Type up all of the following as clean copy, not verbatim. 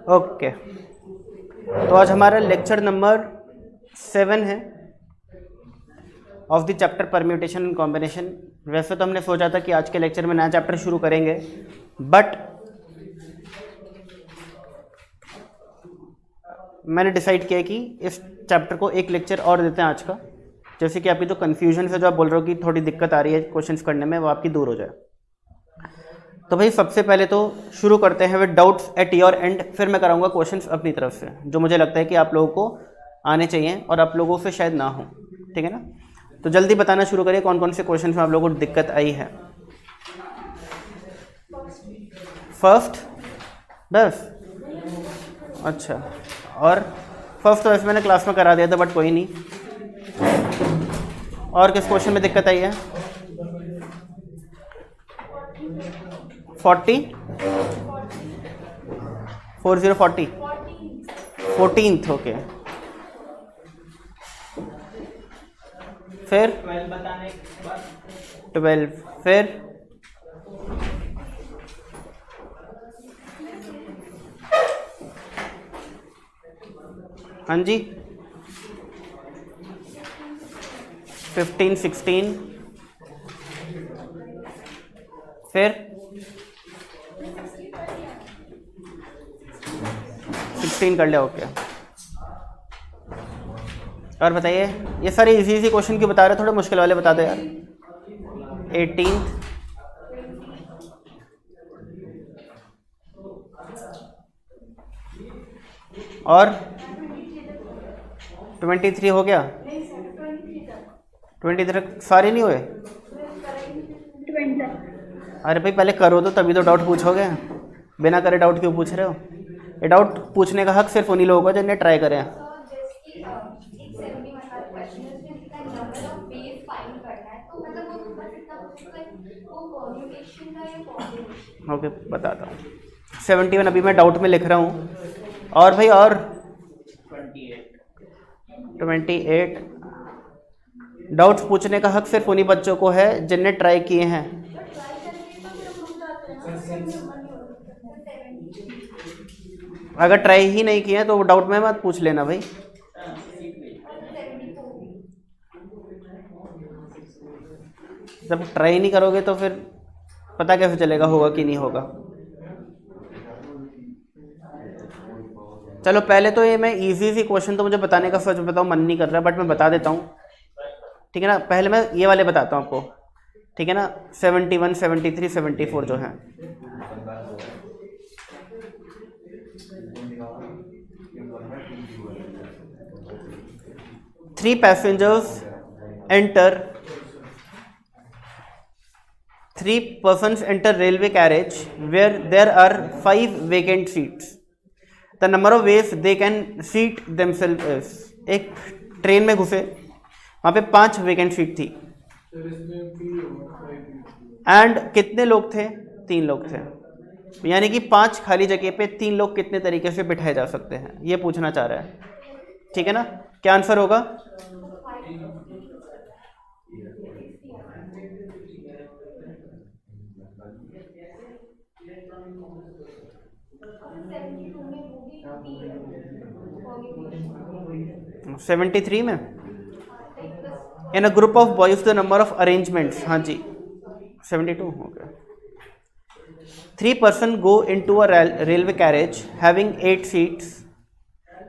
Okay, तो आज हमारा लेक्चर नंबर 7 है of the chapter permutation and combination. वैसे तो हमने सोचा था कि आज के लेक्चर में नया चैप्टर शुरू करेंगे, बट मैंने डिसाइड किया कि इस चैप्टर को एक लेक्चर और देते हैं आज का, जैसे कि आपकी जो कन्फ्यूजन है, जो आप बोल रहे हो कि थोड़ी दिक्कत आ रही है क्वेश्चंस करने में, वो आपकी दूर हो जाए। तो भाई सबसे पहले तो शुरू करते हैं with doubts at your and, फिर मैं कराऊंगा क्वेश्चंस अपनी तरफ से जो मुझे लगता है कि आप लोगों को आने चाहिए और आप लोगों से शायद ना हो, ठीक है ना। तो जल्दी बताना शुरू करिए कौन कौन से क्वेश्चन में आप लोगों को दिक्कत आई है। फर्स्ट 10, अच्छा, और फर्स्ट तो वैसे मैंने क्लास में करा दिया था, बट कोई नहीं। और किस क्वेश्चन में दिक्कत आई है? 40 14th, ओके। फिर 12, फिर हाँ जी 15, 16, फिर 16 कर लिया, ओके। और बताइए, ये सारे इजी इजी क्वेश्चन क्यों बता रहे, थोड़े मुश्किल वाले बता दो यार। 18th, और 23 हो गया। 23 तक सारे नहीं हुए? अरे भाई पहले करो तो तभी तो डाउट पूछोगे, बिना करे डाउट क्यों पूछ रहे हो? ये डाउट पूछने का हक सिर्फ उन्हीं लोगों को जिन्हें ट्राई करें। ओके, बताता हूँ। 71 अभी मैं डाउट में लिख रहा हूँ। और भाई, और 28 डाउट्स पूछने का हक सिर्फ उन्हीं बच्चों को है जिनने ट्राई किए हैं। अगर ट्राई ही नहीं किए तो वो डाउट में मत पूछ लेना भाई। जब ट्राई नहीं करोगे तो फिर पता कैसे चलेगा होगा कि नहीं होगा। चलो पहले तो ये मैं इजी सी क्वेश्चन तो मुझे बताने का सच बताऊँ मन नहीं कर रहा, बट मैं बता देता हूँ, ठीक है ना। पहले मैं ये वाले बताता हूँ आपको, ठीक है ना। 71, 73, 74 जो है, three passengers enter, 3 persons enter railway carriage where there are 5 vacant seats. The number of ways they can seat themselves is, एक ट्रेन में घुसे, वहाँ पे 5 वेकेंट सीट थी, एंड कितने लोग थे? 3 लोग थे। यानी कि 5 खाली जगह पे 3 लोग कितने तरीके से बिठाए जा सकते हैं, ये पूछना चाह रहा है, ठीक है ना। क्या आंसर होगा? में 73 में in a group of boys the number of arrangements, हाँ जी 72 हो गया। 3 person go into a railway carriage having 8 seats.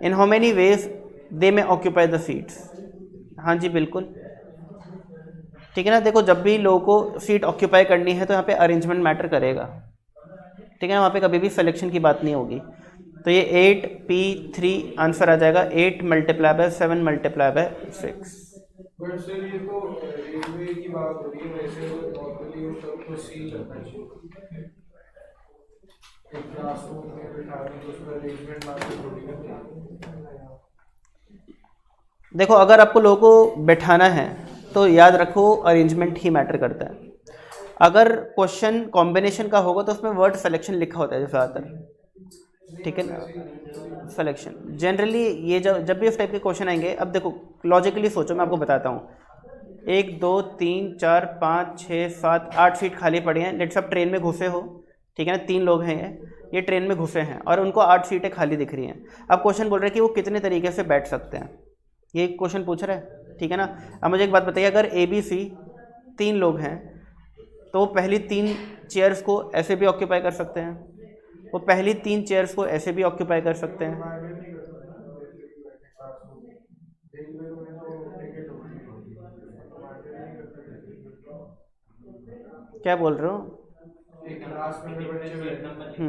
In how many ways they may occupy the seats? हाँ जी बिल्कुल, ठीक है ना। देखो जब भी लोगों को सीट ऑक्यूपाई करनी है तो यहाँ पे अरेंजमेंट मैटर करेगा, ठीक है ना। वहाँ पे कभी भी सिलेक्शन की बात नहीं होगी। तो ये 8P3 आंसर आ जाएगा। 8 multiply by 7 multiply by 6। But sir ये तो रेलवे की बात हो रही है, वैसे नॉर्मली वो सबको सीट रखना चाहिए। एक क्लासरूम में बिठाने को उसका अरेंजमेंट बात थोड़ी है। देखो अगर आपको लोगों को बैठाना है तो याद रखो अरेंजमेंट ही मैटर करता है। अगर क्वेश्चन कॉम्बिनेशन का होगा तो उसमें वर्ड सिलेक्शन लिखा होता है ज़्यादातर, ठीक है ना। सिलेक्शन जनरली ये जब भी इस टाइप के क्वेश्चन आएंगे, अब देखो लॉजिकली सोचो, मैं आपको बताता हूँ। 1 2 3 4 5 6 7 8 सीट खाली पड़ी हैं। लेट्स आप ट्रेन में घुसे हो, ठीक है ना, 3 लोग हैं ये ट्रेन में घुसे हैं और उनको 8 सीटें खाली दिख रही हैं। अब क्वेश्चन बोल रहे हैं कि वो कितने तरीके से बैठ सकते हैं, ये क्वेश्चन पूछ रहा है, ठीक है ना। अब मुझे एक बात बताइए, अगर ABC 3 लोग हैं तो वो पहली 3 चेयर्स को ऐसे भी ऑक्यूपाई कर सकते हैं, वो पहली 3 चेयर्स को ऐसे भी ऑक्यूपाई कर सकते हैं। क्या बोल रहे हो? एक क्लास में बच्चे बैठे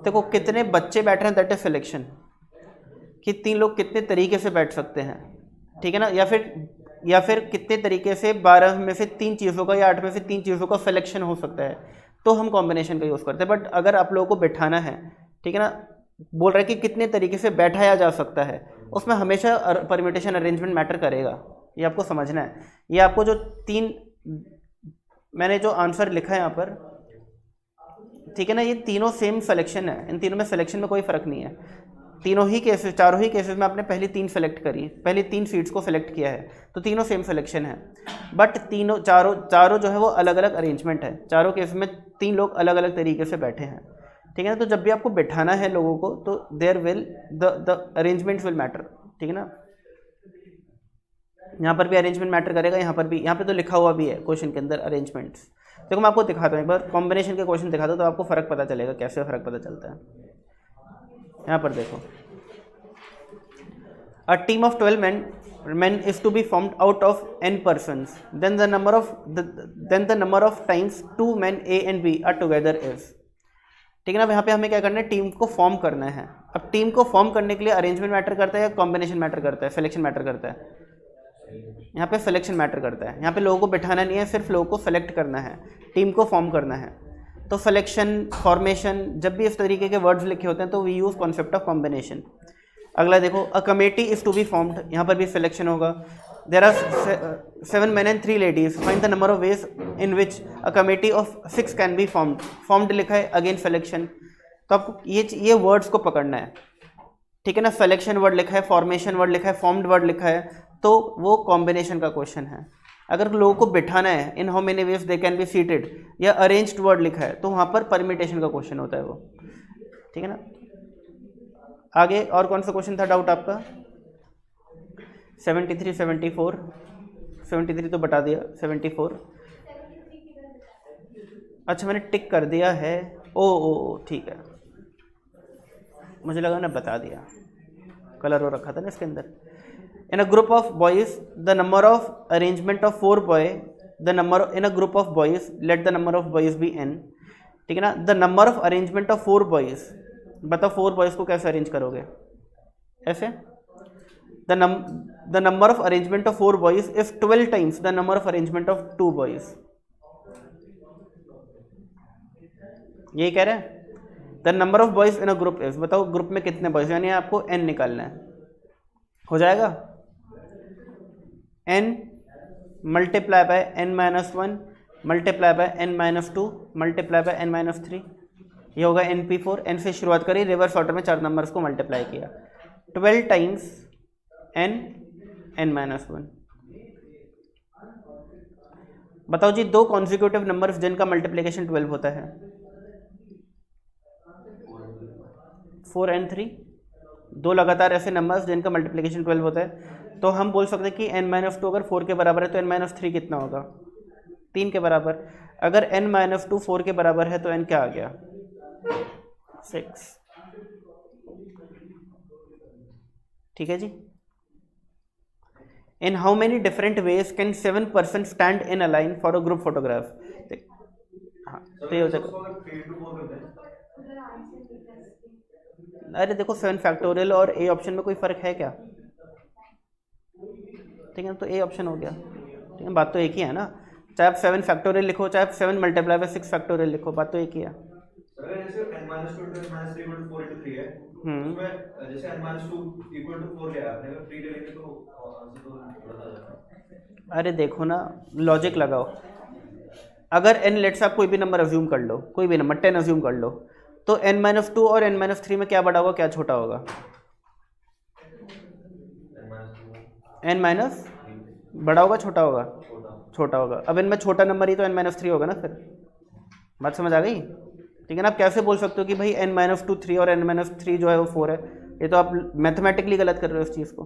देखो कितने बच्चे बैठ रहे हैं, दैट इज सिलेक्शन, कि 3 लोग कितने तरीके से बैठ सकते हैं, ठीक है ना। या फिर कितने तरीके से 12 में से 3 चीज़ों का या 8 में से 3 चीज़ों का सिलेक्शन हो सकता है, तो हम कॉम्बिनेशन का यूज़ करते हैं। बट अगर आप लोगों को बिठाना है, ठीक है ना, बोल रहा है कि कितने तरीके से बैठाया जा सकता है, उसमें हमेशा परम्यूटेशन अरेंजमेंट मैटर करेगा, ये आपको समझना है। ये आपको जो 3 मैंने जो आंसर लिखा है यहाँ पर, ठीक है ना, ये तीनों सेम सिलेक्शन है, इन तीनों में सिलेक्शन में कोई फ़र्क नहीं है। तीनों ही केसेस, चारों ही केसेस में आपने पहली 3 सेलेक्ट करी, पहली 3 सीट्स को सेलेक्ट किया है, तो तीनों सेम सिलेक्शन है। बट चारों जो है वो अलग अलग अरेंजमेंट है, चारों केस में 3 लोग अलग अलग तरीके से बैठे हैं, ठीक है ना। तो जब भी आपको बैठाना है लोगों को, तो there will the arrangements will matter, ठीक है ना। यहाँ पर भी अरेंजमेंट मैटर करेगा, यहाँ पर भी, यहाँ पे तो लिखा हुआ भी है क्वेश्चन के अंदर अरेंजमेंट्स। देखो मैं आपको दिखाता हूँ एक बार, कॉम्बिनेशन के क्वेश्चन दिखाता हूँ तो आपको फ़र्क पता चलेगा, कैसे फ़र्क पता चलता है। यहाँ पर देखो, a team of 12 men is to be formed out of n persons, then the number of times 2 men A and B are together is, ठीक है ना। यहाँ पे हमें क्या करना है, टीम को फॉर्म करना है। अब टीम को फॉर्म करने के लिए अरेंजमेंट मैटर करता है या कॉम्बिनेशन मैटर करता है, सिलेक्शन मैटर करता है? यहाँ पे सिलेक्शन मैटर करता है। यहाँ पे लोगों को बिठाना नहीं है, सिर्फ लोगों को सेलेक्ट करना है, टीम को फॉर्म करना है। तो सिलेक्शन, फॉर्मेशन, जब भी इस तरीके के वर्ड्स लिखे होते हैं तो we use concept of combination. अगला देखो, a committee is to be formed, यहाँ पर भी सिलेक्शन होगा। There are 7 men and 3 ladies, find the number of ways in which a committee of 6 can be formed. Formed लिखा है, again selection. तो आपको ये वर्ड्स को पकड़ना है, ठीक है ना। सिलेक्शन वर्ड लिखा है, फॉर्मेशन वर्ड लिखा है, फॉर्म्ड वर्ड लिखा है, तो वो कॉम्बिनेशन का क्वेश्चन है। अगर लोगों को बिठाना है, इन how many veg they can be seated, या अरेंज्ड वर्ड लिखा है, तो वहाँ पर परमिटेशन का क्वेश्चन होता है वो, ठीक है ना। आगे और कौन सा क्वेश्चन था डाउट आपका? 73, 74, 73 तो बता दिया, 74 अच्छा मैंने टिक कर दिया है, ओ ठीक है, मुझे लगा ना बता दिया, कलर हो रखा था ना इसके अंदर। In a group of boys, the number of arrangement of 4 boy, the number in a group of boys, let the number of boys be n, ठीक है ना। the number of arrangement of 4 boys, बताओ 4 boys को कैसे arrange करोगे? ऐसे, the number of arrangement of 4 boys is 12 times the number of arrangement of 2 boys, यही कह रहे हैं। the number of boys in a group is, बताओ ग्रुप में कितने बॉयज, यानी आपको n निकालना है, हो जाएगा n multiply by n minus 1 multiply by n minus 2 multiply by n minus 3, ये होगा np4। n से शुरुआत करी, रिवर्स ऑर्डर में 4 नंबर्स को मल्टीप्लाई किया, 12 टाइम्स n माइनस 1। बताओ जी, 2 कॉन्जिक्यूटिव नंबर्स जिनका मल्टीप्लिकेशन 12 होता है, 4 and 3, 2 लगातार ऐसे नंबर्स जिनका मल्टीप्लिकेशन 12 होता है। तो हम बोल सकते हैं कि n माइनस 2 अगर 4 के बराबर है तो n माइनस 3 कितना होगा? 3 के बराबर। अगर n माइनस 2 4 के बराबर है तो n क्या आ गया? 6, ठीक है जी। In how many different ways can 7 person stand in a line for a group photograph? हाँ तो ये हो जाएगा, अरे देखो 7 फैक्टोरियल और ए ऑप्शन में कोई फ़र्क है क्या? ठीक है, तो ए ऑप्शन हो गया, ठीक है, बात तो एक ही है ना। चाहे आप 7 फैक्टोरियल लिखो, चाहे आप 7 मल्टीप्लाई बाय 6 फैक्टोरियल लिखो, बात तो एक ही है। अगर जैसे n-2 n-3 = 4 × 3 है, उसमें जैसे n-2 = 4 लिया आपने, अगर 3 ले लेंगे तो आंसर तो बता जाएगा। अरे देखो ना, लॉजिक लगाओ। अगर n लेट्स आप कोई भी नंबर अज्यूम कर लो, कोई भी नंबर 10 अज्यूम कर लो, तो n-2 और n-3 में क्या बड़ा होगा, क्या छोटा होगा? n- बड़ा होगा, छोटा होगा? छोटा होगा। अब इनमें छोटा नंबर ही तो n-3 होगा ना, फिर बात समझ आ गई? ठीक है ना। आप कैसे बोल सकते हो कि भाई n-2 3 और n-3 जो है वो 4 है, ये तो आप मैथमेटिकली गलत कर रहे हो इस चीज़ को।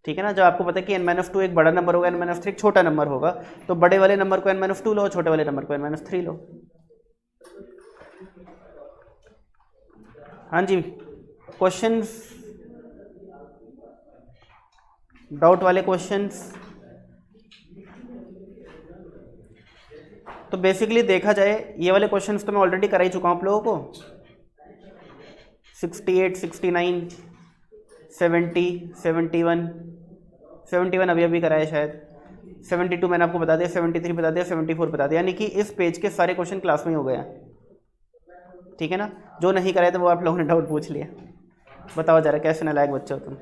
ठीक है ना, जब आपको पता है कि n-2 एक बड़ा नंबर होगा, n-3 एक छोटा नंबर होगा, तो बड़े वाले नंबर को n-2 लो, छोटे वाले नंबर को n-3 लो। हाँ जी, क्वेश्चंस, डाउट वाले क्वेश्चंस। तो बेसिकली देखा जाए ये वाले क्वेश्चंस तो मैं ऑलरेडी करा ही चुका हूँ आप लोगों को, 68, 69, 70, 71, 71 अभी अभी कराया शायद, 72 मैंने आपको बता दिया, 73 बता दिया, 74 बता दिया, यानी कि इस पेज के सारे क्वेश्चन क्लास में ही हो गए हैं। ठीक है ना, जो नहीं कराए तो वो आप लोगों ने डाउट पूछ लिया। बताओ जरा कैसे नालायक बच्चे हो तुम।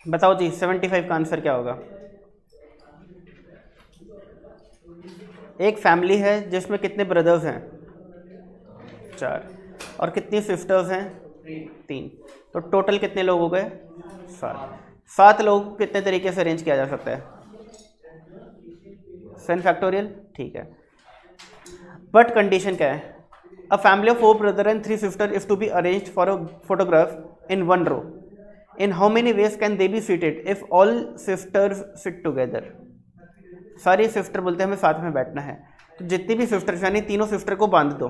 बताओ जी 75 का आंसर क्या होगा। एक फैमिली है जिसमें कितने ब्रदर्स हैं, 4, और कितनी सिस्टर्स हैं, 3, तो टोटल कितने लोग हो गए, 7। 7 लोग को कितने तरीके से अरेंज किया जा सकता है, 7 फैक्टोरियल। ठीक है, बट कंडीशन क्या है, a family of 4 brother and 3 sister is to be arranged for a photograph in 1 row, in how many ways can they be seated if all sisters sit together. सारी sister बोलते हैं हमें साथ में बैठना है, तो जितनी भी सिस्टर्स यानी तीनों सिस्टर को बांध दो,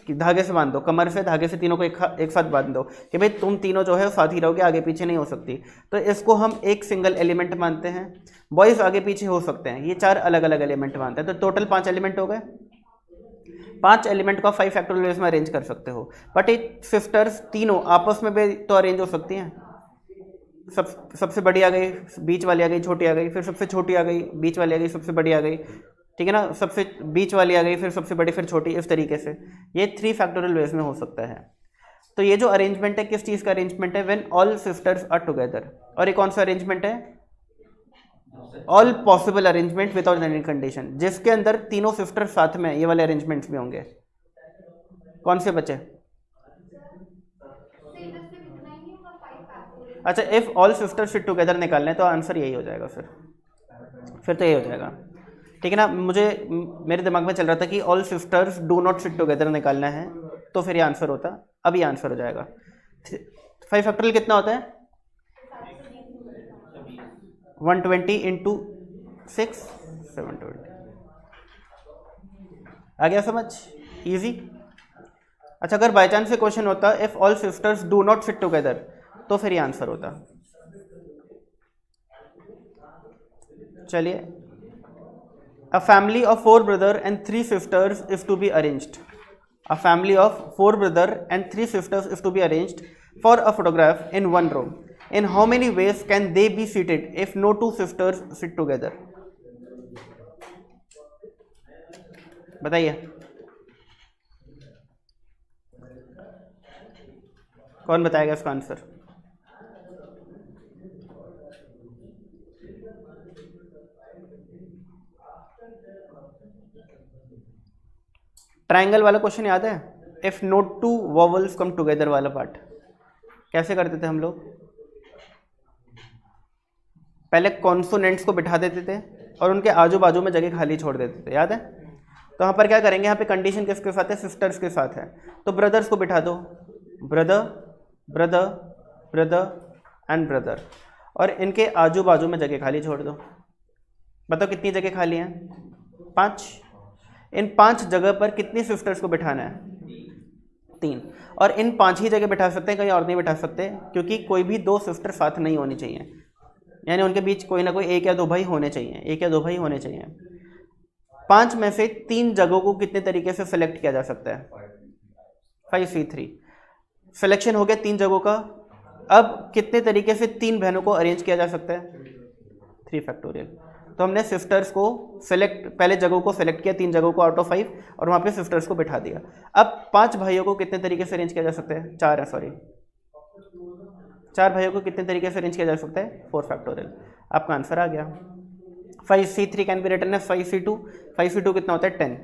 कि धागे से बांध दो, कमर से धागे से तीनों को एक साथ बांध दो कि भाई तुम तीनों जो है साथ ही रहोगे, आगे पीछे नहीं हो सकती। तो इसको हम एक सिंगल एलिमेंट मानते हैं। बॉयज़ आगे पीछे हो सकते हैं, ये 4 अलग अलग एलिमेंट मानते हैं, तो टोटल 5 एलिमेंट हो गए। 5 एलिमेंट को 5 फैक्टोरियल में अरेंज कर सकते हो, बट ये सिस्टर्स तीनों आपस में भी तो अरेंज हो सकती हैं। सबसे बड़ी आ गई, बीच वाली आ गई, छोटी आ गई, फिर सबसे छोटी आ गई, बीच वाली आ गई, सबसे बड़ी आ गई। ठीक है ना, सबसे बीच वाली आ गई, फिर सबसे बड़ी, फिर छोटी, इस तरीके से ये 3 फैक्टोरियल वेज में हो सकता है। तो ये जो अरेंजमेंट है किस चीज़ का अरेंजमेंट है, when all sisters are together. और ये कौन सा अरेंजमेंट है, all possible arrangement without any condition, जिसके अंदर तीनों सिस्टर साथ में, ये वाले अरेंजमेंट्स भी होंगे। कौन से बचे, अच्छा if all sisters sit together निकालने तो आंसर यही हो जाएगा, फिर तो यही हो जाएगा। ठीक है ना, मेरे दिमाग में चल रहा था कि all sisters do not sit together निकालना है, तो फिर ये आंसर होता, अब ये आंसर हो जाएगा। 5 फैक्टोरियल कितना होता है, 120 इंटू 6, 720। आ गया समझ, इजी। अच्छा अगर बाई चांस से क्वेश्चन होता if all sisters do not sit together, तो फिर ये आंसर होता। चलिए, a family of 4 brother and 3 sisters is to be arranged. A family of 4 brother and 3 sisters is to be arranged for a photograph in 1 row. In how many ways can they be seated if no 2 sisters sit together? बताइए कौन बताएगा इसका answer. Triangle वाला question याद है, if no 2 vowels come together वाला part कैसे करते थे हम लोग, पहले कॉन्सोनेंट्स को बिठा देते थे और उनके आजू बाजू में जगह खाली छोड़ देते थे, याद है। तो यहाँ पर क्या करेंगे, यहाँ पे कंडीशन किसके साथ है, सिस्टर्स के साथ है, तो ब्रदर्स को बिठा दो, brother brother brother and brother, और इनके आजू बाजू में जगह खाली छोड़ दो। बताओ कितनी जगह खाली है, 5। इन 5 जगह पर कितनी सिस्टर्स को बिठाना है, 3, और इन 5 ही जगह बिठा सकते हैं, कहीं और नहीं बिठा सकते, क्योंकि कोई भी 2 सिस्टर साथ नहीं होनी चाहिए, यानी उनके बीच कोई ना कोई 1 या 2 भाई होने चाहिए, 1 या 2 भाई होने चाहिए। 5 में से 3 जगहों को कितने तरीके से सेलेक्ट किया जा सकता है, 5C3 सिलेक्शन हो गया 3 जगहों का। अब कितने तरीके से 3 बहनों को अरेंज किया जा सकता है, 3 फैक्टोरियल। तो हमने सिस्टर्स को सेलेक्ट, पहले जगहों को सेलेक्ट किया 3 जगहों को आउट ऑफ 5, और वहाँ पे सिस्टर्स को बिठा दिया। अब 5 भाइयों को कितने तरीके से अरेंज किया जा सकता है, 4 है सॉरी, 4 भाइयों को कितने तरीके से अरेंज किया जा सकता है, 4 फैक्टोरियल। आपका आंसर आ गया। 5C3 कैन बी रिटन है 5C2, 5C2 कितना होता है 10,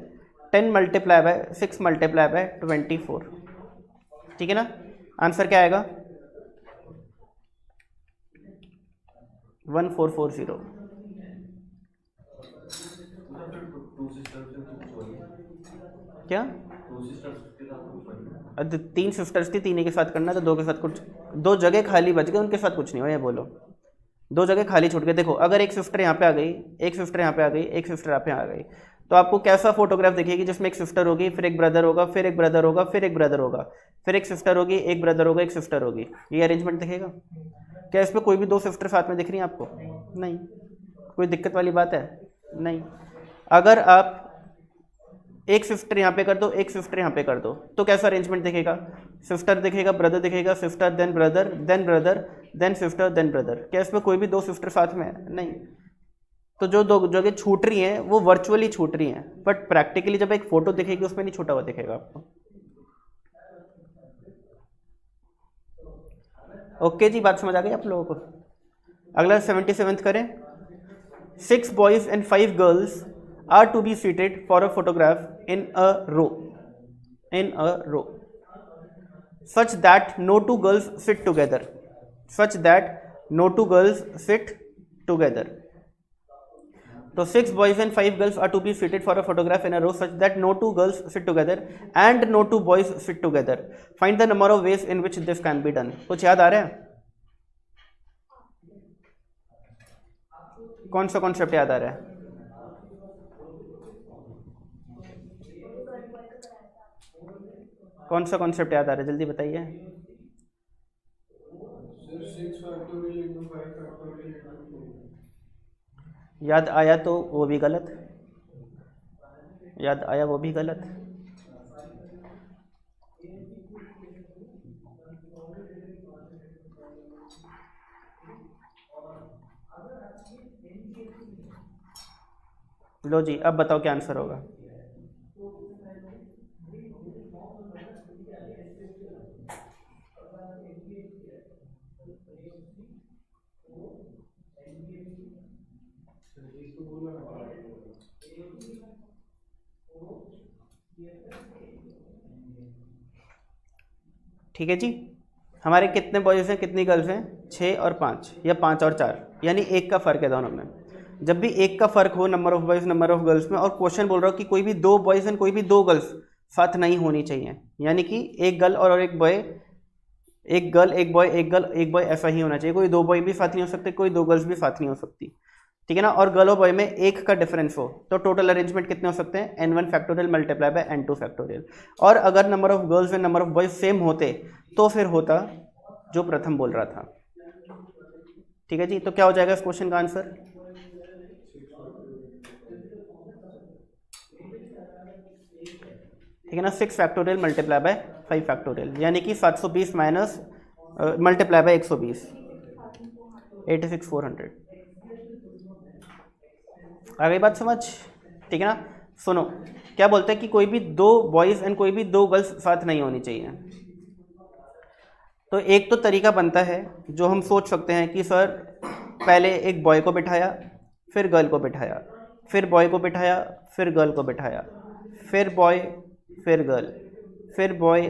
10 मल्टीप्लाई बाय 6 मल्टीप्लाई बाय 24। ठीक है ना, आंसर क्या आएगा, 1440। क्या? 3 सिस्टर्स थी, 3 के साथ करना, तो 2 के साथ कुछ, 2 जगह खाली बच गए, उनके साथ कुछ नहीं हो, ये बोलो। 2 जगह खाली छूट गए। देखो अगर एक सिस्टर यहाँ पे आ गई, एक सिस्टर यहाँ पे आ गई, एक सिस्टर यहाँ पे आ गई, तो आपको कैसा फोटोग्राफ दिखेगी जिसमें एक सिस्टर होगी, फिर एक ब्रदर होगा, फिर एक ब्रदर होगा, फिर एक ब्रदर होगा, फिर एक सिस्टर होगी, एक ब्रदर होगा, एक सिस्टर होगी। ये अरेंजमेंट दिखेगा क्या? इसमें कोई भी 2 सिस्टर साथ में दिख रही हैं आपको? नहीं। कोई दिक्कत वाली बात है? नहीं। अगर आप एक सिस्टर यहाँ पे कर दो, एक सिस्टर यहाँ पे कर दो, तो कैसा अरेंजमेंट दिखेगा? सिस्टर दिखेगा, ब्रदर दिखेगा, sister then brother then brother then sister then brother. क्या इसमें कोई भी 2 सिस्टर साथ में है? नहीं। तो जो 2 जगह छूट रही हैं वो वर्चुअली छूट रही हैं, बट प्रैक्टिकली जब एक फोटो दिखेगी उसमें नहीं छूटा हुआ दिखेगा आपको। ओके जी, बात समझ आ गई आप लोगों को? अगला 77th करें। 6 boys and 5 girls are to be seated for a photograph in a row such that no 2 girls sit together, such that no 2 girls sit together. So 6 boys and 5 girls are to be seated for a photograph in a row such that no 2 girls sit together and no 2 boys sit together. Find the number of ways in which this can be done. कुछ याद आ रहा है? कौन सा concept याद आ रहा है? कौन सा कॉन्सेप्ट याद आ रहा है, जल्दी बताइए। याद आया तो वो भी गलत, याद आया वो भी गलत। लो जी, अब बताओ क्या आंसर होगा। ठीक है जी। हमारे कितने बॉयज़ हैं, कितनी गर्ल्स हैं? 6 और 5, या 5 और 4, यानी 1 का फ़र्क है दोनों में। जब भी 1 का फ़र्क हो number of boys number of girls में, और क्वेश्चन बोल रहा हो कि कोई भी 2 बॉयज़ एंड कोई भी 2 गर्ल्स साथ नहीं होनी चाहिए, यानी कि एक गर्ल और एक बॉय, एक गर्ल एक बॉय, एक गर्ल एक बॉय, ऐसा ही होना चाहिए। कोई 2 बॉय भी साथ नहीं हो सकते, कोई 2 गर्ल्स भी साथ नहीं हो सकती, ठीक है ना। और गर्ल और बॉय में 1 का डिफरेंस हो तो टोटल अरेंजमेंट कितने हो सकते हैं? n1 factorial multiply bye n2 factorial. और अगर number of girls and number of boys same होते तो फिर होता जो प्रथम बोल रहा था, ठीक है जी। तो क्या हो जाएगा इस क्वेश्चन का आंसर? ठीक है ना, 6 फैक्टोरियल मल्टीप्लाई बाय 5 फैक्टोरियल, यानी कि 720 माइनस मल्टीप्लाई बाय 120, 86,400। आ गई बात समझ? ठीक है ना। सुनो, क्या बोलते हैं कि कोई भी 2 बॉयज़ एंड कोई भी 2 गर्ल्स साथ नहीं होनी चाहिए। तो एक तो तरीका बनता है जो हम सोच सकते हैं कि सर पहले एक बॉय को बिठाया, फिर गर्ल को बिठाया, फिर बॉय को बिठाया, फिर गर्ल को बिठाया, फिर बॉय, फिर गर्ल, फिर बॉय,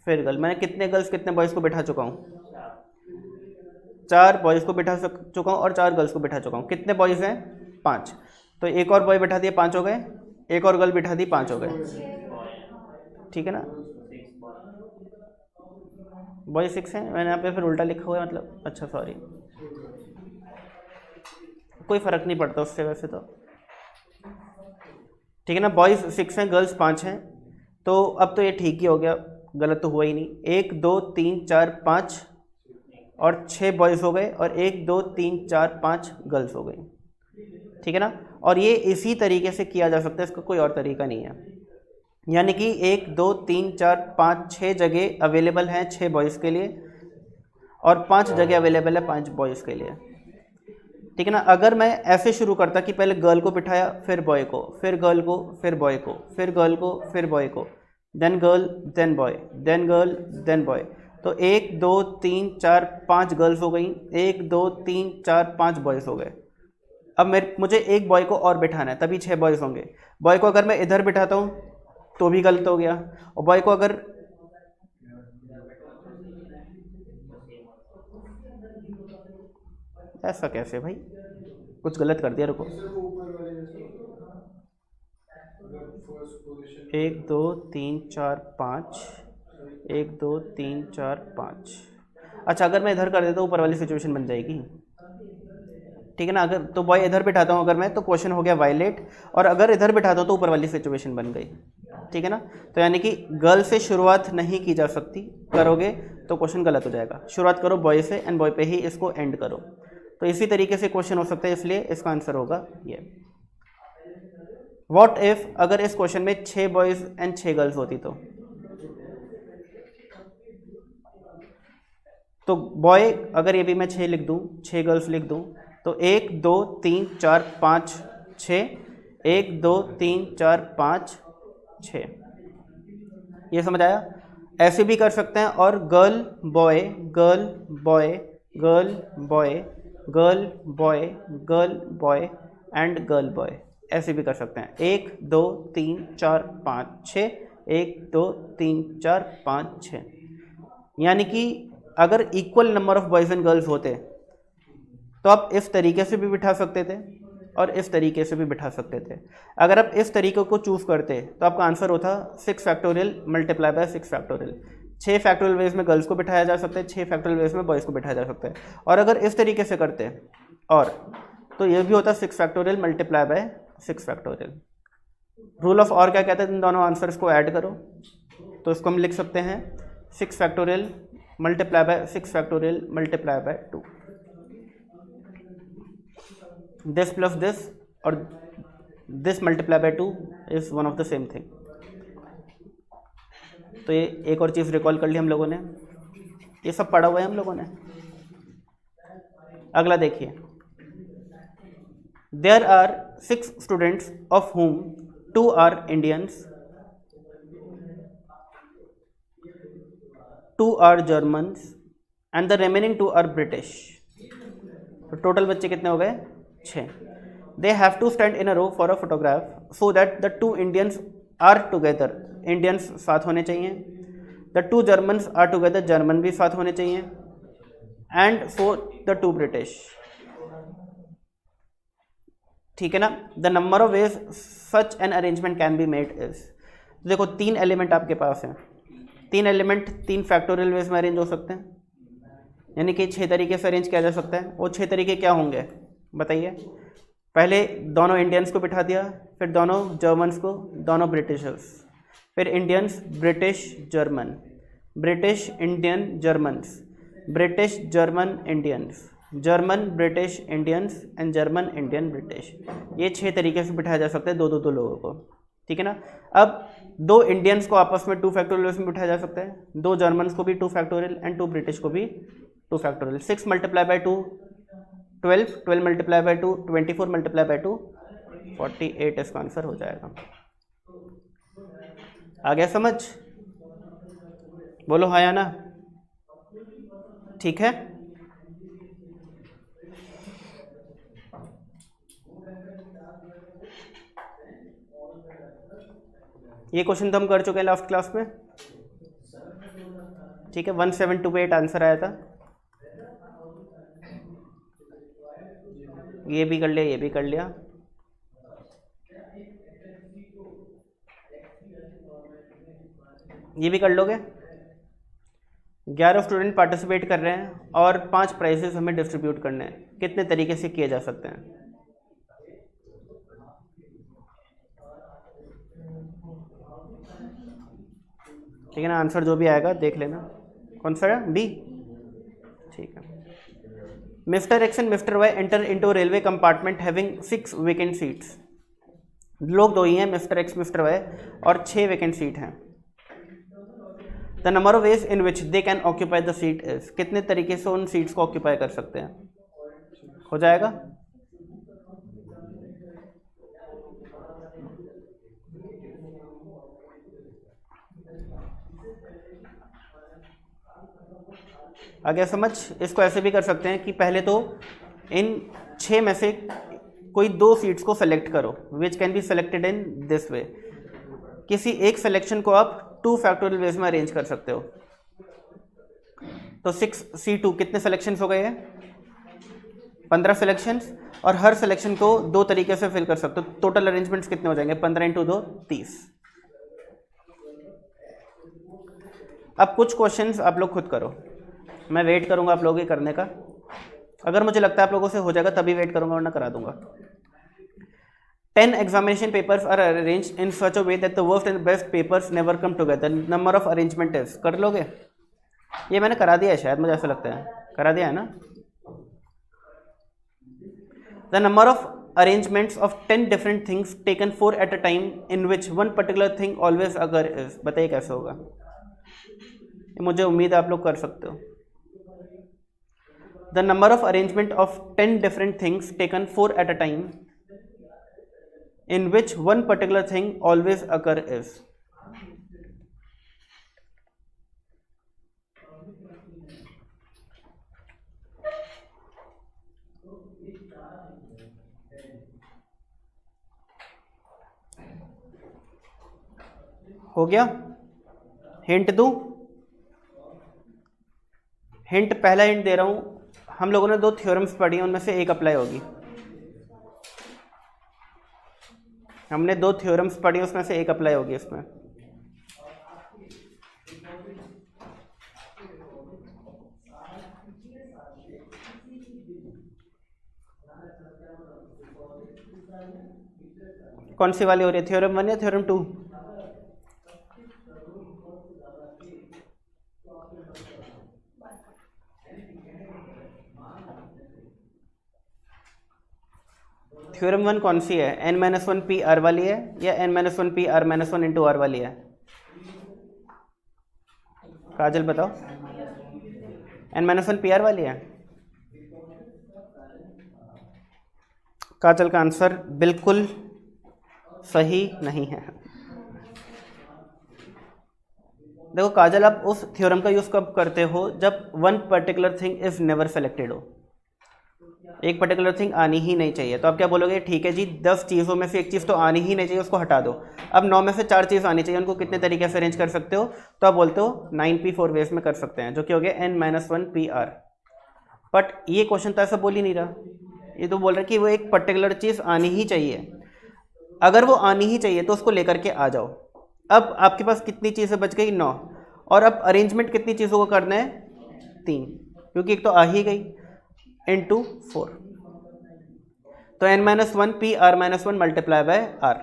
फिर गर्ल। मैंने कितने गर्ल्स कितने बॉयज़ को बिठा चुका हूँ? 4 बॉयज़ को बिठा चुका हूँ और 4 गर्ल्स को बिठा चुका हूँ। कितने बॉयज़ हैं? 5। तो एक और बॉय बिठा दिए, 5 हो गए, एक और गर्ल बिठा दी, 5 हो गए, ठीक है ना। बॉय 6 हैं, मैंने यहाँ पे फिर उल्टा लिखा हुआ है, मतलब अच्छा सॉरी, कोई फ़र्क नहीं पड़ता उससे वैसे तो, ठीक है ना। बॉयज़ 6 हैं, गर्ल्स 5 हैं, तो अब तो ये ठीक ही हो गया, गलत तो हुआ ही नहीं। 1 2 3 4 5 और 6 बॉयज़ हो गए, और 1 2 3 4 5 गर्ल्स हो गई, ठीक है ना। और ये इसी तरीके से किया जा सकता है, इसका कोई और तरीका नहीं है। यानी कि 1 2 3 4 5 6 जगह अवेलेबल हैं 6 बॉयज़ के लिए, और 5 जगह अवेलेबल है 5 बॉयज़ के लिए, ठीक है ना। अगर मैं ऐसे शुरू करता कि पहले गर्ल को बिठाया, फिर बॉय को, फिर गर्ल को, फिर बॉय को, फिर गर्ल को, फिर बॉय को, then girl, then boy, then girl, then boy, तो 1 2 3 4 5 गर्ल्स हो गई, 1 2 3 4 5 बॉयज़ हो गए। अब मुझे एक बॉय को और बिठाना है, तभी 6 बॉयज़ होंगे। बॉय को अगर मैं इधर बिठाता हूँ तो भी गलत हो गया, और बॉय को अगर ऐसा कैसे भाई, कुछ गलत कर दिया, रुको। सर वो ऊपर वाले जैसे होगा, अगर फर्स्ट पोजीशन 1 2 3 4 5, 1 2 3 4 5। अच्छा, अगर मैं इधर कर देता हूँ ऊपर वाली सिचुएशन बन जाएगी, ठीक है ना। अगर तो बॉय इधर बिठाता हूँ अगर मैं, तो क्वेश्चन हो गया वायलेट, और अगर इधर बिठाता हूँ तो ऊपर वाली सिचुएशन बन गई, ठीक है ना। तो यानी कि गर्ल से शुरुआत नहीं की जा सकती, करोगे तो क्वेश्चन गलत हो जाएगा। शुरुआत करो बॉय से एंड बॉय पे ही इसको एंड करो। तो इसी तरीके से क्वेश्चन हो सकता है, इसलिए इसका आंसर होगा ये। व्हाट इफ, अगर इस क्वेश्चन में 6 बॉयज एंड 6 गर्ल्स होती तो बॉय, अगर ये भी मैं 6 लिख दूँ, 6 गर्ल्स लिख दूँ, तो 1 2 3 4 5 6, 1 2 3 4 5 6, ये समझ आया। ऐसे भी कर सकते हैं, और girl boy girl boy girl boy girl boy girl boy and girl boy, ऐसे भी कर सकते हैं। 1 2 3 4 5 6, 1 2 3 4 5 6, यानी कि अगर equal number of boys and girls होते तो आप इस तरीके से भी बिठा सकते थे और इस तरीके से भी बिठा सकते थे। अगर आप इस तरीके को चूज़ करते तो आपका आंसर होता 6 factorial multiply by 6 factorial. 6 factorial veg में गर्ल्स को बिठाया जा सकता है, 6 फैक्टोरियल वेज में बॉयज़ को बिठाया जा सकता है। और अगर इस तरीके से करते और तो ये भी होता 6 factorial multiply by 6 factorial. Rule of और क्या कहते हैं, इन दोनों आंसर्स को ऐड करो, तो इसको हम लिख सकते हैं 6 factorial multiply by 6 factorial multiply by 2। This plus this और this multiply by 2 is one of the same thing. तो ये एक और चीज़ रिकॉल कर ली हम लोगों ने, ये सब पढ़ा हुआ है हम लोगों ने। अगला देखिए, there are 6 students of whom 2 are Indians, 2 are Germans and the remaining 2 are British. तो टोटल बच्चे कितने हो गए, 6। They have to stand in a row for a photograph so that the 2 Indians are together, Indians साथ होने चाहिए, the 2 Germans are together, German भी साथ होने चाहिए, एंड सो द 2 ब्रिटिश, ठीक है ना। The number of veg such an arrangement can be made is, देखो 3 एलिमेंट आपके पास हैं, 3 एलिमेंट 3 फैक्टोरियल वेज में अरेंज हो सकते हैं, यानी कि 6 तरीके से अरेंज किया जा सकता है। वो 6 तरीके क्या होंगे बताइए। पहले दोनों इंडियंस को बिठा दिया, फिर दोनों जर्मन्स को, दोनों ब्रिटिशर्स, फिर Indians British German, British Indian Germans, British German Indians, German British Indians and German Indian British. ये 6 तरीके से बिठाया जा सकता है 2 लोगों को, ठीक है ना। अब 2 इंडियंस को आपस में 2 फैक्टोरियल में बिठाया जा सकता है, 2 जर्मन्स को भी 2 फैक्टोरियल एंड 2 ब्रिटिश को भी 2 factorial. 6 multiply by 2 12, 12 multiply by 2 24, multiply by 2 48, इसका आंसर हो जाएगा। आ गया समझ, बोलो हाँ या ना, ठीक है। ये क्वेश्चन तो हम कर चुके हैं लास्ट क्लास में, ठीक है। 1728 आंसर आया था, ये भी कर लिया, ये भी कर लिया। ये भी कर लोगे। 11 स्टूडेंट पार्टिसिपेट कर रहे हैं और 5 प्राइजेस हमें डिस्ट्रीब्यूट करने हैं। कितने तरीके से किए जा सकते हैं, ठीक है ना। आंसर जो भी आएगा देख लेना, कौन सा है, बी, ठीक है। Mister X and mister Y enter into railway compartment having 6 vacant seats. लोग 2 ही हैं, मिस्टर एक्स मिस्टर वाई, और 6 वेकेंट सीट हैं। The number of ways in which they can occupy the seat is, कितने तरीके से उन सीट्स को occupy कर सकते हैं, हो जाएगा। आगे समझ। इसको ऐसे भी कर सकते हैं कि पहले तो इन 6 में से कोई 2 सीट्स को सेलेक्ट करो, which can be selected in this way. किसी एक सिलेक्शन को आप 2 फैक्टोरियल वेज में अरेंज कर सकते हो। तो 6 C2 कितने सिलेक्शंस हो गए हैं, 15 सिलेक्शंस, और हर सिलेक्शन को 2 तरीके से फिल कर सकते हो। टोटल अरेंजमेंट्स कितने हो जाएंगे? 15 × 2 30। अब कुछ क्वेश्चंस आप लोग खुद करो, मैं वेट करूंगा आप लोगों के करने का। अगर मुझे लगता है आप लोगों से हो जाएगा तभी वेट करूंगा, वरना करा दूंगा। 10 examination papers are arranged in such a way that the worst and best papers never come together. Number of arrangement is, कर लोगे? ये मैंने करा दिया है शायद, मुझे ऐसा लगता है करा दिया है ना। The number of arrangements of 10 different things taken 4 at a time in which one particular thing always occur is, बताइए कैसे होगा? मुझे उम्मीद है आप लोग कर सकते हो। The number of arrangement of 10 different things taken 4 at a time in which one particular thing always occur is, हो गया? हिंट दूं? हिंट, पहला हिंट दे रहा हूं, हम लोगों ने 2 थ्योरम्स पढ़ी हैं, उनमें से एक अप्लाई होगी। हमने 2 थ्योरम्स पढ़ी, उसमें से एक अप्लाई होगी इसमें। कौन सी वाली हो रही है? थ्योरम 1 या थ्योरम 2? थ्योरम 1 कौन सी है? n-1 p r वाली है या n-1 p r-1 into r वाली है? काजल बताओ। n-1 p r वाली है। काजल का आंसर बिल्कुल सही नहीं है। देखो काजल, आप उस थ्योरम का यूज कब करते हो? जब one particular thing is never selected हो, एक पर्टिकुलर थिंग आनी ही नहीं चाहिए। तो आप क्या बोलोगे? ठीक है जी, 10 चीज़ों में से एक चीज़ तो आनी ही नहीं चाहिए, उसको हटा दो। अब 9 में से 4 चीज़ आनी चाहिए, उनको कितने तरीके से अरेंज कर सकते हो? तो आप बोलते हो 9p 4 वेज में कर सकते हैं, जो कि हो गया n-1 pr। बट ये क्वेश्चन तो ऐसा बोल ही नहीं रहा, ये तो बोल रहा है कि वो एक पर्टिकुलर चीज़ आनी ही चाहिए। अगर वो आनी ही चाहिए तो उसको लेकर के आ जाओ। अब आपके पास कितनी चीज़ें बच गई? 9। और अब अरेंजमेंट कितनी चीज़ों को करना है? 3, क्योंकि एक तो आ ही गई, into 4। तो n-1 p r-1 multiply by r।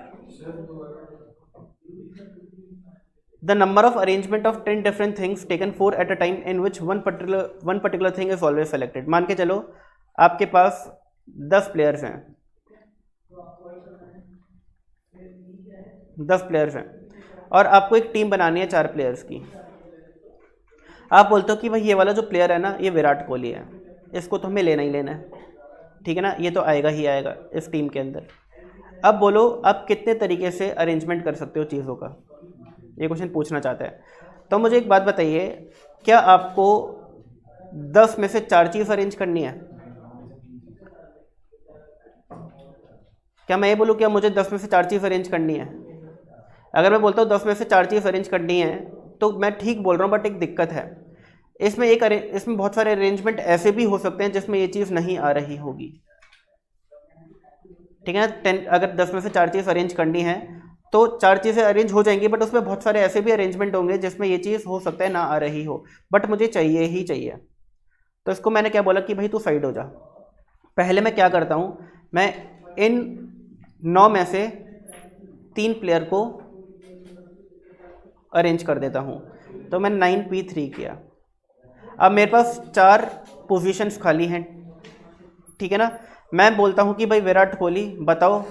The number of arrangement of 10 different things taken 4 at a time in which one particular thing is always selected। मान के चलो आपके पास 10 प्लेयर्स हैं, 10 प्लेयर्स हैं, और आपको एक टीम बनानी है 4 प्लेयर्स की। आप बोलते हो कि भाई ये वाला जो प्लेयर है ना, ये विराट कोहली है, इसको तो हमें लेना ही लेना है, ठीक है ना, ये तो आएगा ही आएगा इस टीम के अंदर। अब बोलो आप कितने तरीके से अरेंजमेंट कर सकते हो चीज़ों का? ये क्वेश्चन पूछना चाहता है। तो मुझे एक बात बताइए, क्या आपको 10 में से 4 चीज़ अरेंज करनी है? क्या मैं ये बोलूँ क्या मुझे 10 में से 4 चीज़ अरेंज करनी है? अगर मैं बोलता हूँ 10 में से 4 चीज़ अरेंज करनी है तो मैं ठीक बोल रहा हूँ, बट एक दिक्कत है इसमें। इसमें बहुत सारे अरेंजमेंट ऐसे भी हो सकते हैं जिसमें ये चीज़ नहीं आ रही होगी, ठीक है ना। अगर 10 में से 4 चीज़ अरेंज करनी है तो 4 चीज़ें अरेंज हो जाएंगी, बट उसमें बहुत सारे ऐसे भी अरेंजमेंट होंगे जिसमें ये चीज़ हो सकता है ना आ रही हो, बट मुझे चाहिए ही चाहिए। तो इसको मैंने क्या बोला कि भाई तू साइड हो जा। पहले मैं क्या करता हूँ, मैं इन 9 में से 3 प्लेयर को अरेंज कर देता हूँ। तो मैं 9p3 किया। अब मेरे पास 4 पोजीशंस खाली हैं, ठीक है ना। मैं बोलता हूँ कि भाई विराट कोहली बताओ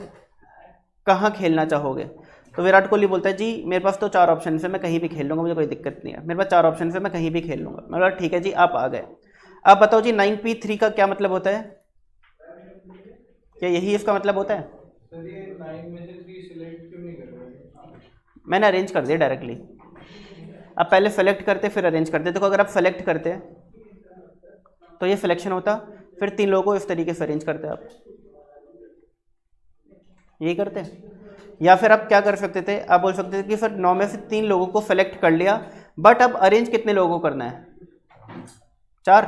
कहाँ खेलना चाहोगे? तो विराट कोहली बोलता है जी मेरे पास तो 4 ऑप्शन है, मैं कहीं भी खेल लूँगा, मुझे कोई दिक्कत नहीं है, मेरे पास 4 ऑप्शन है, मैं कहीं भी खेल लूँगा। मैं बोला ठीक है जी, आप आ गए। अब बताओ जी 9p3 का क्या मतलब होता है? क्या यही इसका मतलब होता है? सर ये 9 में से 3 सिलेक्ट क्यों नहीं कर रहे? मैंने अरेंज कर दिया डायरेक्टली। अब पहले सेलेक्ट करते फिर अरेंज करते। देखो अगर आप सेलेक्ट करते तो ये सिलेक्शन होता, फिर 3 लोगों को इस तरीके से अरेंज करते आप, यही करते। या फिर आप क्या कर सकते थे, आप बोल सकते थे कि सर 9 में से 3 लोगों को सेलेक्ट कर लिया, बट अब अरेंज कितने लोगों को करना है? 4।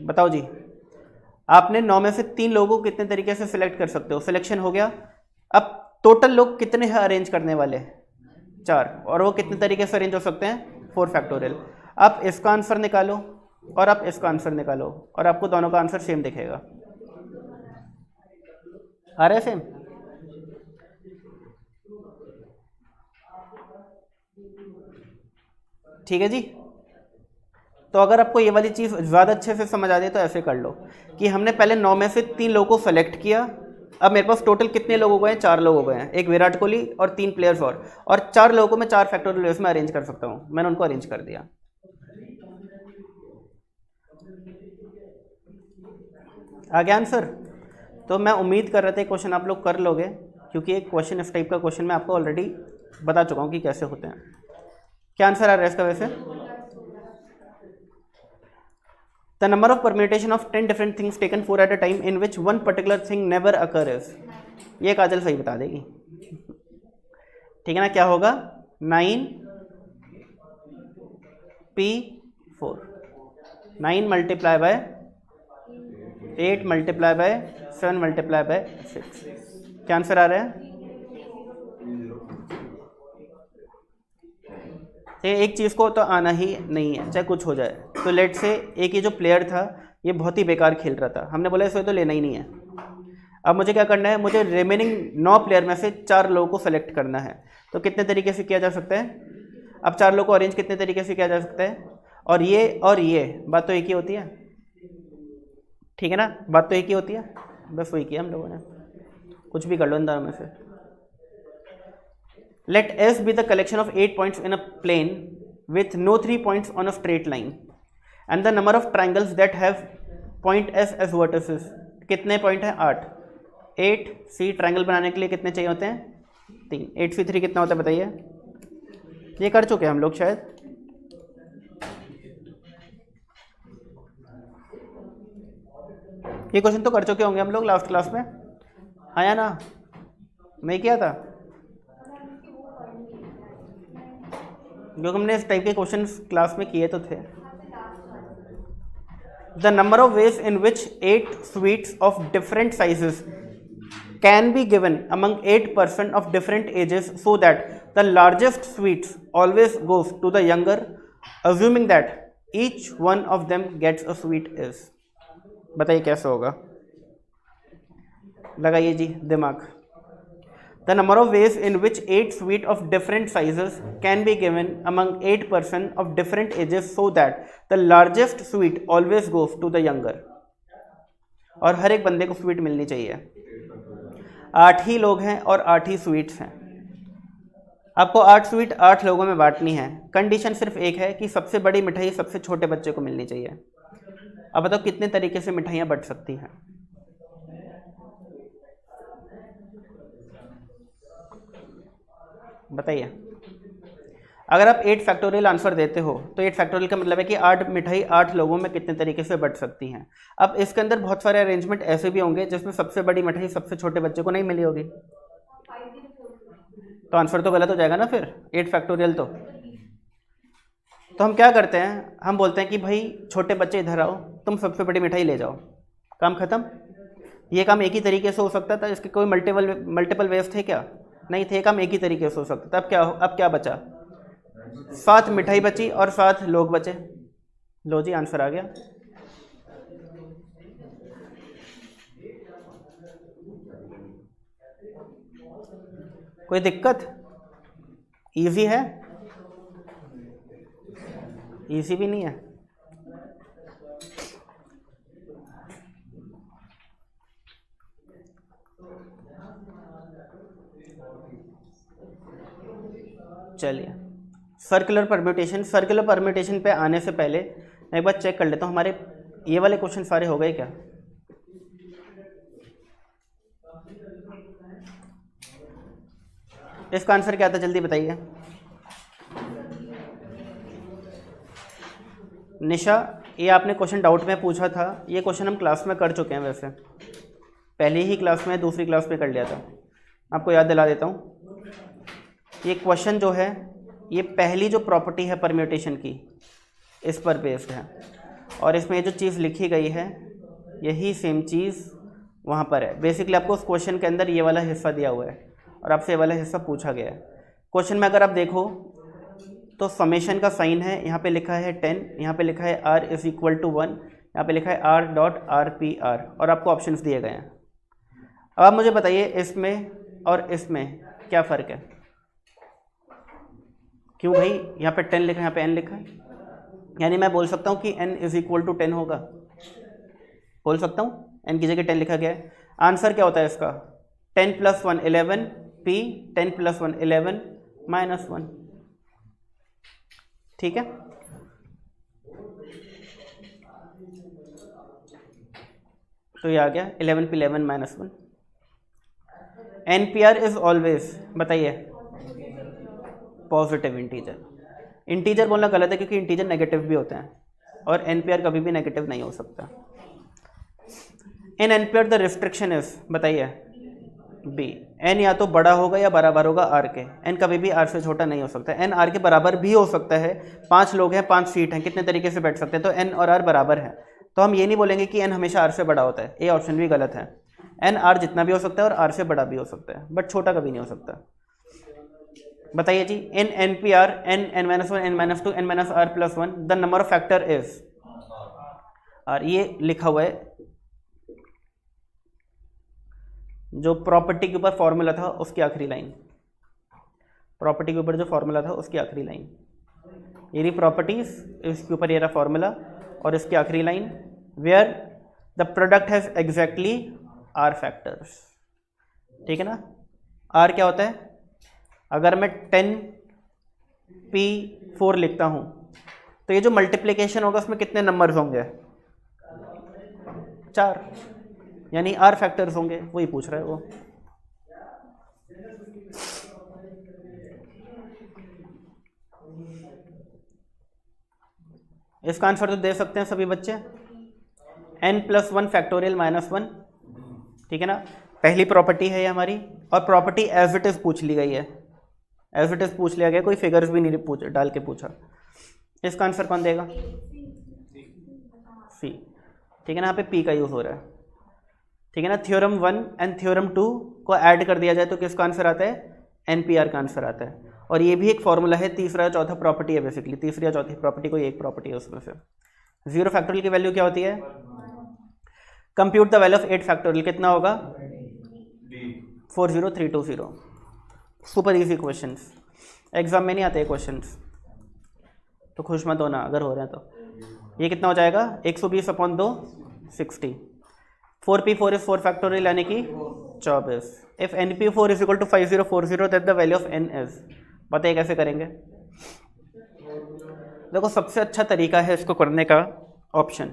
बताओ जी, आपने 9 में से 3 लोगों को कितने तरीके से सिलेक्ट कर सकते हो? सिलेक्शन हो गया। अब टोटल लोग कितने हैं अरेंज करने वाले? 4, और वो कितने तरीके से अरेंज हो सकते हैं? 4 फैक्टोरियल। आप इसका आंसर निकालो और आप इसका आंसर निकालो और आपको दोनों का आंसर सेम दिखेगा। आ रहा है सेम? ठीक है जी। तो अगर आपको ये वाली चीज़ ज़्यादा अच्छे से समझ आ जाए तो ऐसे कर लो कि हमने पहले 9 में से 3 लोगों को सेलेक्ट किया। अब मेरे पास टोटल कितने लोग हो गए हैं? 4 लोग हो गए हैं, एक विराट कोहली और 3 प्लेयर्स और 4 लोगों को मैं 4 फैक्टोरियल वेव्स में अरेंज कर सकता हूँ। मैंने उनको अरेंज कर दिया। आ गया आंसर? तो मैं उम्मीद कर रहा था क्वेश्चन आप लोग कर लोगे, क्योंकि एक क्वेश्चन इस टाइप का क्वेश्चन मैं आपको ऑलरेडी बता चुका हूँ कि कैसे होते हैं। क्या आंसर आ रहा है इसका वैसे? The number of permutation of 10 different things taken 4 at a time in which one particular thing never occurs. ये काजल सही बता देगी। ठीक है ना? क्या होगा? 9p4, 9 multiply by 8 multiply by 7 multiply by 6। क्या आंसर आ रहा है? एक चीज़ को तो आना ही नहीं है, चाहे कुछ हो जाए। तो लेट से एक ये जो प्लेयर था ये बहुत ही बेकार खेल रहा था, हमने बोला इसे तो लेना ही नहीं है। अब मुझे क्या करना है? मुझे रिमेनिंग 9 प्लेयर में से 4 लोगों को सेलेक्ट करना है। तो कितने तरीके से किया जा सकता है? अब 4 लोगों को अरेंज कितने तरीके से किया जा सकता है? और ये बात तो एक ही होती है, ठीक है ना? बात तो एक ही होती है, बस वही किया हम लोगों ने। कुछ भी कर लो इन दोनों में से। Let S be the collection of 8 points in a plane with no 3 points on a straight line and the number of triangles that have point S as vertices. कितने पॉइंट हैं? 8। 8C ट्रायंगल बनाने के लिए कितने चाहिए होते हैं? 3। 8C3 कितना होता है बताइए? ये कर चुके हैं हम लोग शायद। ये क्वेश्चन तो कर चुके होंगे हम लोग लास्ट क्लास में, हाँ या ना? नहीं किया था? क्योंकि हमने इस टाइप के क्वेश्चन क्लास में किए तो थे। The number of ways in which 8 sweets of different sizes can be given among 8 person of different ages so that the largest sweets always goes to the younger assuming that each one of them gets a sweet is. बताइए कैसे होगा? लगाइए जी दिमाग। The number of ways in which 8 sweets of different sizes can be given among 8 person of different ages so that the largest sweet always goes to the younger. और हर एक बंदे को sweet मिलनी चाहिए। 8 ही लोग हैं और 8 ही स्वीट्स हैं। आपको 8 स्वीट 8 लोगों में बांटनी है। कंडीशन सिर्फ एक है कि सबसे बड़ी मिठाई सबसे छोटे बच्चे को मिलनी चाहिए। अब बताओ कितने तरीके से मिठाइयाँ बंट सकती हैं? बताइए। अगर आप 8 फैक्टोरियल आंसर देते हो तो 8 फैक्टोरियल का मतलब है कि 8 मिठाई 8 लोगों में कितने तरीके से बंट सकती हैं। अब इसके अंदर बहुत सारे अरेंजमेंट ऐसे भी होंगे जिसमें सबसे बड़ी मिठाई सबसे छोटे बच्चे को नहीं मिली होगी, तो आंसर तो गलत हो जाएगा ना फिर 8 फैक्टोरियल। तो हम क्या करते हैं? हम बोलते हैं कि भाई छोटे बच्चे इधर आओ, तुम सबसे बड़ी मिठाई ले जाओ, काम खत्म। ये काम एक ही तरीके से हो सकता था, इसके कोई मल्टीपल वेज थे क्या? नहीं थे, काम एक ही तरीके से हो सकता था। अब क्या बचा? 7 मिठाई बची और 7 लोग बचे। लो जी आंसर आ गया। कोई दिक्कत? इजी है? इजी भी नहीं है। चलिए सर्कुलर परम्यूटेशन पे आने से पहले मैं एक बार चेक कर लेता हूँ हमारे ये वाले क्वेश्चन सारे हो गए क्या? इसका आंसर क्या था जल्दी बताइए। निशा, ये आपने क्वेश्चन डाउट में पूछा था, ये क्वेश्चन हम क्लास में कर चुके हैं, वैसे पहली ही क्लास में दूसरी क्लास में कर लिया था। आपको याद दिला देता हूँ। ये क्वेश्चन जो है ये पहली जो प्रॉपर्टी है परम्यूटेशन की इस पर बेस्ड है। और इसमें ये जो चीज़ लिखी गई है यही सेम चीज़ वहाँ पर है। बेसिकली आपको उस क्वेश्चन के अंदर ये वाला हिस्सा दिया हुआ है और आपसे ये वाला हिस्सा पूछा गया है। क्वेश्चन में अगर आप देखो तो समेशन का साइन है, यहाँ पे लिखा है 10, यहाँ पे लिखा है r इज इक्वल टू 1, यहाँ पे लिखा है r.rpr और आपको ऑप्शंस दिए गए हैं। अब आप मुझे बताइए इसमें और इसमें क्या फ़र्क है? क्यों भाई यहाँ पे 10 लिखा है, यहाँ पे n लिखा है, यानी मैं बोल सकता हूँ कि n इज इक्वल टू 10 होगा, बोल सकता हूँ n की जगह 10 लिखा गया है। आंसर क्या होता है इसका? 10 + 1 11 p, 10 + 1 11 -1, ठीक है। तो ये आ गया 11 p 11 -1। NPR इज ऑलवेज, बताइए, पॉजिटिव इंटीजर। इंटीजर बोलना गलत है क्योंकि इंटीजर नेगेटिव भी होते हैं और NPR कभी भी नेगेटिव नहीं हो सकता। इन NPR द रिस्ट्रिक्शन इज, बताइए, B। n या तो बड़ा होगा या बराबर होगा r के, n कभी भी r से छोटा नहीं हो सकता। n r के बराबर भी हो सकता है। 5 लोग हैं, 5 सीट हैं, कितने तरीके से बैठ सकते हैं, तो n और r बराबर है। तो हम ये नहीं बोलेंगे कि n हमेशा r से बड़ा होता है, ये ऑप्शन भी गलत है। n r जितना भी हो सकता है और r से बड़ा भी हो सकता है, बट छोटा कभी नहीं हो सकता। बताइए जी, इन NPR n n-1 n-2 n-r + 1 the number of factor is r। ये लिखा हुआ है, जो प्रॉपर्टी के ऊपर फॉर्मूला था उसकी आखिरी लाइन, प्रॉपर्टी के ऊपर जो फॉर्मूला था उसकी आखिरी लाइन, ये रही प्रॉपर्टीज, इसके ऊपर ये रहा फॉर्मूला और इसकी आखिरी line, where the product has exactly r factors, ठीक है ना। r क्या होता है? अगर मैं 10p4 लिखता हूं तो ये जो मल्टीप्लिकेशन होगा उसमें कितने नंबर्स होंगे? 4, यानी r फैक्टर्स होंगे, वही पूछ रहा है वो। इसका आंसर तो दे सकते हैं सभी बच्चे, n + 1 फैक्टोरियल -1, ठीक है ना। पहली प्रॉपर्टी है ये हमारी, और प्रॉपर्टी एज इट इज पूछ ली गई है, एज इट इज पूछ लिया गया, कोई फिगर्स भी नहीं डाल के पूछा। इसका आंसर कौन देगा? सी, ठीक है ना। यहाँ पे p का यूज हो रहा है, ठीक है ना। थ्योरम 1 एंड थ्योरम 2 को ऐड कर दिया जाए तो किसका आंसर आता है? NPR का आंसर आता है। और ये भी एक फॉर्मूला है, तीसरा या चौथा प्रॉपर्टी है, बेसिकली तीसरी या चौथी प्रॉपर्टी कोई एक प्रॉपर्टी है उसमें से। 0 फैक्टोरियल की वैल्यू क्या होती है? Compute the value of 8 factorial, कितना होगा? 40320। सुपर इजी क्वेश्चंस, एग्जाम में नहीं आते क्वेश्चंस, तो खुश मत होना अगर हो रहे हैं तो। ये कितना हो जाएगा? 120/2 60। 4p4 इज 4 फैक्टोरियल यानी कि 24। If np4 is equal to 5040 that the value of n is, बताइए कैसे करेंगे? देखो सबसे अच्छा तरीका है इसको करने का ऑप्शन,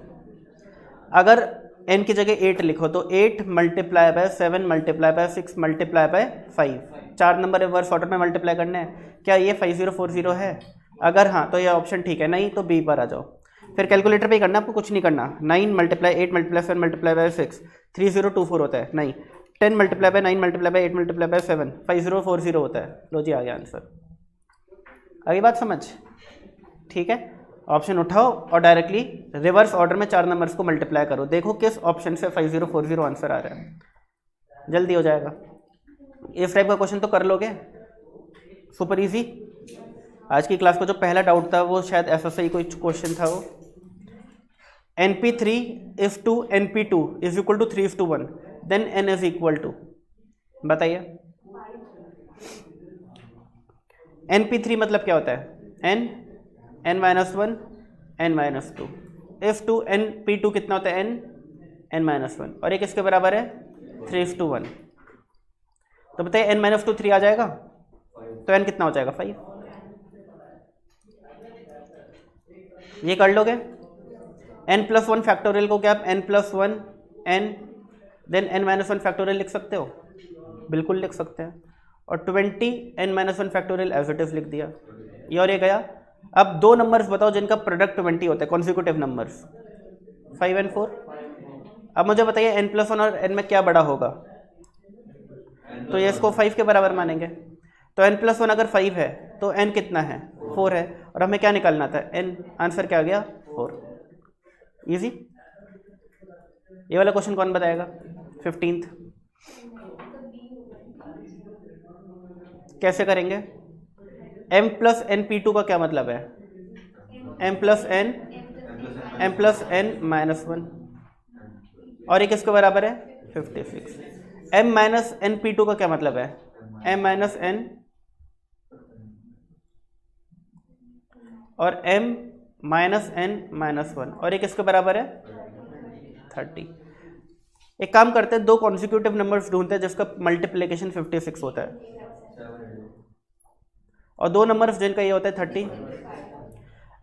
अगर n की जगह 8 लिखो तो 8 × 7 × 6 × 5, 4 नंबर रिवर्स ऑर्डर में मल्टीप्लाई करने हैं। क्या ये 5040 है? अगर हाँ तो ये ऑप्शन ठीक है, नहीं तो बी पर आ जाओ। फिर कैलकुलेटर पे ही करना, आपको कुछ नहीं करना। 9 × 8 × 7 × 6 3024 होता है, नहीं 10 × 9 × 8 × 7 5040 होता है। लो जी, आ गया आंसर। आगे बात समझ, ठीक है। ऑप्शन उठाओ और डायरेक्टली रिवर्स ऑर्डर में 4 नंबर्स को मल्टीप्लाई करो, देखो किस ऑप्शन से 5040 आंसर आ रहा है, जल्दी हो जाएगा। इस टाइप का क्वेश्चन तो कर लोगे, सुपर इजी। आज की क्लास का जो पहला डाउट था वो शायद ऐसा ही कोई क्वेश्चन था वो। NP3 is to NP2 is equal to 3:1, then n is equal to, बताइए। NP3 मतलब क्या होता है? n, n-1, n-2। if to NP2 कितना होता है? n, n-1, और ये किसके बराबर है? 3:1। तो बताइए n-2 3 आ जाएगा तो n कितना हो जाएगा? 5। ये कर लोगे। n+1 फैक्टोरियल को क्या आप n+1 n then n-1 factorial लिख सकते हो? बिल्कुल लिख सकते हैं। और 20 n-1 factorial as it is लिख दिया, ये और ये गया। अब 2 नंबर्स बताओ जिनका प्रोडक्ट 20 होता है, कॉन्सिक्यूटिव नंबर्स, 5 और 4। अब मुझे बताइए n+1 और n में क्या बड़ा होगा? तो ये इसको 5 के बराबर मानेंगे। तो n+1 अगर 5 है तो n कितना है? 4 है, और हमें क्या निकालना था? n। आंसर क्या आ गया? 4। इजी। ये वाला क्वेश्चन कौन बताएगा? 15th कैसे करेंगे? m plus N P two का क्या मतलब है? m plus N minus one, और ये किसके बराबर है? 56। m minus N P two का क्या मतलब है? m माइनस एन और m minus N minus one, और ये किसके बराबर है? 30। एक काम करते हैं, दो कॉन्सिक्यूटिव नंबर्स ढूंढते हैं जिसका मल्टीप्लिकेशन 56 होता है, और दो नंबर्स जिनका ये होता है 30।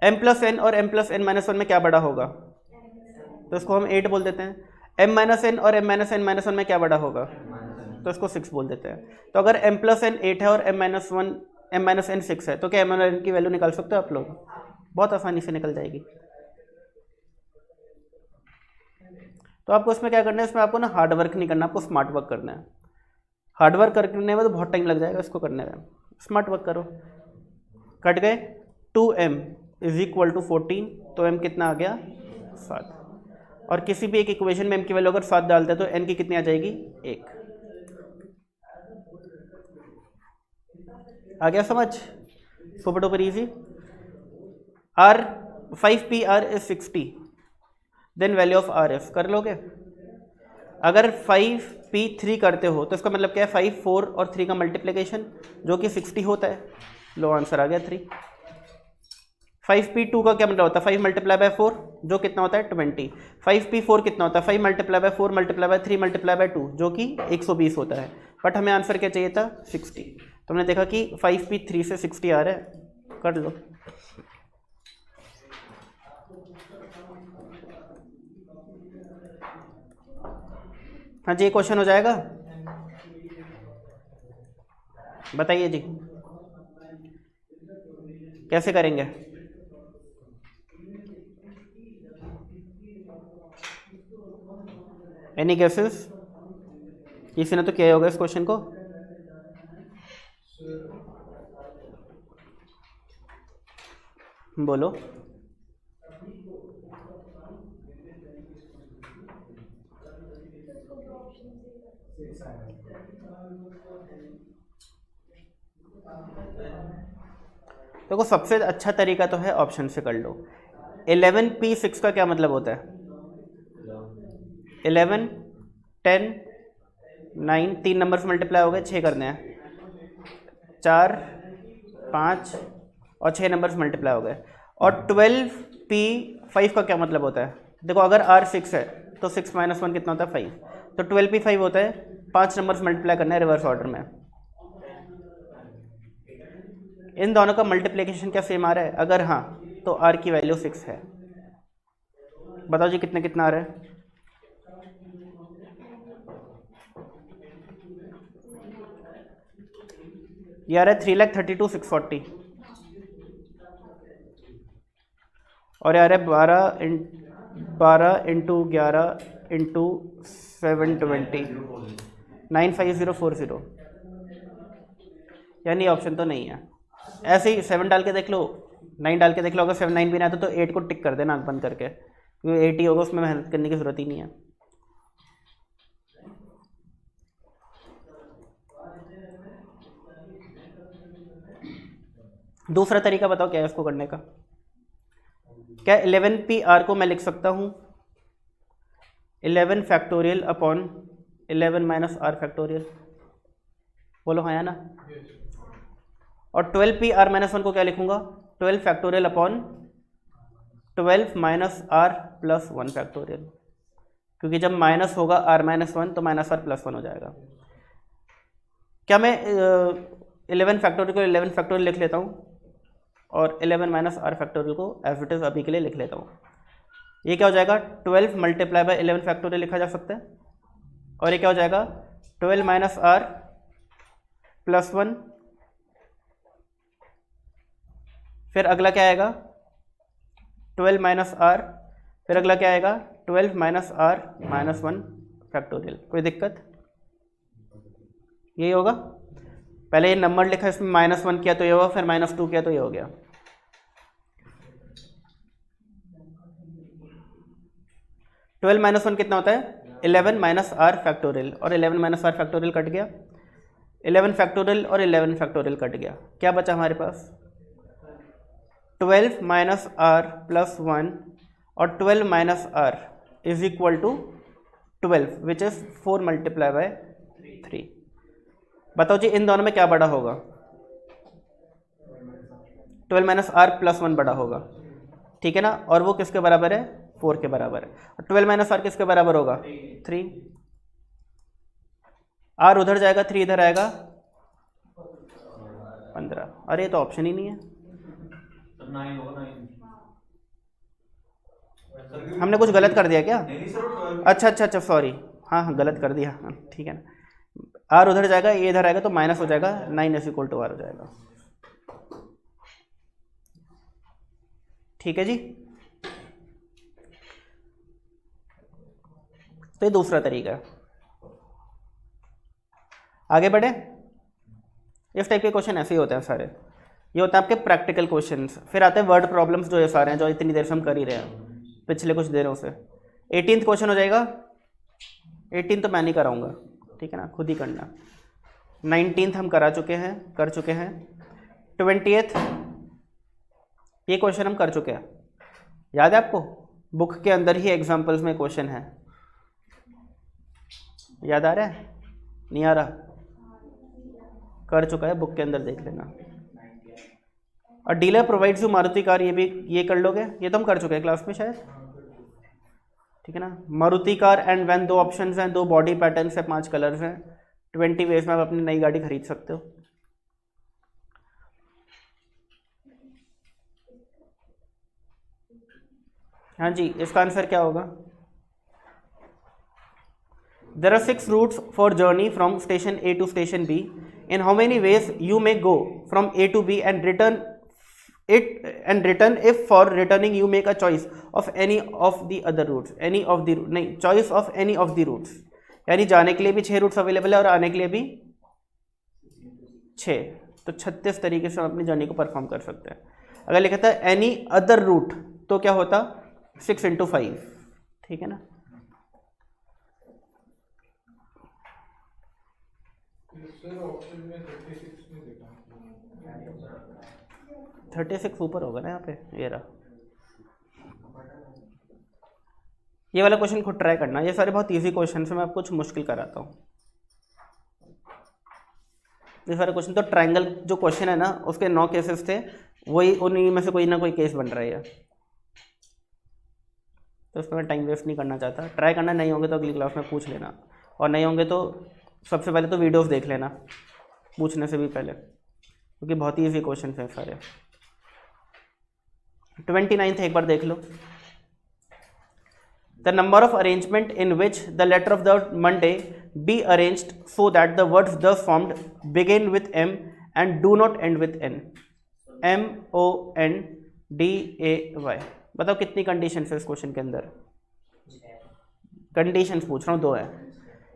m प्लस एन और m plus N minus one में क्या बड़ा होगा? तो इसको हम 8 बोल देते हैं। m माइनस एन और m minus N minus one में क्या बड़ा होगा? तो इसको 6 बोल देते हैं। तो अगर m प्लस एन 8 है और m माइनस एन 6 है, तो क्या m और n की वैल्यू निकाल सकते हो आप लोग? बहुत आसानी से निकल जाएगी। तो आपको इसमें क्या करना है, इसमें आपको ना हार्ड वर्क नहीं करना, आपको स्मार्ट वर्क करना है। हार्ड वर्क करने में तो बहुत टाइम लग जाएगा इसको करने में, स्मार्ट वर्क करो। कट गए। 2m इज इक्वल टू 14, तो m कितना आ गया? 7। और किसी भी एक इक्वेशन में m की वैल्यू अगर 7 डालते हैं तो n की कितनी आ जाएगी? 1। आ गया समझ? Super duper easy. r 5pr is 60, then value of r is, कर लोगे? अगर 5p3 करते हो तो इसका मतलब क्या है? 5, 4 और 3 का मल्टीप्लिकेशन जो कि 60 होता है। लो आंसर आ गया 3। 5p2 का क्या मतलब होता है? 5 मल्टीप्लाई बाय 4 जो कितना होता है? 20। 5p4 कितना होता है? 5 multiply by 4 multiply by 3 multiply by 2 जो कि 120 होता है। बट हमें आंसर क्या चाहिए था? 60। तो हमने देखा कि 5p3 से 60 आ रहा है, कर लो। हाँ जी, ये क्वेश्चन हो जाएगा? बताइए जी, कैसे करेंगे? Any guesses? किसी ने तो किया होगा इस क्वेश्चन को। बोलो। देखो सबसे अच्छा तरीका तो है ऑप्शन से कर लो। 11p6 का क्या मतलब होता है? 11, 10, 9, 3 नंबर्स मल्टीप्लाई हो गए, 6 करने हैं, 4, 5 और 6 नंबर्स मल्टीप्लाई हो गए। और 12p5 का क्या मतलब होता है? देखो अगर r 6 है तो 6 माइनस 1 कितना होता है? 5। तो 12p5 होता है, 5 नंबर्स मल्टीप्लाई करना है रिवर्स ऑर्डर में। इन दोनों का मल्टीप्लिकेशन क्या सेम आ रहा है? अगर हाँ तो r की वैल्यू 6 है। बताओ जी कितना कितना आ रहा है? ये आ रहा है 3,32,640 और यार है 12 इंटू 11 इंटू 720 95040। यानी ऑप्शन तो नहीं है। ऐसे ही 7 डाल के देख लो, 9 डाल के देख लो। अगर 7 9 भी ना आता तो 8 को टिक कर देना आंख बंद करके, क्योंकि 8 ही होगा, उसमें मेहनत करने की जरूरत ही नहीं है। दूसरा तरीका बताओ क्या है इसको करने का? क्या 11pr को मैं लिख सकता हूँ 11 factorial upon 11 minus R factorial? बोलो हाँ या ना? और 12pr माइनस 1 को क्या लिखूंगा? 12 factorial upon 12 minus R plus 1 factorial, क्योंकि जब माइनस होगा आर माइनस 1 तो माइनस आर प्लस 1 हो जाएगा। क्या मैं 11 फैक्टोरियल को 11 फैक्टोरियल लिख लेता हूँ और 11 माइनस आर फैक्टोरियल को एज इट इज अभी के लिए लिख लेता हूँ। ये क्या हो जाएगा? 12 मल्टीप्लाई बाय 11 फैक्टोरियल लिखा जा सकता है। और ये क्या हो जाएगा? 12 माइनस आर प्लस 1। फिर अगला क्या आएगा? 12 माइनस आर। फिर अगला क्या आएगा? 12 माइनस आर माइनस 1 फैक्टोरियल। कोई दिक्कत? यही होगा। पहले ये नंबर लिखा, इसमें -1 किया तो ये होगा, फिर -2 किया तो ये हो गया। 12 माइनस 1 कितना होता है 11 माइनस आर फैक्टोरियल, और 11 माइनस आर फैक्टोरियल कट गया, 11 फैक्टोरियल और 11 फैक्टोरियल कट गया, क्या बचा हमारे पास 12 माइनस आर प्लस 1 और 12 minus R is equal to 12 which is 4 multiply by 3। बताओ जी इन दोनों में क्या बड़ा होगा, 12 माइनस आर प्लस 1 बड़ा होगा, ठीक है ना, और वो किसके बराबर है 4 के बराबर है, और 12 माइनस आर किसके बराबर होगा 3, आर उधर जाएगा 3 इधर आएगा 15, अरे ये तो ऑप्शन ही नहीं है, हमने कुछ गलत कर दिया क्या, अच्छा अच्छा अच्छा सॉरी, हाँ हाँ गलत कर दिया, हाँ, ठीक है ना, आर उधर जाएगा ये इधर आएगा तो माइनस हो जाएगा, 9 इज इक्वल टू आर हो जाएगा, ठीक है जी। तो ये दूसरा तरीका है। आगे बढ़े, इस टाइप के क्वेश्चन ऐसे ही होते हैं सारे, ये होता है आपके प्रैक्टिकल क्वेश्चंस, फिर आते हैं वर्ड प्रॉब्लम्स जो ये सारे हैं जो इतनी देर से हम कर ही रहे हैं पिछले कुछ देरों से। 18th क्वेश्चन हो जाएगा, 18 तो मैं नहीं कराऊंगा, ठीक है ना, खुद ही करना। 19th हम कर चुके हैं। 20th ये क्वेश्चन हम कर चुके हैं, याद है आपको, बुक के अंदर ही एग्जाम्पल्स में क्वेश्चन है, याद आ रहा है नहीं आ रहा, कर चुका है, बुक के अंदर देख लेना। और dealer provides you Maruti car, ये भी ये कर लोगे, ये तो हम कर चुके हैं क्लास में शायद, ठीक है ना। Maruti car and van 2 options हैं, 2 बॉडी पैटर्न्स हैं, 5 कलर्स हैं, 20 वेज में आप अपनी नई गाड़ी खरीद सकते हो। हाँ जी, इसका आंसर क्या होगा, there are 6 routes for journey from station A to station B, in how many ways you may go from A to B and return if for returning you make a choice of any of the other routes, choice of any of the routes, यानी जाने के लिए भी 6 roots available है और आने के लिए भी 6, तो 36 तरीके से हम अपनी जर्नी को परफॉर्म कर सकते हैं। अगर लिखा था एनी अदर रूट तो क्या होता 6 × 5, ठीक है ना। सर ऑप्शन में 36 नहीं देखा, 36 ऊपर होगा ना यहाँ पे, ये रहा। ये वाला क्वेश्चन खुद ट्राई करना, ये सारे बहुत इजी क्वेश्चन है, मैं आपको कुछ मुश्किल कराता हूँ। ये सारे क्वेश्चन तो ट्रायंगल जो क्वेश्चन है ना उसके 9 केसेस थे, वही उन्हीं में से कोई ना कोई केस बन रहा है, तो उसमें मैं टाइम वेस्ट नहीं करना चाहता। ट्राई करना, नहीं होंगे तो अगली क्लास में पूछ लेना, और नहीं होंगे तो सबसे पहले तो वीडियोस देख लेना पूछने से भी पहले, क्योंकि बहुत ही ईजी क्वेश्चन हैं सारे। 29th एक बार देख लो, the number of arrangement in which the letter of the Monday be arranged so that the words thus formed begin with M and do not end with N, MONDAY। बताओ कितनी condition है इस question के अंदर, conditions पूछ रहा हूँ, 2 है।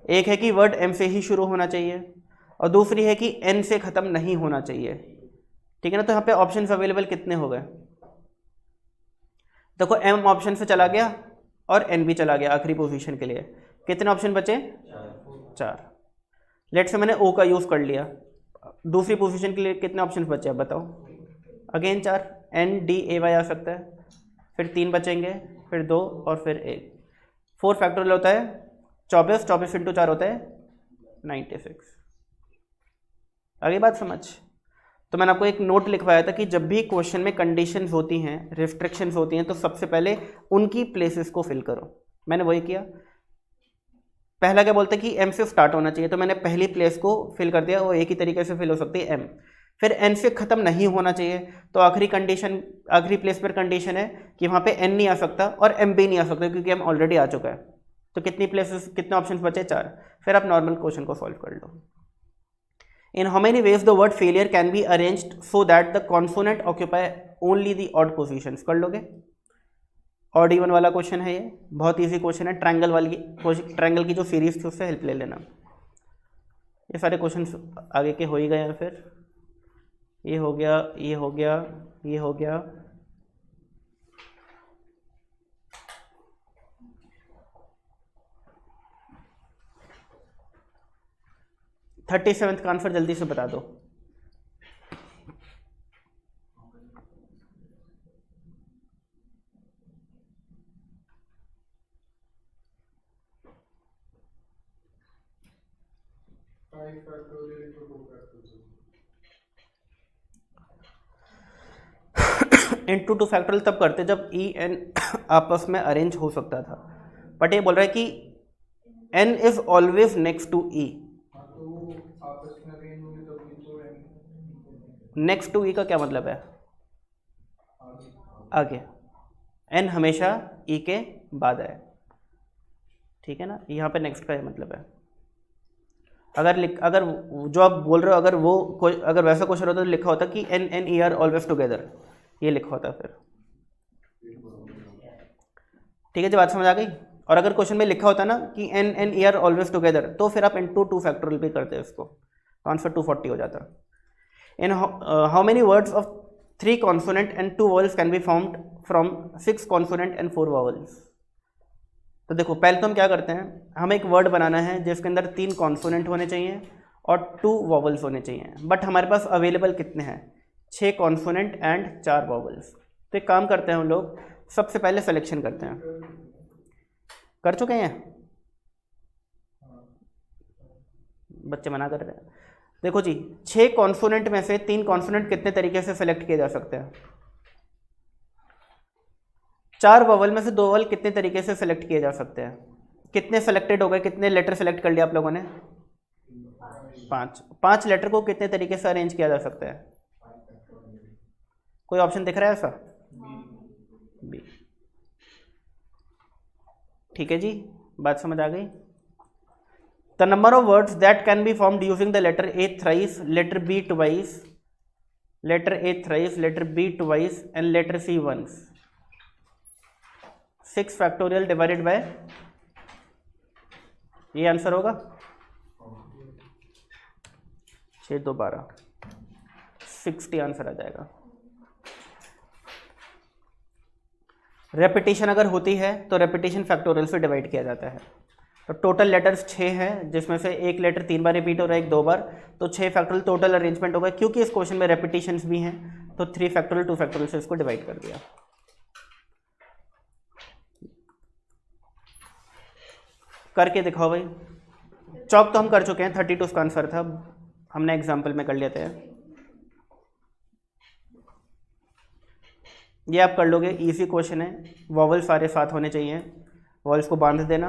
एक है कि वर्ड M से ही शुरू होना चाहिए, और दूसरी है कि N से ख़त्म नहीं होना चाहिए, ठीक है ना। तो यहाँ पे ऑप्शंस अवेलेबल कितने हो गए, देखो M ऑप्शन से चला गया और N भी चला गया आखिरी पोजीशन के लिए, कितने ऑप्शन बचे 4। लेट से मैंने O का यूज़ कर लिया, दूसरी पोजीशन के लिए कितने ऑप्शन बचे हैं बताओ, अगेन 4, NDAY आ सकता है, फिर 3 बचेंगे, फिर 2 और फिर 1। 4 फैक्टोरियल होता है 24, 24 × 4 होता है 96। आगे बात समझ। तो मैंने आपको एक नोट लिखवाया था कि जब भी क्वेश्चन में कंडीशंस होती हैं, रिस्ट्रिक्शंस होती हैं, तो सबसे पहले उनकी प्लेसेस को फिल करो। मैंने वही किया। पहला क्या बोलते हैं कि M से स्टार्ट होना चाहिए, तो मैंने पहली प्लेस को फिल कर दिया, वो एक ही तरीके से फिल हो सकती है M। फिर N से ख़त्म नहीं होना चाहिए, तो आखिरी प्लेस पर कंडीशन है कि वहाँ पे N नहीं आ सकता और M भी नहीं आ सकता, क्योंकि M ऑलरेडी आ चुका है। तो कितने ऑप्शन बचे 4। फिर आप नॉर्मल क्वेश्चन को सॉल्व कर लो। In how many ways the word failure can be arranged so that the consonant occupy only the odd positions, कर लोगे। ऑड इवन वाला क्वेश्चन है, ये बहुत इजी क्वेश्चन है। ट्रायंगल की जो सीरीज थी उससे हेल्प ले लेना। ये सारे क्वेश्चन आगे के हो ही गए हैं। फिर ये हो गया, ये हो गया, ये हो गया। 37 का आंसर जल्दी से बता दो। इंटू टू फैक्टोरियल तब करते जब ई एन आपस में अरेंज हो सकता था, बट ये बोल रहा है कि N is always next to E. Next to E का क्या मतलब है? आगे। एन हमेशा ई के बाद आए, ठीक है ना, यहाँ पे नेक्स्ट का ये मतलब है। अगर जो आप बोल रहे हो अगर वैसा क्वेश्चन होता तो लिखा होता कि N N E are always together, ये लिखा होता फिर। ठीक है जी, बात समझ आ गई। और अगर क्वेश्चन में लिखा होता ना कि N N E are always together, तो फिर आप इंटू टू फैक्टोरियल भी करते इसको, तो आंसर 240 हो जाता। इन how many words of 3 consonant and 2 vowels can be formed from 6 consonant and 4 vowels. तो देखो पहले तो हम क्या करते हैं, हमें एक वर्ड बनाना है जिसके अंदर 3 कॉन्सोनेंट होने चाहिए और 2 वॉवल्स होने चाहिए, बट हमारे पास अवेलेबल कितने हैं? 6 कॉन्सोनेंट एंड 4 वॉवल्स। तो एक काम करते हैं हम लोग, सबसे पहले सिलेक्शन करते हैं। कर चुके हैं? बच्चे मना कर रहे हैं। देखो जी, 6 कॉन्सोनेंट में से 3 कॉन्सोनेंट कितने तरीके से सेलेक्ट किए जा सकते हैं? 4 वॉवल में से 2 वॉवल कितने तरीके से सेलेक्ट किए जा सकते हैं? कितने सेलेक्टेड हो गए? कितने लेटर सेलेक्ट कर लिया आप लोगों ने? 5। 5 लेटर को कितने तरीके से अरेंज किया जा सकता है? कोई ऑप्शन दिख रहा है ऐसा? बी। ठीक है जी, बात समझ आ गई। The number of words that can be formed using the letter A thrice, letter B twice, letter A thrice, letter B twice and letter C once. 6 factorial divided by, ये आंसर होगा 6 2 12, 60 answer आ जाएगा। Repetition अगर होती है तो repetition factorial से divide किया जाता है। तो टोटल लेटर्स 6 हैं, जिसमें से एक लेटर 3 बार रिपीट हो रहा है, एक 2 बार, तो 6 फैक्टोरियल टोटल अरेंजमेंट होगा। क्योंकि इस क्वेश्चन में रेपिटेशंस भी हैं तो 3 फैक्टोरियल 2 फैक्टोरियल से इसको डिवाइड कर दिया। करके दिखाओ भाई। चौक तो हम कर चुके हैं, 32 उसका आंसर था, हमने एग्जाम्पल में कर लेते हैं। ये आप कर लोगे, इजी क्वेश्चन है। वॉवल सारे साथ होने चाहिए, वॉवल्स को बांध देना।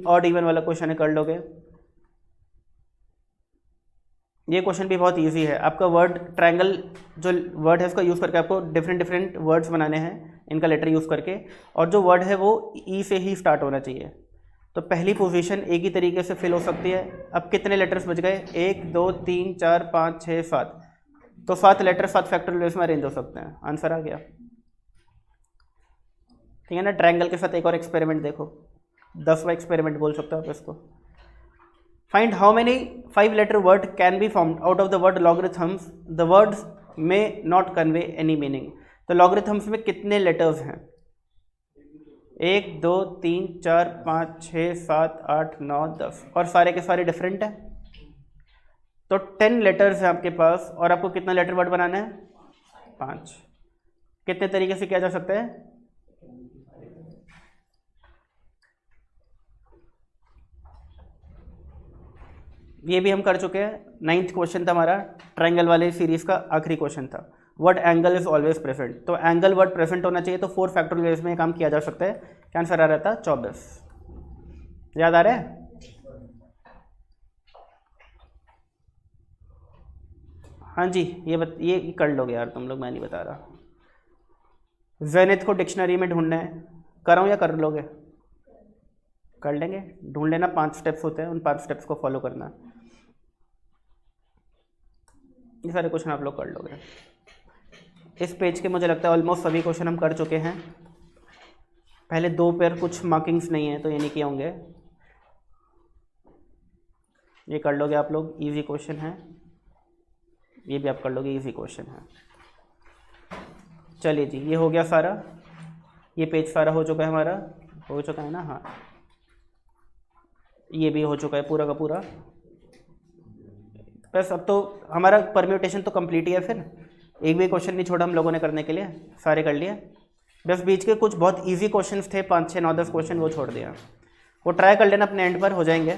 ऑड इवन वाला क्वेश्चन है, कर लोगे। ये क्वेश्चन भी बहुत इजी है। आपका वर्ड ट्रायंगल जो वर्ड है उसका यूज़ करके आपको डिफरेंट वर्ड्स बनाने हैं, इनका लेटर यूज़ करके, और जो वर्ड है वो ई से ही स्टार्ट होना चाहिए। तो पहली पोजीशन एक ही तरीके से फिल हो सकती है। अब कितने लेटर्स बच गए? 1 2 3 4 5 6 7, तो 7 लेटर 7 फैक्टोरियल में अरेंज हो सकते हैं। आंसर आ गया, ठीक है ना। ट्रायंगल के साथ एक और एक्सपेरिमेंट देखो, 10वां एक्सपेरिमेंट बोल सकते हो आप इसको। Find how many 5 letter word can be formed out of the word logarithms, the words में नॉट कन्वे एनी मीनिंग। तो लॉगरिथम्स में कितने लेटर्स हैं? 1 2 3 4 5 6 7 8 9 10, और सारे के सारे डिफरेंट हैं। तो 10 लेटर्स हैं आपके पास, और आपको कितना लेटर वर्ड बनाना है? 5। कितने तरीके से किया जा सकता है? ये भी हम कर चुके हैं। 9th क्वेश्चन था हमारा, ट्रायंगल वाले सीरीज का आखिरी क्वेश्चन था। Word angle is always present, तो एंगल वर्ड प्रेजेंट होना चाहिए, तो 4 फैक्टोरियल में काम किया जा सकता है। क्या आंसर आ रहा था? 24। याद आ रहा है? हाँ जी, ये कर लोगे यार तुम लोग, मैं नहीं बता रहा। जेनिथ को डिक्शनरी में ढूंढना है, कराऊँ या कर लोगे? कर लेंगे, ढूंढ लेना। 5 स्टेप्स होते हैं, उन 5 स्टेप्स को फॉलो करना। ये सारे क्वेश्चन आप लोग कर लोगे। इस पेज के मुझे लगता है ऑलमोस्ट सभी क्वेश्चन हम कर चुके हैं। पहले 2 पेयर कुछ मार्किंग्स नहीं है तो ये नहीं किए होंगे, ये कर लोगे आप लोग। इजी क्वेश्चन है, ये भी आप कर लोगे, इजी क्वेश्चन है। चलिए जी, ये हो गया सारा, ये पेज सारा हो चुका है हमारा, हो चुका है ना? हाँ, ये भी हो चुका है पूरा का पूरा। बस अब तो हमारा परम्यूटेशन तो कंप्लीट ही है, फिर एक भी क्वेश्चन नहीं छोड़ा हम लोगों ने करने के लिए, सारे कर लिए। बस बीच के कुछ बहुत इजी क्वेश्चंस थे, 5 6 9 10 क्वेश्चन, वो छोड़ दिया। वो ट्राई कर लेना अपने एंड पर, हो जाएंगे।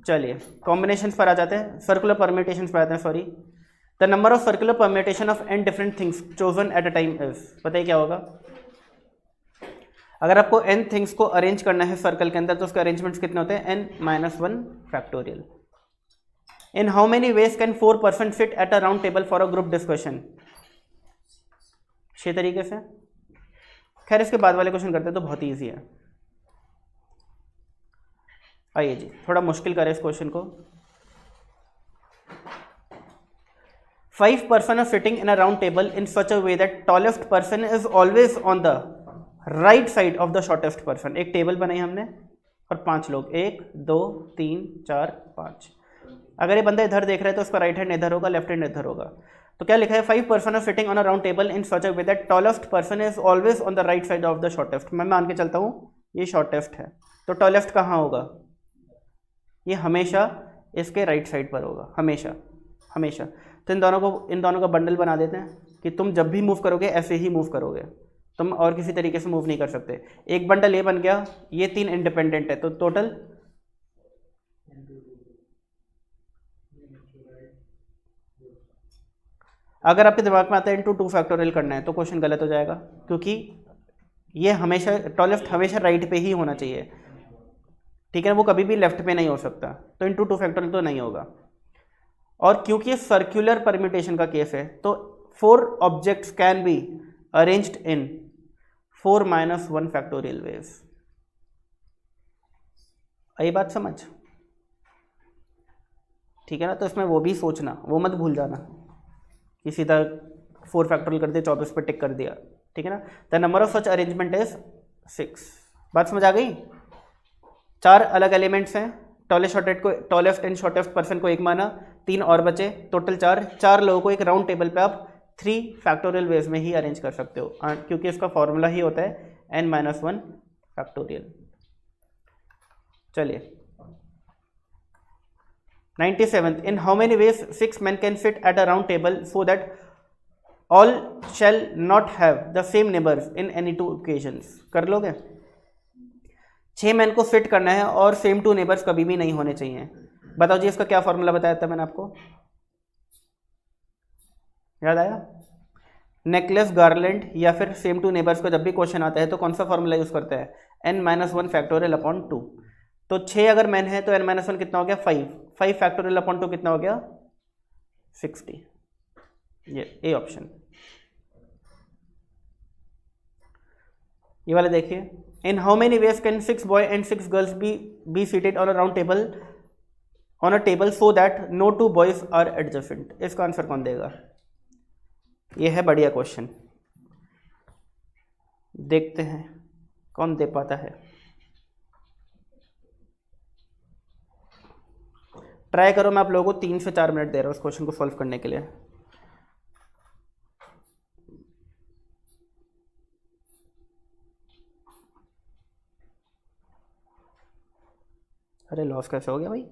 चलिए कॉम्बिनेशंस पर आ जाते हैं, सर्कुलर परम्यूटेशंस पर आते हैं, sorry. The number of circular permutation of n different things chosen eight a time is, बताइए क्या होगा। अगर आपको n थिंग्स को अरेंज करना है सर्कल के अंदर तो उसके अरेंजमेंट्स कितने होते हैं, n-1 factorial. In how many ways can 4 person sit at a round table for a group discussion, 6 तरीके से। खैर इसके बाद वाले क्वेश्चन करते हैं तो बहुत ईजी है। आइए जी थोड़ा मुश्किल करें इस क्वेश्चन को। 5 person are sitting in a round table in such a way that tallest person is always on the right side of the shortest person. एक टेबल बनाई हमने और 5 लोग, 1 2 3 4 5। अगर ये बंदा इधर देख रहा है तो उसका राइट हैंड इधर होगा, लेफ्ट हैंड इधर होगा। तो क्या लिखा है, 5 person are sitting on a round table in such a way that tallest person is always on the right side of the shortest. मैं मान के चलता हूँ ये शॉर्टेस्ट है, तो टॉलेस्ट कहाँ होगा, ये हमेशा इसके राइट साइड पर होगा, हमेशा हमेशा। तो इन दोनों का बंडल बना देते हैं कि तुम जब भी मूव करोगे ऐसे ही मूव करोगे, तुम और किसी तरीके से मूव नहीं कर सकते। एक बंडल ये बन गया, ये 3 इंडिपेंडेंट है, तो टोटल अगर आपके दिमाग में आता है इंटू 2 फैक्टोरियल करना है तो क्वेश्चन गलत हो जाएगा, क्योंकि ये हमेशा टॉलेस्ट हमेशा राइट पे ही होना चाहिए, ठीक है, वो कभी भी लेफ्ट पे नहीं हो सकता। तो इंटू 2 फैक्टोरियल तो नहीं होगा। और क्योंकि ये सर्कुलर परम्यूटेशन का केस है तो 4 objects can be arranged in 4 - 1 factorial veg. ये बात समझ, ठीक है ना। तो इसमें वो भी सोचना, वो मत भूल जाना कि सीधा 4 फैक्टोरियल कर दिया, 24 पे टिक कर दिया, ठीक है ना। The number of such arrangement is 6। बात समझ आ गई। 4 अलग एलिमेंट्स हैं, टॉलेस्ट एंड शॉर्टेस्ट पर्सन को एक माना, 3 और बचे, टोटल 4 लोगों को एक राउंड टेबल पे आप 3 फैक्टोरियल वेज में ही अरेंज कर सकते हो, क्योंकि इसका फॉर्मूला ही होता है n-1 फैक्टोरियल। चलिए 97th, in how many veg 6 men can sit at a round table so that all shall not have the same neighbours in any 2 occasions. कर लोगे, 6 मैन को फिट करना है और सेम 2 नेबर्स कभी भी नहीं होने चाहिए। बताओ जी इसका क्या फॉर्मूला बताया था मैंने आपको, याद आया। नेकलेस, गार्लैंड या फिर सेम 2 नेबर्स को जब भी क्वेश्चन आता है तो कौन सा फॉर्मूला यूज करता है, n-1 फैक्टोरियल अपॉन 2। तो 6 अगर मैन है तो n-1 कितना हो गया, 5 फैक्टोरियल अपॉन 2 कितना हो गया, 60। ये ए ऑप्शन। ये वाले देखिए, in how many ways can 6 boy and 6 girls be seated on a round table on a table so that no 2 boys are adjacent. इसका आंसर कौन देगा, ये है बढ़िया क्वेश्चन, देखते हैं कौन दे पाता है। ट्राई करो, मैं आप लोगों को 3 से 4 मिनट दे रहा हूँ इस क्वेश्चन को सॉल्व करने के लिए। अरे लॉस कैसे हो गया भाई।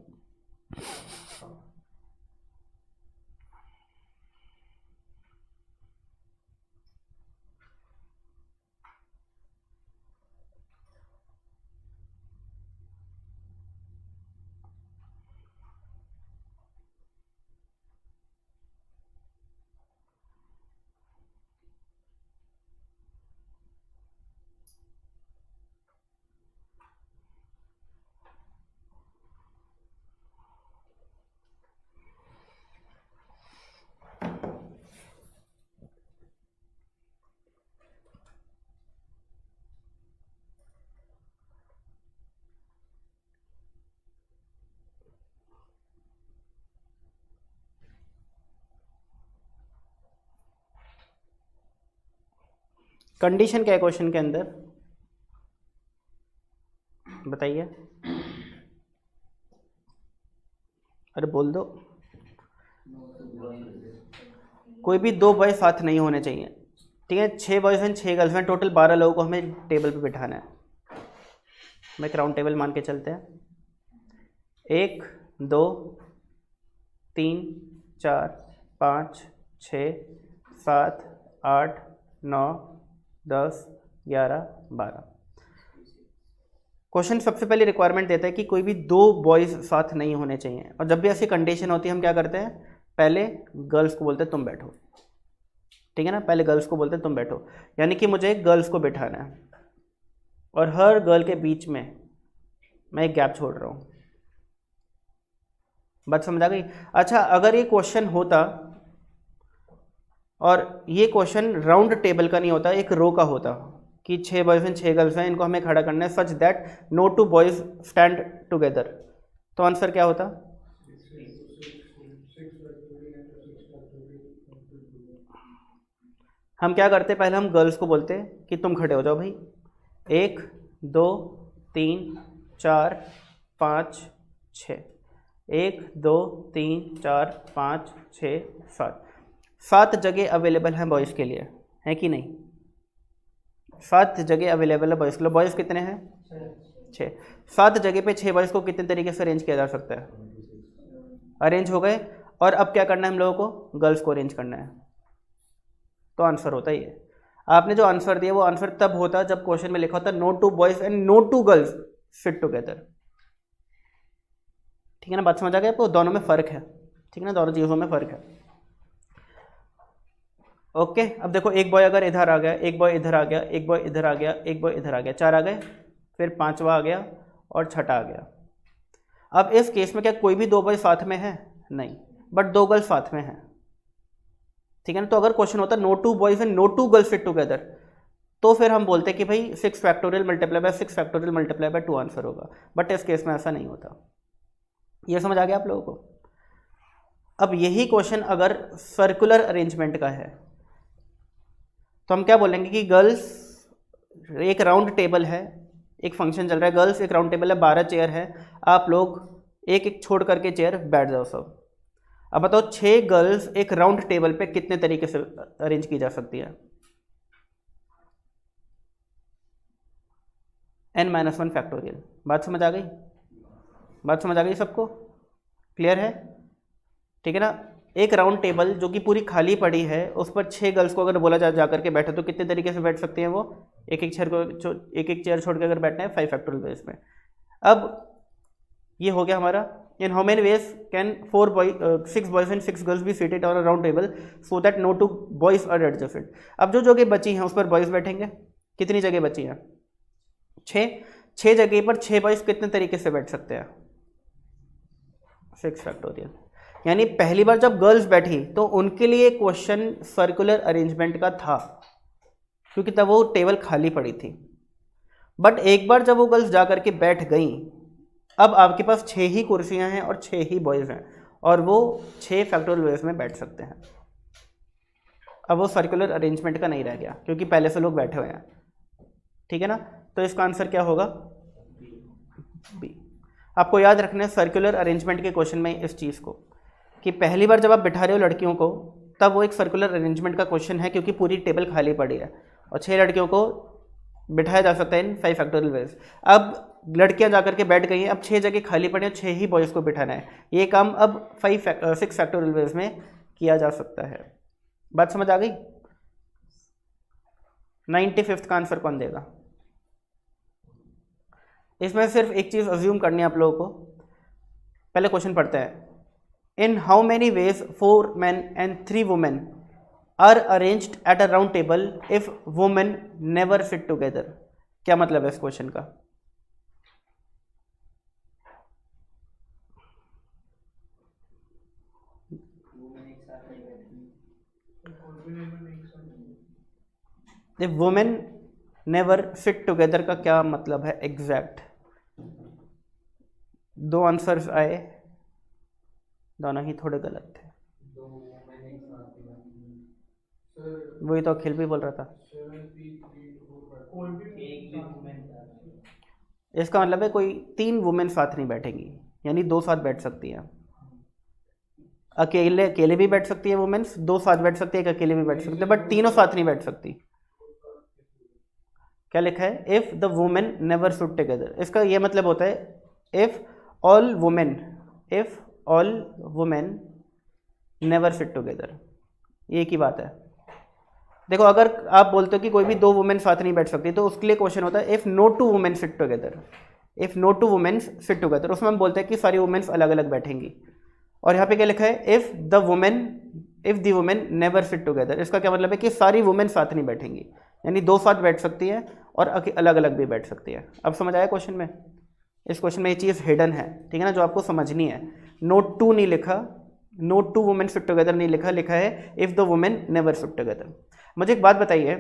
कंडीशन क्या है क्वेश्चन के अंदर, बताइए। अरे बोल दो, कोई भी 2 बॉय साथ नहीं होने चाहिए, ठीक है। 6 बॉयज हैं 6 गर्ल्स हैं, टोटल 12 लोगों को हमें टेबल पे बिठाना है। हम एक राउंड टेबल मान के चलते हैं। 1 2 3 4 5 6 7 8 9 10 11 12। क्वेश्चन सबसे पहले रिक्वायरमेंट देता है कि कोई भी 2 बॉयज़ साथ नहीं होने चाहिए, और जब भी ऐसी कंडीशन होती है हम क्या करते हैं, पहले गर्ल्स को बोलते हैं तुम बैठो, ठीक है ना, पहले गर्ल्स को बोलते हैं तुम बैठो, यानी कि मुझे गर्ल्स को बिठाना है और हर गर्ल के बीच में मैं एक गैप छोड़ रहा हूँ। बात समझ आ गई? अच्छा, अगर ये क्वेश्चन होता और ये क्वेश्चन राउंड टेबल का नहीं होता, एक रो का होता कि 6 बॉयज़ हैं 6 गर्ल्स हैं, इनको हमें खड़ा करना है such that no 2 boys stand together, तो आंसर क्या होता? हम क्या करते, पहले हम गर्ल्स को बोलते कि तुम खड़े हो जाओ भाई, 1 2 3 4 5 6, 1 2 3 4 5 6 7, 7 जगह अवेलेबल हैं बॉयज़ के लिए, है कि नहीं? 7 जगह अवेलेबल है बॉयज़ के लिए। बॉयज़ कितने हैं? 6। 7 जगह पे 6 बॉयज़ को कितने तरीके से अरेंज किया जा सकता है? अरेंज हो गए, और अब क्या करना है हम लोगों को? गर्ल्स को अरेंज करना है, तो आंसर होता ही है। आपने जो आंसर दिया वो आंसर तब होता जब क्वेश्चन में लिखा होता no 2 boys and no 2 girls sit together, ठीक है ना? बात समझ आ गई आपको? दोनों में फ़र्क है, ठीक है ना, दोनों चीज़ों में फ़र्क है। ओके, अब देखो एक बॉय अगर इधर आ गया, एक बॉय इधर आ गया, एक बॉय इधर आ गया, एक बॉय इधर आ गया, 4 आ गए, फिर 5वां आ गया और 6ठा आ गया। अब इस केस में क्या कोई भी 2 बॉय साथ में है? नहीं, बट 2 गर्ल्स साथ में है, ठीक है ना? तो अगर क्वेश्चन होता no 2 boys and no 2 girls sit together, तो फिर हम बोलते कि भाई 6 factorial multiply by 6 factorial multiply by 2 answer होगा, बट इस केस में ऐसा नहीं होता। ये समझ आ गया आप लोगों को? अब यही क्वेश्चन अगर सर्कुलर अरेंजमेंट का है तो हम क्या बोलेंगे कि गर्ल्स एक राउंड टेबल है, एक फंक्शन चल रहा है, गर्ल्स एक राउंड टेबल है, 12 चेयर है, आप लोग एक एक छोड़ करके चेयर बैठ जाओ सब। अब बताओ 6 गर्ल्स एक राउंड टेबल पे कितने तरीके से अरेंज की जा सकती है? n-1 factorial. बात समझ आ गई? बात समझ आ गई सबको? क्लियर है? ठीक है ना? एक राउंड टेबल जो कि पूरी खाली पड़ी है उस पर 6 गर्ल्स को अगर बोला जा करके बैठे तो कितने तरीके से बैठ सकती हैं वो? एक एक चेयर छोड़ के अगर बैठना है 5 फैक्टोरियल बेस में। अब ये हो गया हमारा। In how many ways can 6 boys and 6 girls be seated on a round table so that no 2 boys are adjusted. अब जो जगह बची हैं उस पर बॉयज बैठेंगे। कितनी जगह बची हैं? 6 जगह पर 6 बॉयज कितने तरीके से बैठ सकते हैं? 6 फैक्टोरियल। यानी पहली बार जब गर्ल्स बैठी तो उनके लिए क्वेश्चन सर्कुलर अरेंजमेंट का था क्योंकि तब वो टेबल खाली पड़ी थी। बट एक बार जब वो गर्ल्स जा करके बैठ गई, अब आपके पास 6 ही कुर्सियां हैं और 6 ही बॉयज़ हैं और वो 6 फैक्टोरियल वेज में बैठ सकते हैं। अब वो सर्कुलर अरेंजमेंट का नहीं रह गया क्योंकि पहले से लोग बैठे हुए हैं, ठीक है ना? तो इसका आंसर क्या होगा? बी। आपको याद रखना है सर्कुलर अरेंजमेंट के क्वेश्चन में इस चीज़ को कि पहली बार जब आप बिठा रहे हो लड़कियों को तब वो एक सर्कुलर अरेंजमेंट का क्वेश्चन है क्योंकि पूरी टेबल खाली पड़ी है और 6 लड़कियों को बिठाया जा सकता है इन 5 फैक्टोरियल वेज। अब लड़कियां जाकर के बैठ गई हैं, अब 6 जगह खाली पड़ी हैं, 6 ही बॉयज़ को बिठाना है। ये काम अब 6 फैक्टोरियल वेज में किया जा सकता है। बात समझ आ गई? 95th का आंसर कौन देगा? इसमें सिर्फ एक चीज़ अज्यूम करनी है आप लोगों को। पहले क्वेश्चन पढ़ते हैं। In how many ways 4 men and 3 women are arranged at a round table if women never sit together? क्या मतलब है इस क्वेश्चन का? If women never sit together का क्या मतलब है एग्जैक्ट? 2 आंसर्स आए, दोनों ही थोड़े गलत थे। वही तो अखिल भी बोल रहा था। इसका मतलब है कोई 3 वुमेन साथ नहीं बैठेंगी, यानी 2 साथ बैठ सकती हैं। अकेले भी बैठ सकती है वुमेन्स, 2 साथ बैठ सकती है, एक अकेले भी बैठ सकती है, बट तीनों साथ नहीं बैठ सकती। क्या लिखा है, if the women never sit together. इसका ये मतलब होता है if all women never sit together, ये की बात है। देखो अगर आप बोलते हो कि कोई भी दो वुमेन साथ नहीं बैठ सकती तो उसके लिए क्वेश्चन होता है if no two women sit together, if no two womens sit together, उसमें हम बोलते हैं कि सारी वुमेन्स अलग अलग बैठेंगी। और यहाँ पे क्या लिखा है, if the women never sit together, इसका क्या मतलब है कि सारी वुमेन साथ नहीं बैठेंगी, यानी दो साथ बैठ सकती है और अलग अलग भी बैठ सकती है। अब समझ आया क्वेश्चन में, इस क्वेश्चन में ये चीज़ हिडन है, ठीक है ना, जो आपको समझनी है। नोट टू नहीं लिखा, not two women sit together नहीं लिखा, लिखा है if the women never sit together. मुझे एक बात बताइए,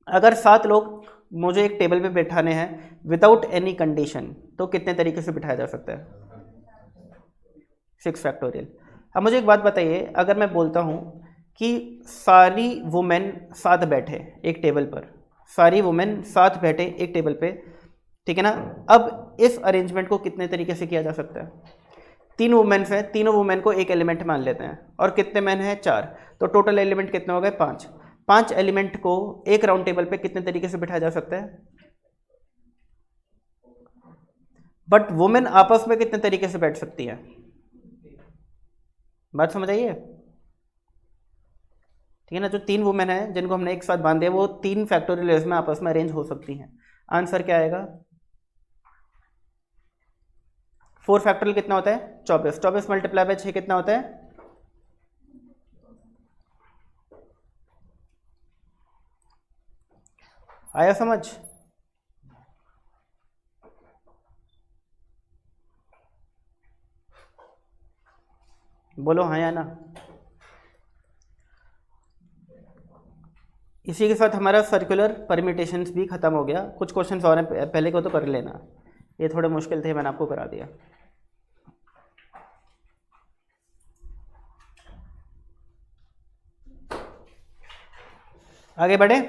अगर 7 लोग मुझे एक टेबल पे बैठाने हैं विदाउट एनी कंडीशन तो कितने तरीके से बिठाया जा सकता है? 6 फैक्टोरियल। अब मुझे एक बात बताइए, अगर मैं बोलता हूँ कि सारी वुमेन साथ बैठे एक टेबल पर, सारी वुमेन साथ बैठे एक टेबल पे, ठीक है ना, अब इस अरेंजमेंट को कितने तरीके से किया जा सकता है? 3 वुमेन्स हैं, तीनों वुमेन को एक एलिमेंट मान लेते हैं, और कितने मैन हैं? 4, तो टोटल एलिमेंट कितने हो गए? 5। 5 एलिमेंट को एक राउंड टेबल पे कितने तरीके से बिठाया जा सकता है? बट वुमेन आपस में कितने तरीके से बैठ सकती है? बात समझ आइए, ठीक है ना। जो 3 वुमेन है जिनको हमने एक साथ बांधे, वो 3 फैक्टोरियल में आपस में अरेंज हो सकती हैं। आंसर क्या आएगा? 4 फैक्टोरियल कितना होता है? 24। 24 मल्टीप्लाई बाय 6 कितना होता है? आया समझ? बोलो हाँ या ना। इसी के साथ हमारा सर्कुलर परम्यूटेशंस भी खत्म हो गया। कुछ क्वेश्चंस और हैं, पहले को तो कर लेना, ये थोड़े मुश्किल थे, मैंने आपको करा दिया। आगे बढ़े।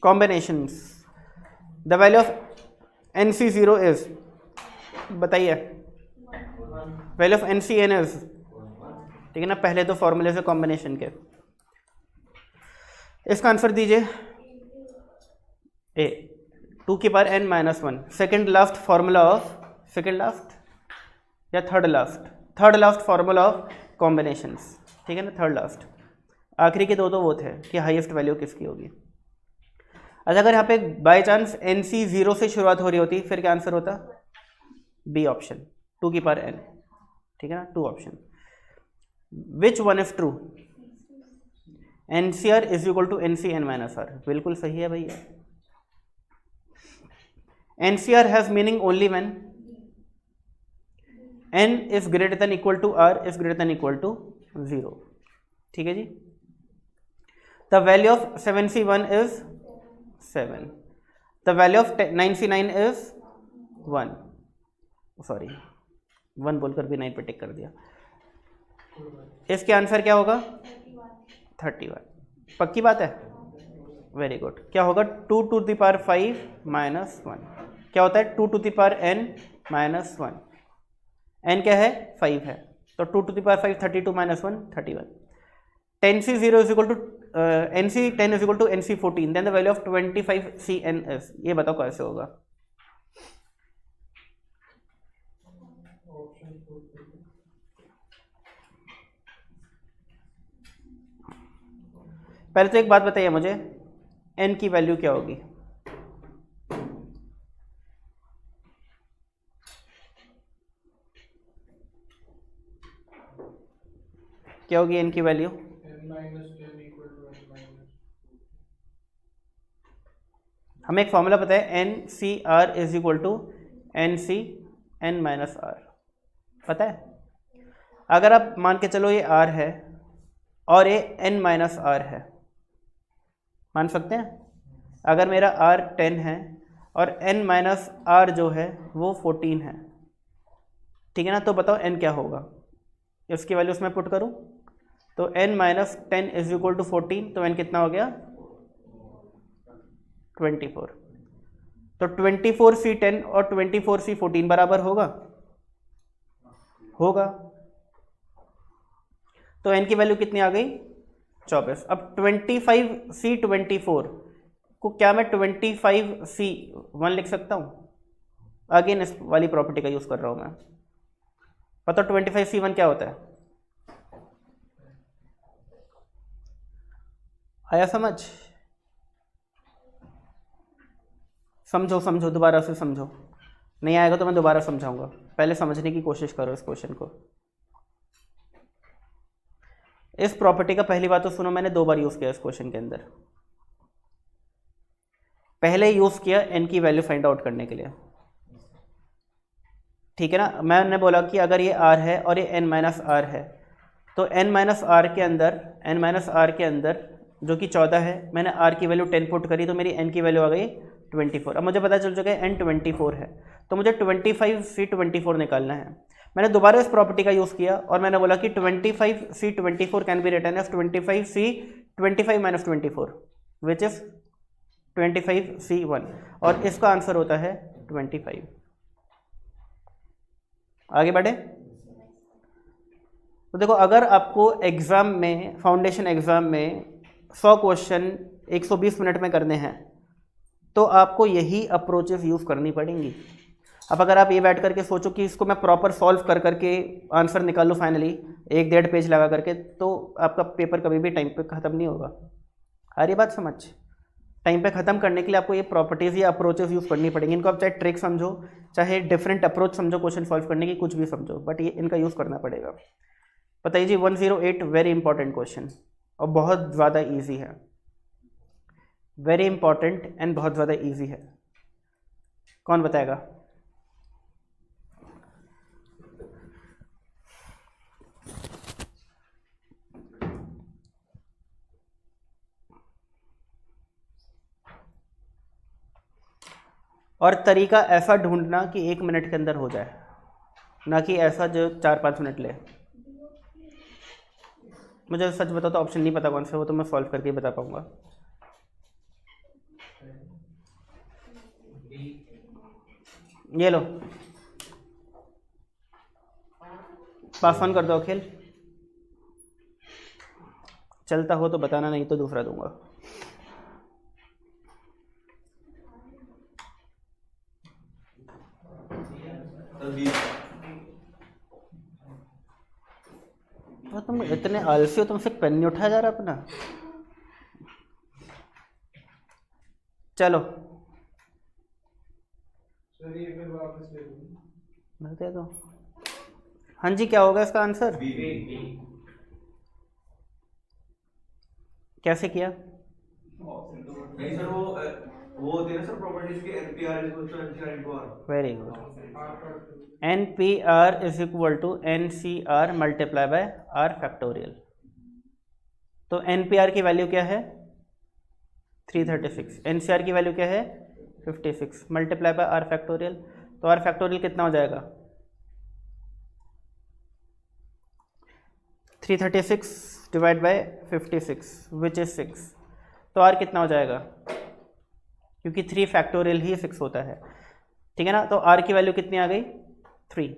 Combinations, the value of NC0 is, बताइए, वैल्यू ऑफ NCN इज, ठीक है ना। पहले तो फॉर्मूले से कॉम्बिनेशन के, इसका आंसर दीजिए। ए 2 की power n minus 1, second last formula of, second last या third last formula of combinations, ठीक है ना, थर्ड लास्ट। आखिरी के दो तो वो थे कि हाईएस्ट वैल्यू किसकी होगी। अच्छा, अगर यहाँ पे बाय चांस NC0 से शुरुआत हो रही होती फिर क्या आंसर होता? बी ऑप्शन, 2 की पावर n, ठीक है ना, 2 option. Which one is true? NCR is equal to NCN minus R, बिल्कुल सही है भैया। NCR has meaning only when n is greater than equal to r is greater than equal to 0, ठीक है जी। The value of 7C1 is 7, the value of 9C9 is 1, sorry 1 बोलकर भी 9 पे टिक कर दिया। इसके आंसर क्या होगा? 31। पक्की बात है, वेरी गुड। क्या होगा? 2 टू द पावर 5 माइनस 1, क्या होता है? 2 to the power n minus 1, n क्या है? 5 है, तो 2 to the power 5 32 minus 1 31। 10C0 is equal to NC10 is equal to NC14, then the value of 25CN is, ये बताओ कैसे होगा? पहले तो एक बात बताइए मुझे, n की वैल्यू क्या होगी? क्या होगी n की वैल्यू? हमें एक फॉर्मूला पता है, NCR is equal to NCN minus R, पता है। अगर आप मान के चलो ये R है और ये n माइनस R है, मान सकते हैं। अगर मेरा R 10 है और n माइनस R जो है वो 14 है, ठीक है ना, तो बताओ n क्या होगा? इसकी वैल्यू उसमें पुट करूं तो n minus 10 is equal to 14, तो n कितना हो गया? 24। तो 24C10 और 24C14 बराबर होगा? होगा। तो n की वैल्यू कितनी आ गई? 24। अब 25C24 को क्या मैं 25C1 लिख सकता हूँ? अगेन इस वाली प्रॉपर्टी का यूज़ कर रहा हूँ मैं। पता 25C1 क्या होता है? आया समझ? समझो समझो, दोबारा से समझो। नहीं आएगा तो मैं दोबारा समझाऊंगा, पहले समझने की कोशिश करो इस क्वेश्चन को। इस प्रॉपर्टी का पहली बात तो सुनो, मैंने 2 बार यूज़ किया इस क्वेश्चन के अंदर। पहले यूज़ किया n की वैल्यू फाइंड आउट करने के लिए, ठीक है ना। मैंने बोला कि अगर ये r है और ये n माइनस आर है, तो n माइनस आर के अंदर जो कि 14 है, मैंने r की वैल्यू 10 पुट करी तो मेरी n की वैल्यू आ गई 24। अब मुझे पता चल चुका है n 24 है, तो मुझे 25C24 निकालना है। मैंने दोबारा इस प्रॉपर्टी का यूज़ किया और मैंने बोला कि 25C24 can be written as 25C25 minus 24 which is 25C1, और इसका आंसर होता है 25। आगे बढ़े तो देखो, अगर आपको एग्जाम में, फाउंडेशन एग्जाम में 100 क्वेश्चन 120 मिनट में करने हैं, तो आपको यही अप्रोचेस यूज़ करनी पड़ेंगी। अब अगर आप ये बैठ करके सोचो कि इसको मैं प्रॉपर सॉल्व कर करके आंसर निकाल लूँ फाइनली 1-1.5 पेज लगा करके, तो आपका पेपर कभी भी टाइम पे ख़त्म नहीं होगा। आ रही बात समझ? टाइम पे ख़त्म करने के लिए आपको ये प्रॉपर्टीज़ या अप्रोचेस यूज़ करनी पड़ेंगी। इनको आप चाहे ट्रिक समझो, चाहे डिफरेंट अप्रोच समझो क्वेश्चन सॉल्व करने की, कुछ भी समझो, बट ये इनका यूज़ करना पड़ेगा। बताइए जी, 108 वेरी इंपॉर्टेंट क्वेश्चन और बहुत ज़्यादा ईजी है, वेरी इंपॉर्टेंट एंड बहुत ज़्यादा ईजी है। कौन बताएगा? और तरीका ऐसा ढूंढना कि 1 मिनट के अंदर हो जाए, ना कि ऐसा जो 4-5 मिनट ले। मुझे सच बताओ तो ऑप्शन नहीं पता कौन सा, वो तो मैं सॉल्व करके ही बता पाऊंगा। ये लो, पास ऑन कर दो अखिल। चलता हो तो बताना, नहीं तो दूसरा दूंगा। तो तुम इतने आलसी हो, तुमसे पेन नहीं उठाया जा रहा अपना। चलो सर ये फिर वापस ले लूँ। दे दो। हाँ जी, क्या होगा इसका आंसर? कैसे किया? नहीं सर, वो होती है ना सर प्रॉपर्टीज की, NPR equal to NCR into R। Very good. NPR is equal to NCR multiply by R factorial. तो NPR की वैल्यू क्या है? 336। NCR की वैल्यू क्या है? 56 मल्टीप्लाई बाय R फैक्टोरियल। तो R फैक्टोरियल कितना हो जाएगा? 336 डिवाइड बाय 56 विच इज 6। तो R कितना हो जाएगा? क्योंकि 3 फैक्टोरियल ही 6 होता है, ठीक है ना। तो R की वैल्यू कितनी आ गई? 3।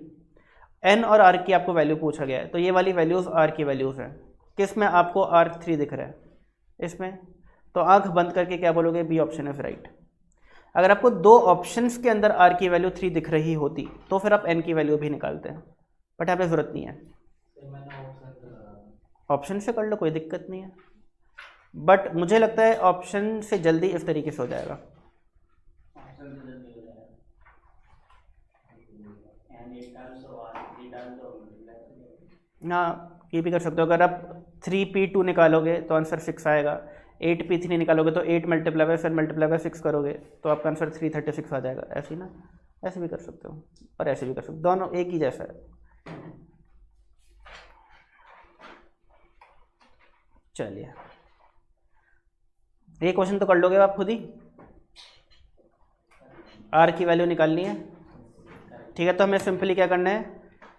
N और R की आपको वैल्यू पूछा गया है, तो ये वाली वैल्यूज़ R की वैल्यूज़ हैं। किस में आपको R3 दिख रहा है? इसमें। तो आंख बंद करके क्या बोलोगे? B option is right. अगर आपको 2 ऑप्शंस के अंदर R की वैल्यू 3 दिख रही होती तो फिर आप N की वैल्यू भी निकालते हैं, बट यहाँ पे ज़रूरत नहीं है। ऑप्शन से कर लो, कोई दिक्कत नहीं है, बट मुझे लगता है ऑप्शन से जल्दी इस तरीके से हो जाएगा। ना ये भी कर सकते हो, अगर आप 3P2 निकालोगे तो आंसर 6 आएगा, 8P3 निकालोगे तो 8 मल्टीप्लाई बाय 7 मल्टीप्लाई बाय 6 करोगे तो आपका आंसर 336 आ जाएगा। ऐसे ही ना, ऐसे भी कर सकते हो और ऐसे भी कर सकते हो, दोनों एक ही जैसा है। चलिए, ये क्वेश्चन तो कर लोगे आप खुद ही। R की वैल्यू निकालनी है, ठीक है। तो हमें सिंपली क्या करना है?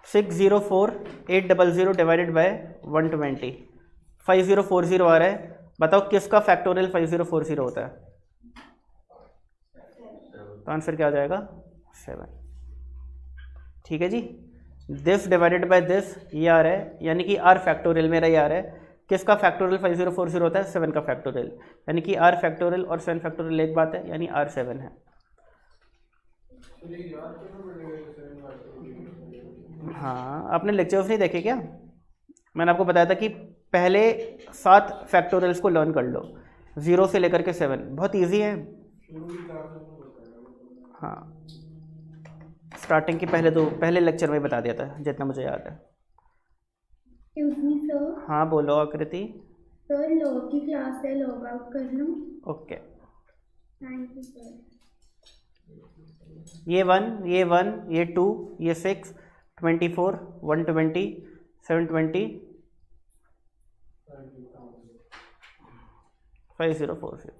604800 डिवाइडेड बाय 120। 5040 आ रहा है, बताओ किसका फैक्टोरियल 5040 होता है? तो आंसर क्या आ जाएगा? 7। ठीक है जी। दिस डिवाइडेड बाय दिस, ये आ रहा है, यानी कि R फैक्टोरियल मेरा ये आ रहा है। किसका फैक्टोरियल 5040 होता है? 7 का फैक्टोरियल, यानी कि r फैक्टोरियल और 7 फैक्टोरियल एक बात है, यानी r7 है। हाँ, आपने लेक्चर्स नहीं देखे क्या? मैंने आपको बताया था कि पहले 7 फैक्टोरियल्स को लर्न कर लो, 0 से लेकर के 7, बहुत इजी है। हाँ, स्टार्टिंग के पहले लेक्चर में बता दिया था जितना मुझे याद है। सर, हाँ बोलो आकृति। सर लॉग की क्लास है, लॉग आउट कर लूँ? Okay, thank you sir. ये 1, ये 2, ये 6, 24, 120, 720, 5040.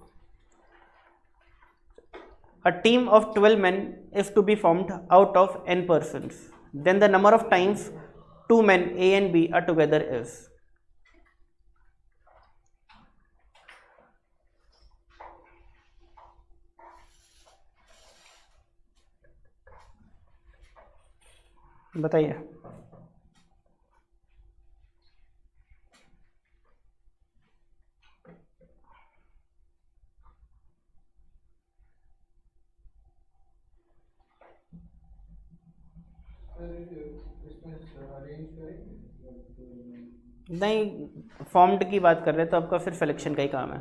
A team of 12 men is to be formed out of n persons. Then the number of times 2 men A and B are together is. बताइए। नहीं, formed की बात कर रहे हैं तो आपका फिर सिलेक्शन का ही काम है।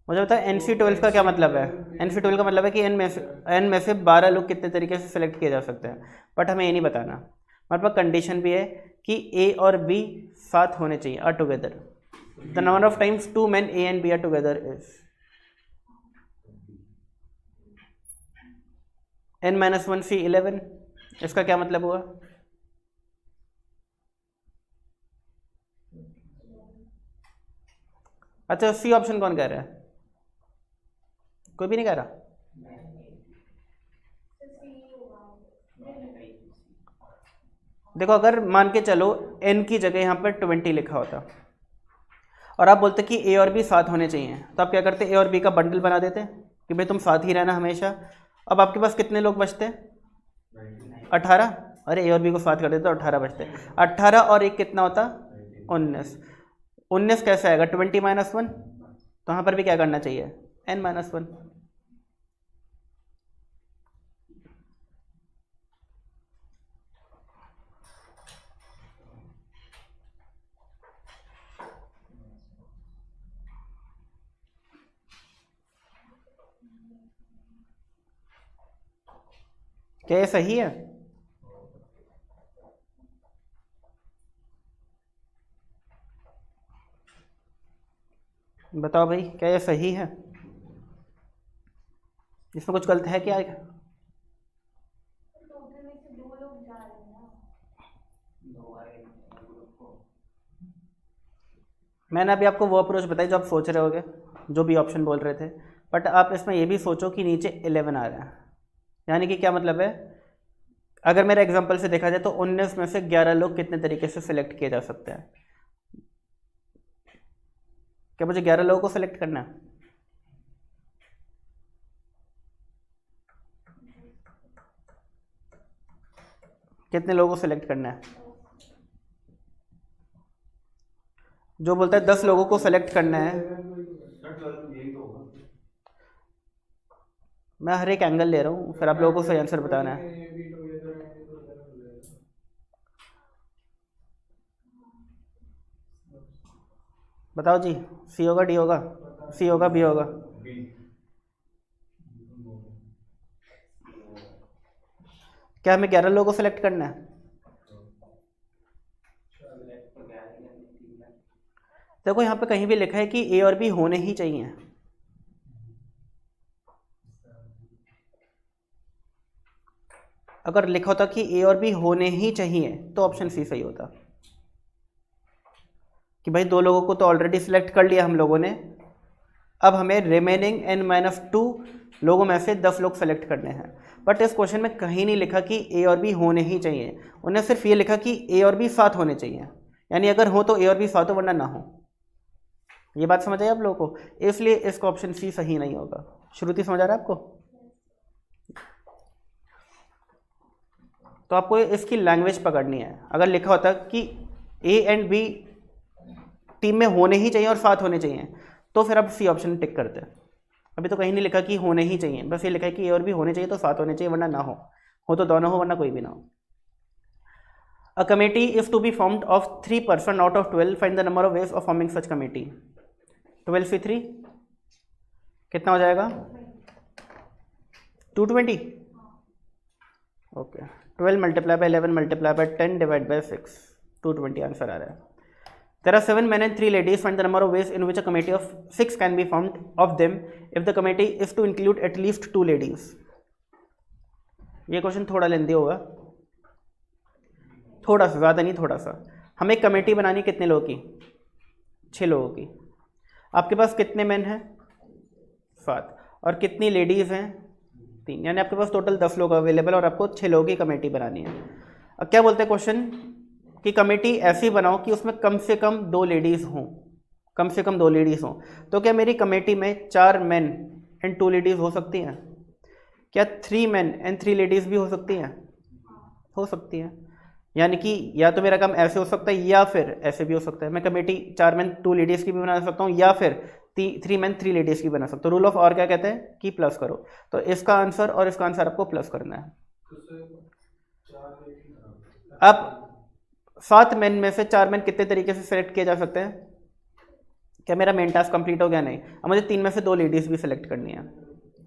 मुझे बता NC12 का क्या मतलब है? NC12 का मतलब है कि n में से 12 लोग कितने तरीके से सिलेक्ट किए जा सकते हैं, बट हमें ये नहीं बताना। हमारे पास कंडीशन भी है कि A और B साथ होने चाहिए, are together. The number of times 2 men A and B are together is n-1 C 11। इसका क्या मतलब हुआ? अच्छा, सी ऑप्शन कौन कह रहा है? कोई भी नहीं कह रहा? देखो, अगर मान के चलो n की जगह यहाँ पर 20 लिखा होता और आप बोलते कि a और b साथ होने चाहिए, तो आप क्या करते? a और b का बंडल बना देते कि भाई तुम साथ ही रहना हमेशा। अब आपके पास कितने लोग बचते? 18। अरे a और b को साथ कर देते तो 18 बचते। 18 और 1 कितना होता? 19। 19 कैसे आएगा? 20 - 1। तो यहाँ पर भी क्या करना चाहिए? n-1। क्या ये सही है? बताओ भाई, क्या ये सही है? इसमें कुछ गलत है क्या? मैंने अभी आपको वो अप्रोच बताई जो आप सोच रहे होगे, जो भी ऑप्शन बोल रहे थे, बट आप इसमें ये भी सोचो कि नीचे 11 आ रहा है, यानी कि क्या मतलब है? अगर मेरे एग्जांपल से देखा जाए तो 19 में से 11 लोग कितने तरीके से सिलेक्ट किए जा सकते हैं? क्या मुझे 11 लोगों को सिलेक्ट करना है? कितने लोगों को सिलेक्ट करना है? जो बोलता है 10 लोगों को सिलेक्ट करना है, मैं हर एक एंगल ले रहा हूँ, फिर आप लोगों को सही आंसर बताना है। बताओ जी, सी होगा, डी होगा, सी होगा, बी होगा? क्या हमें 11 लोगों को सिलेक्ट करना है? देखो, यहाँ पे कहीं भी लिखा है कि ए और बी होने ही चाहिए। अगर लिखा होता कि ए और बी होने ही चाहिए तो ऑप्शन सी सही होता कि भाई 2 लोगों को तो ऑलरेडी सिलेक्ट कर लिया हम लोगों ने, अब हमें रिमेनिंग n-2 लोगों में से 10 लोग सेलेक्ट करने हैं। बट इस क्वेश्चन में कहीं नहीं लिखा कि ए और बी होने ही चाहिए, उन्हें सिर्फ ये लिखा कि ए और बी साथ होने चाहिए, यानी अगर हो तो ए और बी साथ हो, वरना ना हो। ये बात समझ आई आप लोगों को? इसलिए इसका ऑप्शन सी सही नहीं होगा। श्रुति, समझ आ रहा है आपको? तो आपको इसकी लैंग्वेज पकड़नी है। अगर लिखा होता कि ए एंड बी टीम में होने ही चाहिए और साथ होने चाहिए, तो फिर आप सी ऑप्शन टिक करते हैं। अभी तो कहीं नहीं लिखा कि होने ही चाहिए, बस ये लिखा है कि ए और बी होने चाहिए तो साथ होने चाहिए, वरना ना हो तो दोनों हो, वरना कोई भी ना हो। A committee is to be formed of 3 person out of 12, find the number of ways of forming such committee. 12 से 3 कितना हो जाएगा? 220। Okay, 12 multiply by 11 multiply by 10 divide by 6, 220 answer आ रहा है। There are 7 men and 3 ladies. Find the number of ways in which a committee of 6 can be formed of them if the committee is to include at least 2 ladies. ये question थोड़ा लेंदी होगा, थोड़ा सा, ज़्यादा नहीं, थोड़ा सा। हमें कमेटी बनानी कितने लोगों की? 6 लोगों की। आपके पास कितने मैन हैं? 7। और कितनी लेडीज़ हैं? 3। यानी आपके पास टोटल 10 लोग अवेलेबल और आपको 6 लोगों की कमेटी बनानी है। अब क्या बोलते हैं क्वेश्चन कि कमेटी ऐसी बनाओ कि उसमें कम से कम 2 लेडीज़ हों, कम से कम 2 लेडीज़ हों। तो क्या मेरी कमेटी में 4 मैन एंड 2 लेडीज़ हो सकती हैं? क्या 3 मैन एंड 3 लेडीज़ भी हो सकती हैं? हो सकती हैं। यानी कि या तो मेरा काम ऐसे हो सकता है या फिर ऐसे भी हो सकता है। मैं कमेटी 4 मैन 2 लेडीज़ की भी बना सकता हूँ या फिर 3 मैन 3 लेडीज़ की बना सकता हूँ। रूल ऑफ और क्या कहते हैं कि प्लस करो। तो इसका आंसर और इसका आंसर आपको प्लस करना है। अब 7 मैन में से 4 मैन कितने तरीके से सेलेक्ट किए जा सकते हैं? क्या मेरा मेन टास्क कंप्लीट हो गया? नहीं। अब मुझे 3 में से 2 लेडीज़ भी सेलेक्ट करनी है।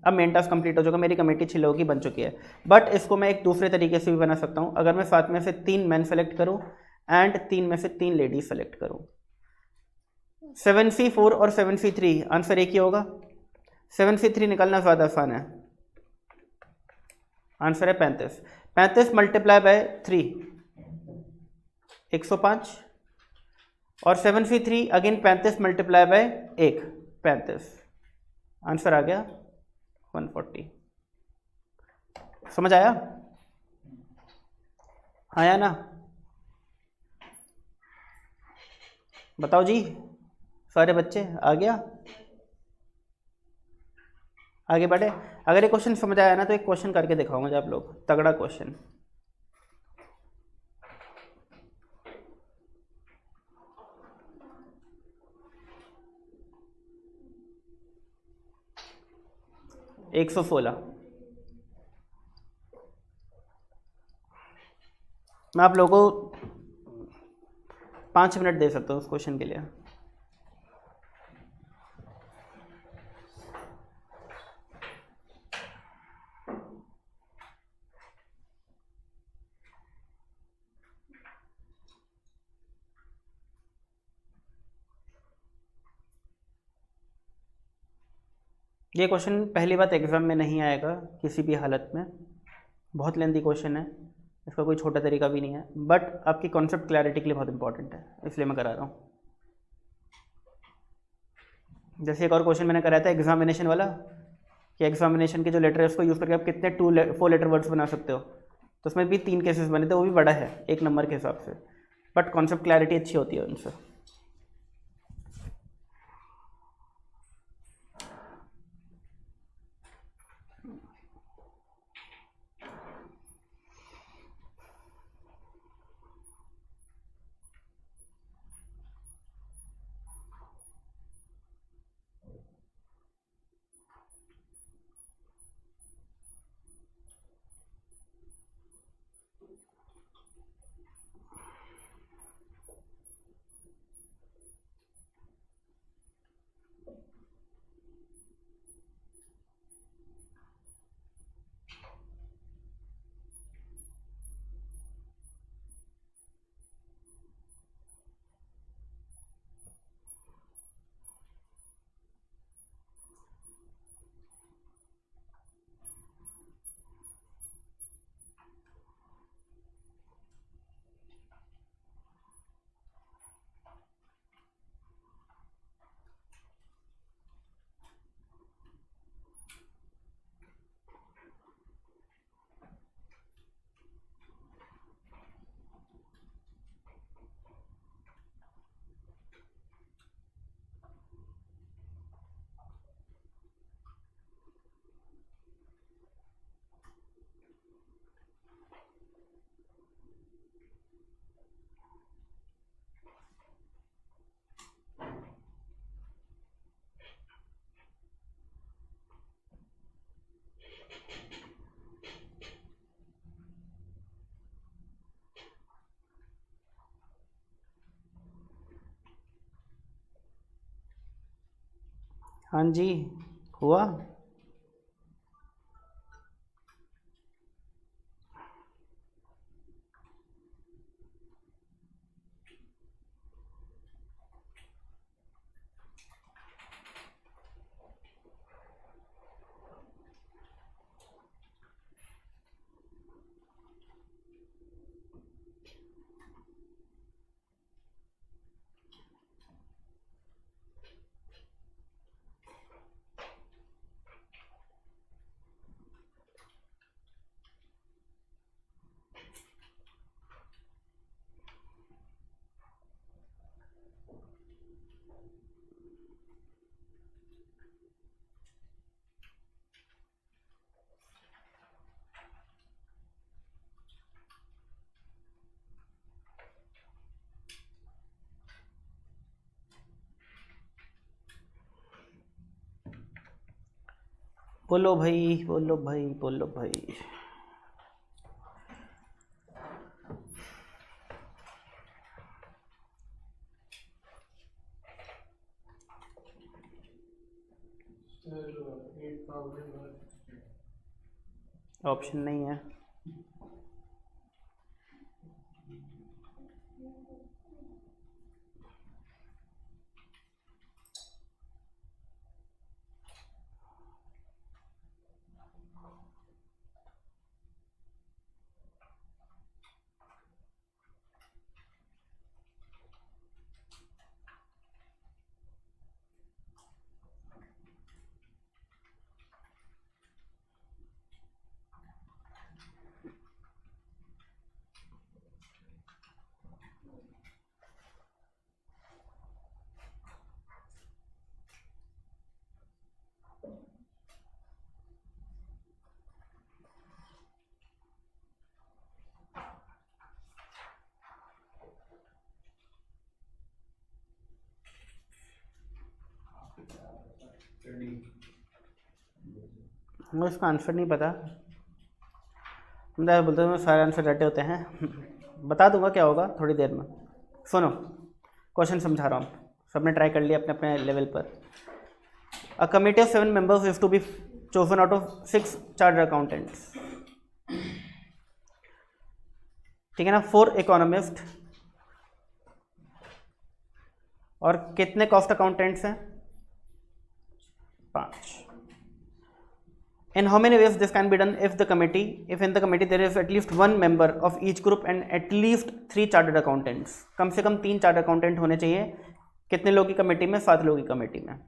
अब मेन टास्क कंप्लीट हो जाएगा, मेरी कमेटी 6 लोगों की बन चुकी है। बट इसको मैं एक दूसरे तरीके से भी बना सकता हूँ। अगर मैं 7 में से 3 मैन सेलेक्ट करूँ एंड 3 में से 3 लेडीज सेलेक्ट करूँ। 7C4 और 7C3 आंसर एक ही होगा। 7C3 निकालना ज़्यादा आसान है। आंसर है 35। 35 मल्टीप्लाई बाय 3 105 और 7C3 again 35 multiply by 1 35। Answer आ गया 140। समझ आया? आया ना? बताओ जी सारे बच्चे, आ गया? आगे बढ़े। अगर ये क्वेश्चन समझ आया ना तो एक क्वेश्चन करके दिखाऊंगा आप लोग, तगड़ा क्वेश्चन। एक 116। मैं आप लोगों को 5 मिनट दे सकता हूँ उस क्वेश्चन के लिए। ये क्वेश्चन पहली बात एग्ज़ाम में नहीं आएगा किसी भी हालत में, बहुत लेंथी क्वेश्चन है, इसका कोई छोटा तरीका भी नहीं है, बट आपकी कॉन्सेप्ट क्लैरिटी के लिए बहुत इंपॉर्टेंट है, इसलिए मैं करा रहा हूँ। जैसे एक और क्वेश्चन मैंने कराया था एग्जामिनेशन वाला, कि एग्जामिनेशन के जो लेटर है उसको यूज़ करके आप कितने 4 लेटर वर्ड्स बना सकते हो, तो उसमें भी 3 केसेस बने थे, वो भी बड़ा है 1 नंबर के हिसाब से, बट कॉन्सेप्ट क्लैरिटी अच्छी होती है उनसे। हाँ जी, हुआ। बोलो भाई, बोलो भाई, बोलो भाई। सर 8,000 ऑप्शन नहीं है। मुझे इसका आंसर नहीं पता। मैं बोलते हैं सारे आंसर रटे होते हैं। बता दूंगा क्या होगा थोड़ी देर में। सुनो, क्वेश्चन समझा रहा हूँ, सबने ट्राई कर लिया अपने अपने लेवल पर। A committee of 7 members is to be chosen out of 6 chartered accountants. ठीक है ना, 4 इकोनॉमिस्ट और कितने कॉस्ट अकाउंटेंट्स हैं? 5। In how many ways this can be done if in the committee there is at least 1 member of each group and at least 3 chartered accountants? कम से कम 3 chartered accountant होने चाहिए। कितने लोगों की कमेटी में? 7 लोगों की कमेटी में।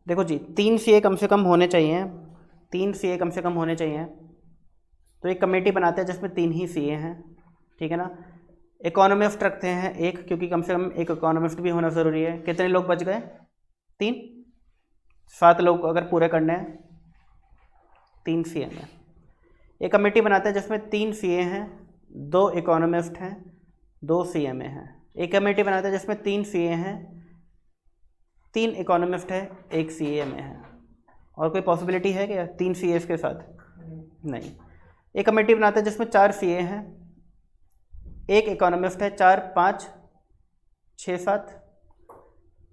देखो जी, 3 सीए कम से कम होने चाहिए। 3 सीए कम से कम होने चाहिए। तो एक कमेटी बनाते हैं जिसमें 3 ही सीए हैं। ठीक है ना। इकोनॉमिस्ट रखते हैं 1, क्योंकि कम से कम एक इकोनॉमिस्ट भी होना ज़रूरी है। कितने लोग बच गए? 3। 7 लोग अगर पूरे करने हैं 3 सीए में। एक कमेटी बनाते हैं जिसमें 3 सीए हैं, 2 इकोनॉमिस्ट हैं, 2 सीएमए हैं। एक कमेटी बनाते हैं जिसमें 3 सीए हैं, 3 इकोनॉमिस्ट है, 1 सीएमए है। और कोई पॉसिबिलिटी है क्या 3 सीएस के साथ? नहीं। एक कमेटी बनाते हैं जिसमें 4 सीए हैं, 1 इकोनॉमिस्ट है, 4 5 6 7,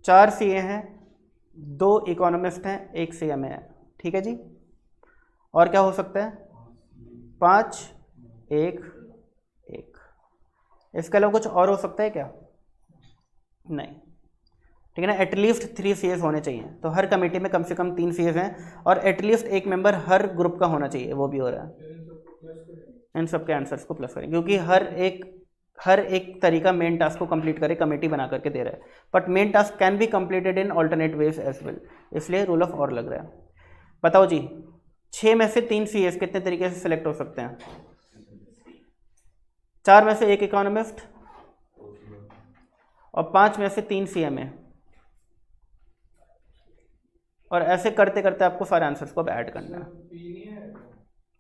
4 सीए हैं, 2 इकोनॉमिस्ट हैं, 1 सीएमए है। ठीक है जी। और क्या हो सकता है? 5 1 1। इसके अलावा कुछ और हो सकता है क्या? नहीं। ठीक है ना। एटलीस्ट 3 सीएस होने चाहिए। तो हर कमेटी में कम से कम 3 सीएस हैं और एटलीस्ट एक मेंबर हर ग्रुप का होना चाहिए। वो भी हो रहा है। इन सब के आंसर्स को प्लस करें, क्योंकि हर एक तरीका मेन टास्क को कंप्लीट करे कमेटी बना करके दे रहा है। But main task can be completed in alternate ways as well, इसलिए रूल ऑफ और लग रहा है। बताओ जी, 6 में से 3 CS कितने तरीके से सिलेक्ट हो सकते हैं? 4 में से 1 इकोनॉमिस्ट और 5 में से 3 CMA, और ऐसे करते करते आपको सारे आंसर्स को अब ऐड करना है।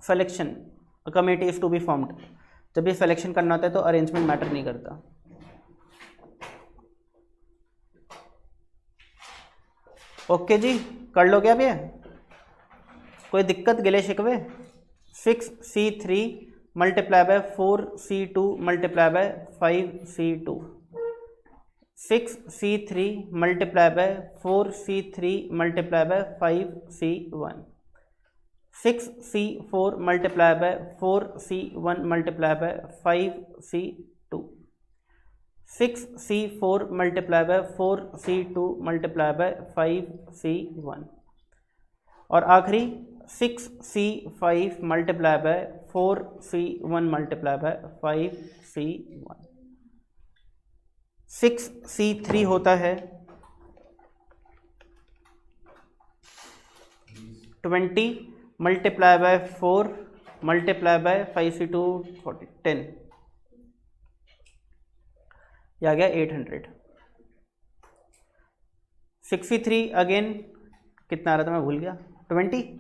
Selection committee is to be formed. जब ये सिलेक्शन करना होता है तो अरेंजमेंट मैटर नहीं करता। ओके जी, कर लोगे अब ये? कोई दिक्कत, गिले शिकवे? 6C3 multiply by 4C2 multiply by 5C2, 6C3 multiply by 4C3 multiply by 5C1, 6C4 multiply by 4C1 multiply by 5C2, 6C4 multiply by 4C2 multiply by 5C1, और आखिरी 6C5 multiply by 4C1 multiply by 5C1। 6C3 होता है 20 multiply by 4 multiply bye 5C2 40 10, यह आ गया 800। 6C3 again कितना आ रहा था, मैं भूल गया। 20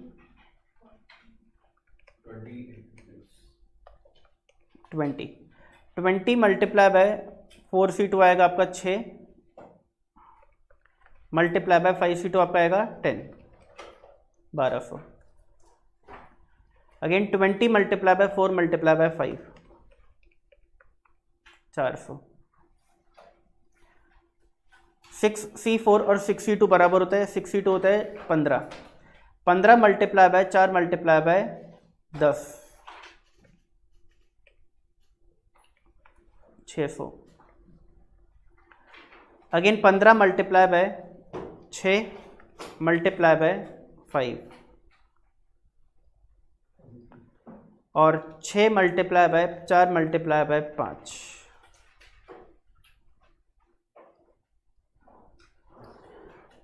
मल्टीप्लाई बाय 4C2 आएगा आपका 6, मल्टीप्लाई बाय 5C2 आपका आएगा 10, 1200। Again 20 multiply by 4 multiply bye 5, 400। 6C4 और 6C2 बराबर होता है, 6C2 होता है 15, 15 multiply by 4 multiply by 10, 600। Again 15 multiply by 6 multiply by 5, और 6 multiply by 4 multiply bye 5,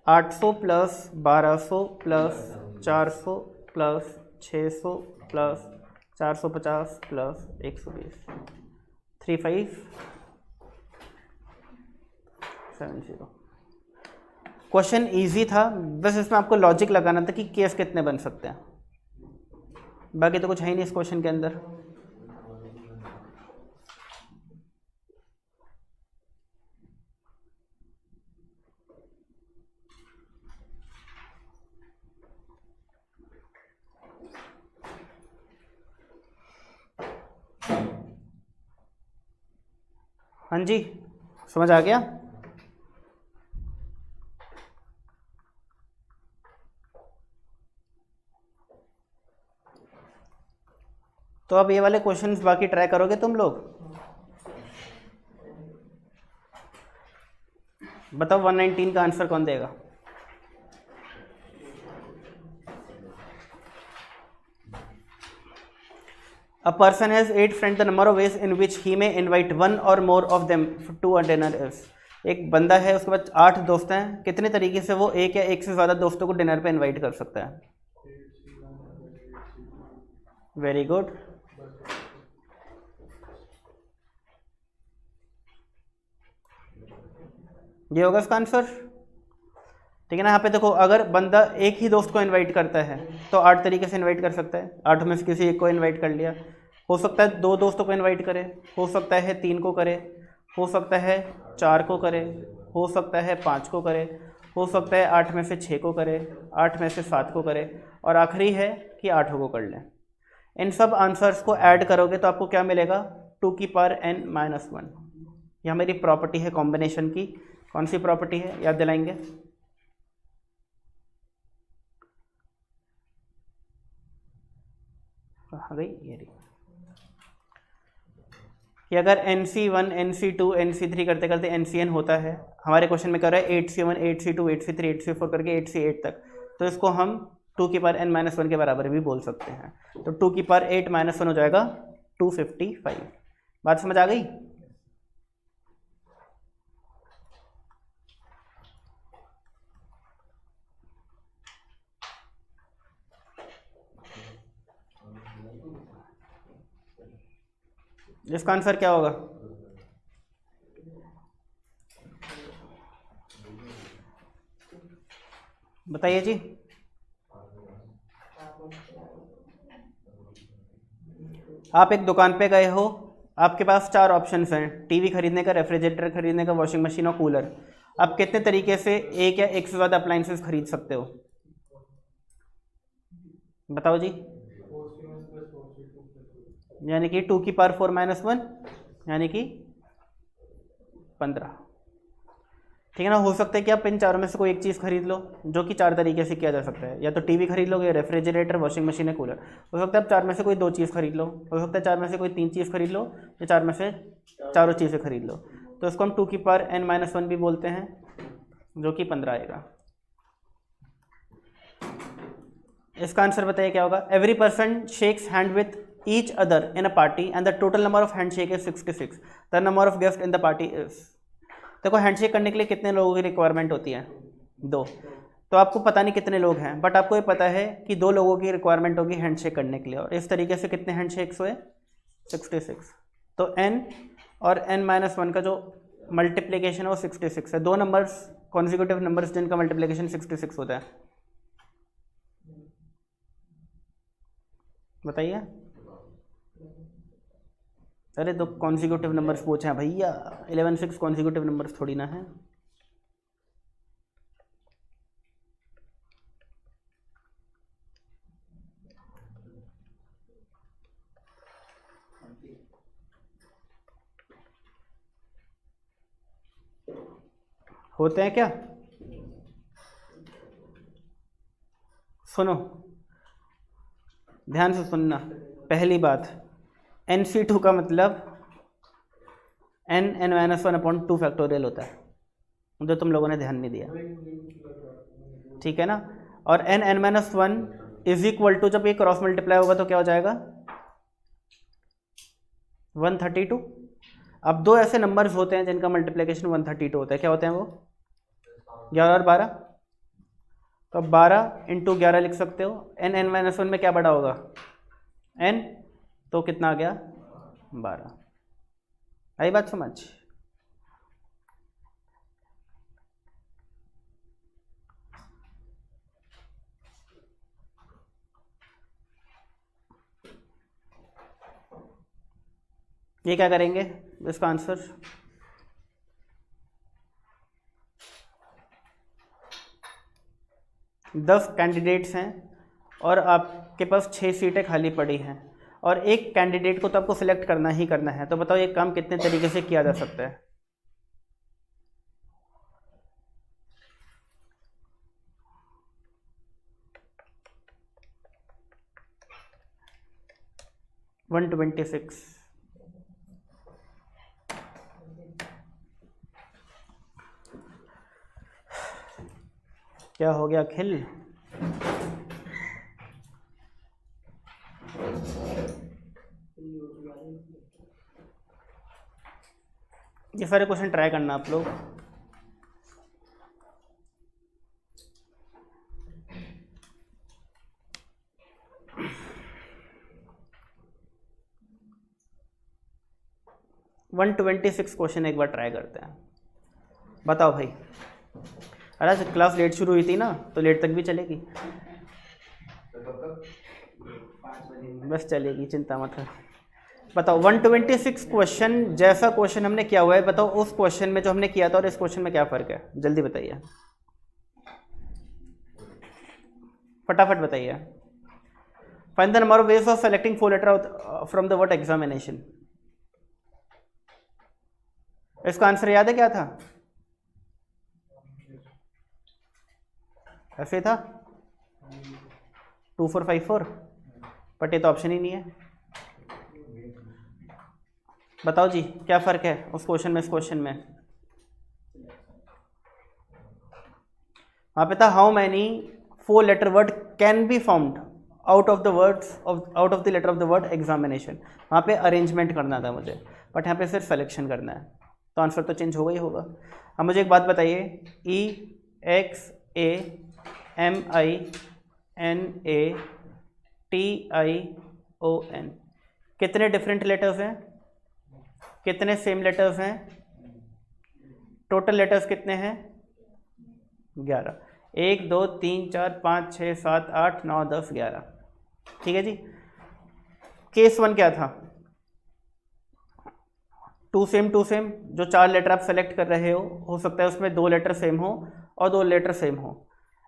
800 plus 1200 plus 400 plus 600 plus 450 plus 120, 3570। Question easy था, बस इसमें आपको लॉजिक लगाना था कि केस कितने बन सकते हैं, बाकी तो कुछ है ही नहीं इस क्वेश्चन के अंदर। हाँ जी, समझ आ गया? तो अब ये वाले क्वेश्चंस बाकी ट्राई करोगे तुम लोग? बताओ 119 का आंसर कौन देगा? A person has 8 friends. The number of ways in which he may invite one or more of them to a dinner is. एक बंदा है, उसके पास 8 दोस्त हैं, कितने तरीके से वो एक या एक से ज़्यादा दोस्तों को डिनर पे इनवाइट कर सकता है? Very good. ये होगा इसका आंसर, ठीक है ना? यहाँ पे देखो, अगर बंदा एक ही दोस्त को इनवाइट करता है तो 8 तरीके से इनवाइट कर सकता है। 8 में से किसी एक को इनवाइट कर लिया, हो सकता है 2 दोस्तों को इनवाइट करे, हो सकता है 3 को करे, हो सकता है 4 को करे, हो सकता है 5 को करे, हो सकता है 8 में से 6 को करे, 8 में से 7 को करे, और आखिरी है कि 8 को कर लें। इन सब आंसर्स को ऐड करोगे तो आपको क्या मिलेगा? 2 की पावर n-1। यह मेरी प्रॉपर्टी है कॉम्बिनेशन की। कौन सी प्रॉपर्टी है, याद दिलाएंगे? कहाँ गई ये रही, कि अगर NC1 NC2 NC3 करते करते NCN होता है, हमारे क्वेश्चन में कर रहा है 8C1 8C2 8C3 8C4 करके 8C8 तक, तो इसको हम 2 की पावर n-1 के बराबर भी बोल सकते हैं। तो 2 की पावर 8-1 हो जाएगा 255। बात समझ आ गई? इसका आंसर क्या होगा? बताइए जी। आप एक दुकान पे गए हो, आपके पास 4 ऑप्शंस हैं, टीवी खरीदने का, रेफ्रिजरेटर खरीदने का, वॉशिंग मशीन और कूलर। आप कितने तरीके से एक या एक से ज़्यादा अप्लाइंसेस खरीद सकते हो? बताओ जी। यानी कि 2 की पावर 4 माइनस 1 यानी कि 15। ठीक है ना। हो सकता है कि आप इन चारों में से कोई एक चीज़ खरीद लो, जो कि 4 तरीके से किया जा सकता है। या तो टीवी खरीद लोगे, रेफ्रिजरेटर, वॉशिंग मशीन है, कूलर। हो सकता है आप 4 में से कोई 2 चीज़ खरीद लो, हो सकता है 4 में से कोई 3 चीज़ खरीद लो, या 4 में से चारों चीज़ें खरीद लो। तो इसको हम 2 की पावर n-1 भी बोलते हैं, जो कि 15 आएगा। इसका आंसर बताइए क्या होगा? Every person shakes hand with each other in a party and the total number of hand shake is 66। The number of guest in the party is. देखो हैंडशेक करने के लिए कितने लोगों की रिक्वायरमेंट होती है? 2। तो आपको पता नहीं कितने लोग हैं, बट आपको ये पता है कि 2 लोगों की रिक्वायरमेंट होगी हैंडशेक करने के लिए। और इस तरीके से कितने हैंडशेक्स हुए? 66। तो n और n-1 का जो मल्टीप्लिकेशन है वो 66 है। 2 नंबर्स कॉन्जिक्यूटिव नंबर्स जिनका मल्टीप्लिकेशन 66 होता है। बताइए। अरे 2 कॉन्जिक्यूटिव नंबर्स पूछे हैं भैया, 11 6 कॉन्जिक्यूटिव नंबर्स थोड़ी ना है। होते हैं क्या? सुनो, ध्यान से सुनना। पहली बात, NC2 का मतलब n-1/2 फैक्टोरियल होता है, जो तुम लोगों ने ध्यान नहीं दिया। ठीक है ना। और n-1 इज इक्वल टू, जब ये क्रॉस मल्टीप्लाई होगा तो क्या हो जाएगा? 132। अब 2 ऐसे नंबर्स होते हैं जिनका मल्टीप्लिकेशन 132 होता है। क्या होते हैं वो? 11 और 12। तो 12 इंटू 11 लिख सकते हो। n-1 में क्या बड़ा होगा? n। तो कितना आ गया? 12। आई बात समझ? ये क्या करेंगे इसका आंसर? दस कैंडिडेट्स हैं और आपके पास 6 सीटें खाली पड़ी हैं, और एक कैंडिडेट को तो आपको सिलेक्ट करना ही करना है। तो बताओ ये काम कितने तरीके से किया जा सकता है? वन 126। क्या हो गया अखिल? ये सारे क्वेश्चन ट्राई करना आप लोग। वन 126 क्वेश्चन एक बार ट्राई करते हैं। बताओ भाई। अरे आज क्लास लेट शुरू हुई थी ना, तो लेट तक भी चलेगी। बस चलेगी, चिंता मत कर। बताओ 126 क्वेश्चन जैसा क्वेश्चन हमने किया हुआ है, बताओ उस क्वेश्चन में जो हमने किया था और इस क्वेश्चन में क्या फ़र्क है? जल्दी बताइए, फटाफट बताइए। Find the number of ways of selecting 4 letter from the word examination. इसका आंसर याद है क्या था? ऐसे था 2 4 5 4, बट ये तो ऑप्शन ही नहीं है। बताओ जी क्या फ़र्क है उस क्वेश्चन में इस क्वेश्चन में? वहाँ पे था how many 4 letter word can be formed out of the letter of the word examination. वहाँ पे अरेंजमेंट करना था मुझे, बट यहाँ पे सिर्फ सेलेक्शन करना है, तो आंसर तो चेंज होगा ही होगा। अब मुझे एक बात बताइए, EXAMINATION कितने डिफरेंट लेटर्स हैं? कितने सेम लेटर्स हैं? टोटल लेटर्स कितने हैं? 11। 1 2 3 4 5 6 7 8 9 10 11। ठीक है जी। केस 1 क्या था? टू सेम जो 4 लेटर आप सेलेक्ट कर रहे हो सकता है उसमें 2 लेटर सेम हो और 2 लेटर सेम हो।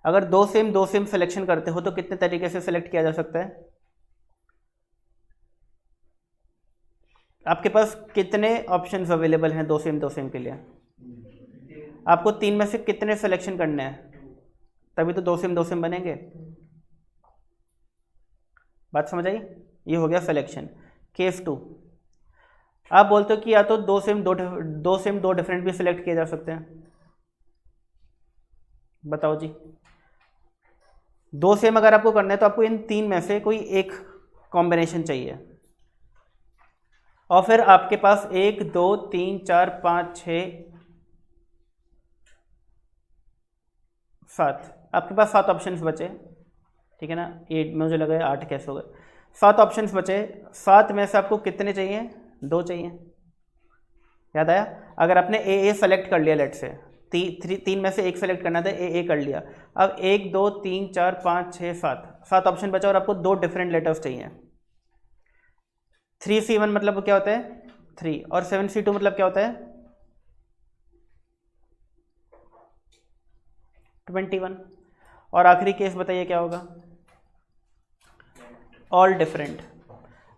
अगर 2 सेम सिलेक्शन करते हो तो कितने तरीके से सिलेक्ट किया जा सकता है? आपके पास कितने ऑप्शंस अवेलेबल हैं 2 सेम के लिए? आपको 3 में से कितने सिलेक्शन करने हैं? तभी तो 2 सेम बनेंगे। बात समझ आई? ये हो गया सिलेक्शन। केस 2, आप बोलते हो कि या तो 2 सेम 2 डिफरेंट भी सिलेक्ट किए जा सकते हैं। बताओ जी। 2 सेम अगर आपको करना है तो आपको इन 3 में से कोई एक कॉम्बिनेशन चाहिए, और फिर आपके पास 1 2 3 4 5 6 7, आपके पास 7 ऑप्शंस बचे। ठीक है ना? 8 मुझे लगा 8 कैसे हो गए? 7 ऑप्शंस बचे। 7 में से आपको कितने चाहिए? 2 चाहिए। याद आया? अगर आपने ए सेलेक्ट कर लिया, लेट से 3 में से एक सेलेक्ट करना था, ए कर लिया। अब 1 2 3 4 5 6 7 ऑप्शन बचा और आपको 2 डिफरेंट लेटर्स चाहिए। 3C1 मतलब क्या होता है? 3, और 7C2 मतलब क्या होता है? 21। और आखिरी केस बताइए क्या होगा? All different.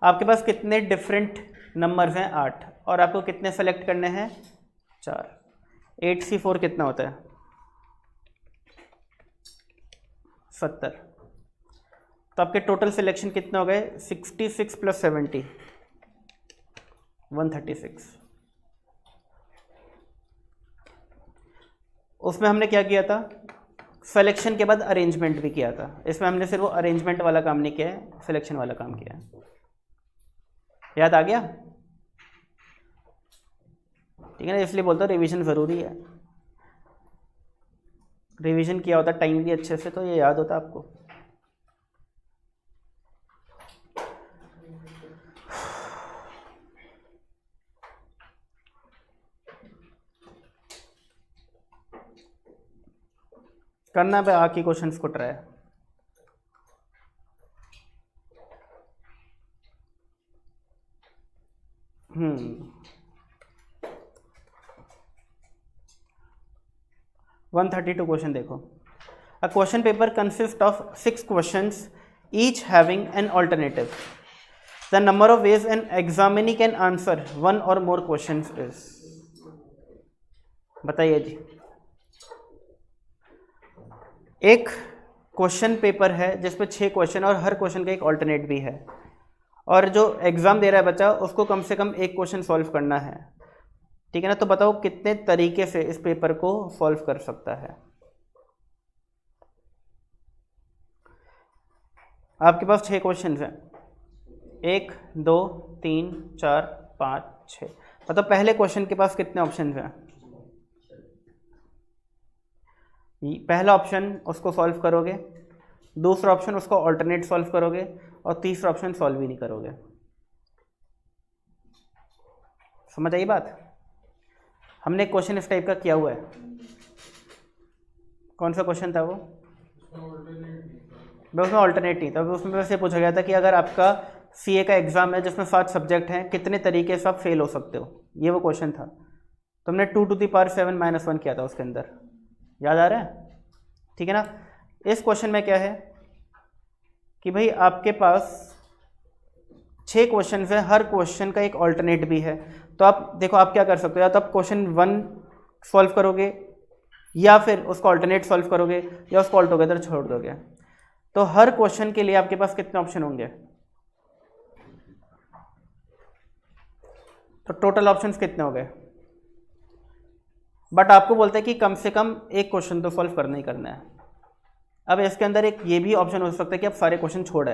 आपके पास कितने डिफरेंट नंबर्स हैं? 8, और आपको कितने सेलेक्ट करने हैं? 4। 8C4 कितना होता है? 70। तो आपके टोटल सिलेक्शन कितने हो गए? 66 + 70 136। उसमें हमने क्या किया था? सिलेक्शन के बाद अरेंजमेंट भी किया था। इसमें हमने सिर्फ वो अरेंजमेंट वाला काम नहीं किया है, सिलेक्शन वाला काम किया है। याद आ गया? ठीक है ना? इसलिए बोलता हूँ रिवीजन ज़रूरी है। रिवीजन किया होता टाइमली अच्छे से तो ये याद होता आपको। करना है आके क्वेश्चंस को ट्राई। हम्म 132 क्वेश्चन देखो। A question paper consist of 6 questions each having an alternative. The number of ways an examinee can answer 1 or more questions is. बताइए जी। एक क्वेश्चन पेपर है जिसमें 6 क्वेश्चन और हर क्वेश्चन का एक ऑल्टरनेट भी है, और जो एग्जाम दे रहा है बच्चा उसको कम से कम एक क्वेश्चन सॉल्व करना है। ठीक है ना? तो बताओ कितने तरीके से इस पेपर को सॉल्व कर सकता है? आपके पास 6 क्वेश्चन हैं। 1 2 3 4 5 6। मतलब पहले क्वेश्चन के पास कितने ऑप्शन हैं? पहला ऑप्शन उसको सॉल्व करोगे, दूसरा ऑप्शन उसको ऑल्टरनेट सॉल्व करोगे, और तीसरा ऑप्शन सॉल्व ही नहीं करोगे। समझ आई बात? हमने क्वेश्चन इस टाइप का किया हुआ है। कौन सा क्वेश्चन था वो? उसमें ऑल्टरनेट नहीं था। उसमें वैसे पूछा गया था कि अगर आपका सीए का एग्जाम है जिसमें 7 सब्जेक्ट हैं, कितने तरीके से आप फेल हो सकते हो, ये वो क्वेश्चन था। तो हमने 2⁻7 - 1 किया था उसके अंदर। याद आ रहा है? ठीक है ना? इस क्वेश्चन में क्या है कि भाई आपके पास 6 क्वेश्चन है, हर क्वेश्चन का एक ऑल्टरनेट भी है। तो आप देखो आप क्या कर सकते हो, या तो आप क्वेश्चन 1 सॉल्व करोगे, या फिर उसको ऑल्टरनेट सॉल्व करोगे, या उसको ऑल टुगेदर छोड़ दोगे। तो हर क्वेश्चन के लिए आपके पास कितने ऑप्शन होंगे? तो टोटल ऑप्शंस कितने हो गए? बट आपको बोलता है कि कम से कम एक क्वेश्चन तो सॉल्व करना ही करना है। अब इसके अंदर एक ये भी ऑप्शन हो सकता है कि आप सारे क्वेश्चन छोड़े,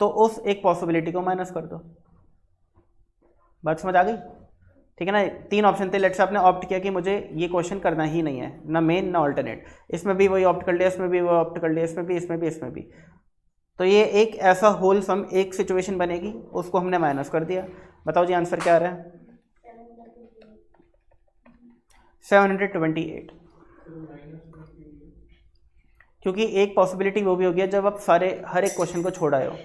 तो उस एक पॉसिबिलिटी को माइनस कर दो। बात समझ आ गई? ठीक है ना? 3 ऑप्शन थे। लेट से आपने ऑप्ट किया कि मुझे ये क्वेश्चन करना ही नहीं है, ना मेन ना ऑल्टरनेट। इसमें भी वही ऑप्ट कर लिया, इसमें भी वो ऑप्ट कर लिया, इसमें भी, इसमें भी, इसमें भी। तो ये एक ऐसा होल सम एक सिचुएशन बनेगी, उसको हमने माइनस कर दिया। बताओ जी आंसर क्या आ रहा है? 728। क्योंकि एक पॉसिबिलिटी वो भी हो गया जब आप हर एक क्वेश्चन को छोड़ आए हो,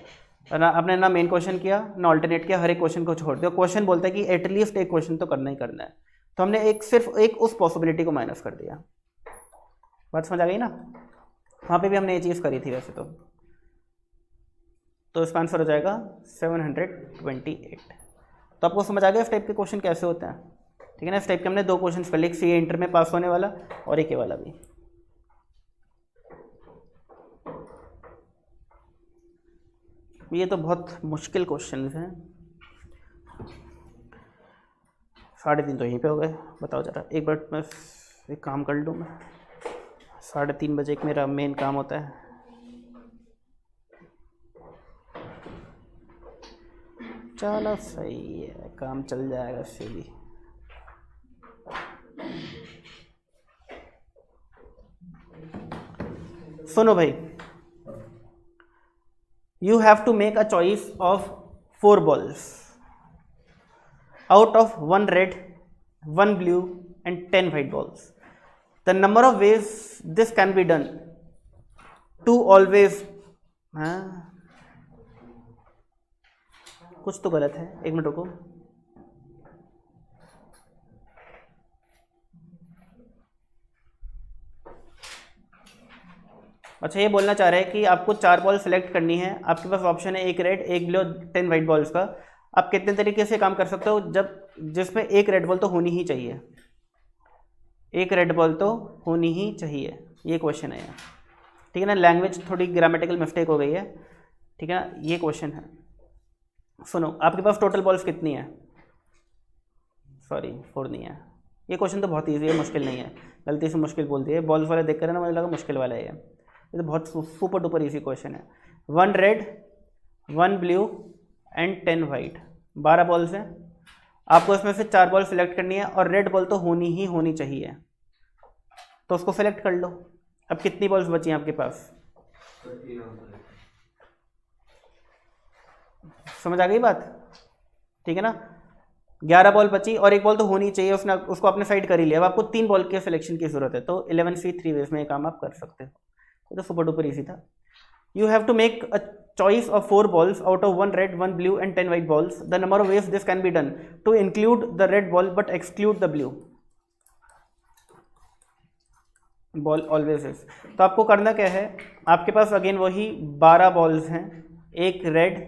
ना आपने ना मेन क्वेश्चन किया ना ऑल्टरनेट किया, हर एक क्वेश्चन को छोड़ दिया। क्वेश्चन बोलता है कि एटलीस्ट एक क्वेश्चन तो करना ही करना है, तो हमने सिर्फ एक उस पॉसिबिलिटी को माइनस कर दिया। बात समझ आ गई ना? वहाँ पे भी हमने ये चीज़ करी थी वैसे तो इसका आंसर हो जाएगा 728। तो आपको समझ आ गया इस टाइप के क्वेश्चन कैसे होते हैं? ठीक है ना, इस टाइप के हमने 2 क्वेश्चन कर लिए, एक सीए इंटर में पास होने वाला और एक ये वाला भी। ये तो बहुत मुश्किल क्वेश्चन हैं। 3:30 तो यहीं पे हो गए। बताओ जरा, एक बार मैं एक काम कर लूँ। मैं 3:30 बजे एक मेरा मेन काम होता है। चलो सही है, काम चल जाएगा इससे भी। सुनो भाई, you have to make a choice of 4 balls out of 1 red, 1 blue and 10 white balls. The number of ways this can be done to always कुछ तो गलत है, एक मिनट रुको। अच्छा, ये बोलना चाह रहे हैं कि आपको 4 बॉल सेलेक्ट करनी है, आपके पास ऑप्शन है 1 रेड 1 ब्लू 10 वाइट बॉल्स का। आप कितने तरीके से काम कर सकते हो जिसमें 1 रेड बॉल तो होनी ही चाहिए, 1 रेड बॉल तो होनी ही चाहिए, ये क्वेश्चन है। ठीक है ना, लैंग्वेज थोड़ी ग्रामेटिकल मिस्टेक हो गई है। ठीक है ना, ये क्वेश्चन है। सुनो, आपके पास टोटल बॉल्स कितनी है? सॉरी 4 नहीं है। ये क्वेश्चन तो बहुत ईजी है, मुश्किल नहीं है। गलती से मुश्किल बोल दिए, बॉल्स वाला देख कर ना मुझे लगा मुश्किल वाला है। ये तो बहुत सुपर डुपर इजी क्वेश्चन है। 1 red 1 blue and 10 white, 12 balls हैं। आपको इसमें से 4 बॉल सिलेक्ट करनी है और रेड बॉल तो होनी चाहिए, तो उसको सिलेक्ट कर लो। अब कितनी बॉल्स बची हैं आपके पास? समझ आ गई बात? ठीक है ना, 11 बॉल बची और 1 बॉल तो होनी चाहिए, उसको आपने साइड कर ही लिया। अब आपको 3 बॉल के सिलेक्शन की जरूरत है, तो 11C 3 वेज में ये काम आप कर सकते हो। ये तो सुपर डुपर इजी था। You have to make a choice of 4 balls out of 1 red 1 blue and 10 white balls. The number of ways this can be done to include the red ball but exclude the blue ball always is. तो आपको करना क्या है, आपके पास again वही 12 balls हैं, 1 red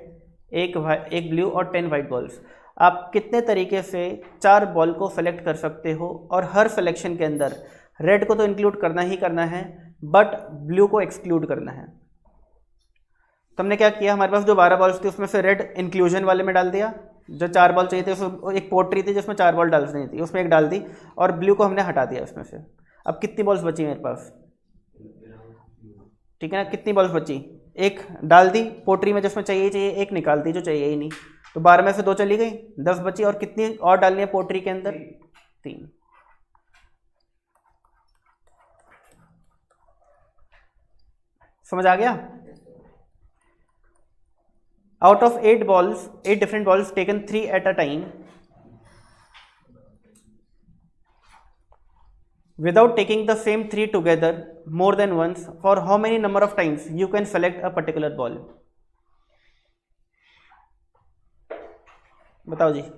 1 blue और 10 white balls. आप कितने तरीके से 4 बॉल को सेलेक्ट कर सकते हो, और हर सिलेक्शन के अंदर रेड को तो इंक्लूड करना ही करना है बट ब्लू को एक्सक्लूड करना है। तो हमने क्या किया, हमारे पास जो 12 बॉल्स थी उसमें से रेड इंक्लूजन वाले में डाल दिया, जो 4 बॉल चाहिए थे उसमें एक पोट्री थी जिसमें 4 बॉल डालनी थी, उसमें 1 डाल दी, और ब्लू को हमने हटा दिया उसमें से। अब कितनी बॉल्स बची मेरे पास? ठीक है ना, कितनी बॉल्स बची? 1 डाल दी पोट्री में जिसमें चाहिए 1 निकाल दी जो चाहिए ही नहीं, तो 12 में से 2 चली गई, 10 बची, और कितनी और डालनी है पोट्री के अंदर? 3। समझ आ गया? Out of 8 balls, 8 different balls taken 3 at a time, without taking the same 3 together more than once, for how many number of times you can select a particular ball? बताओ जी।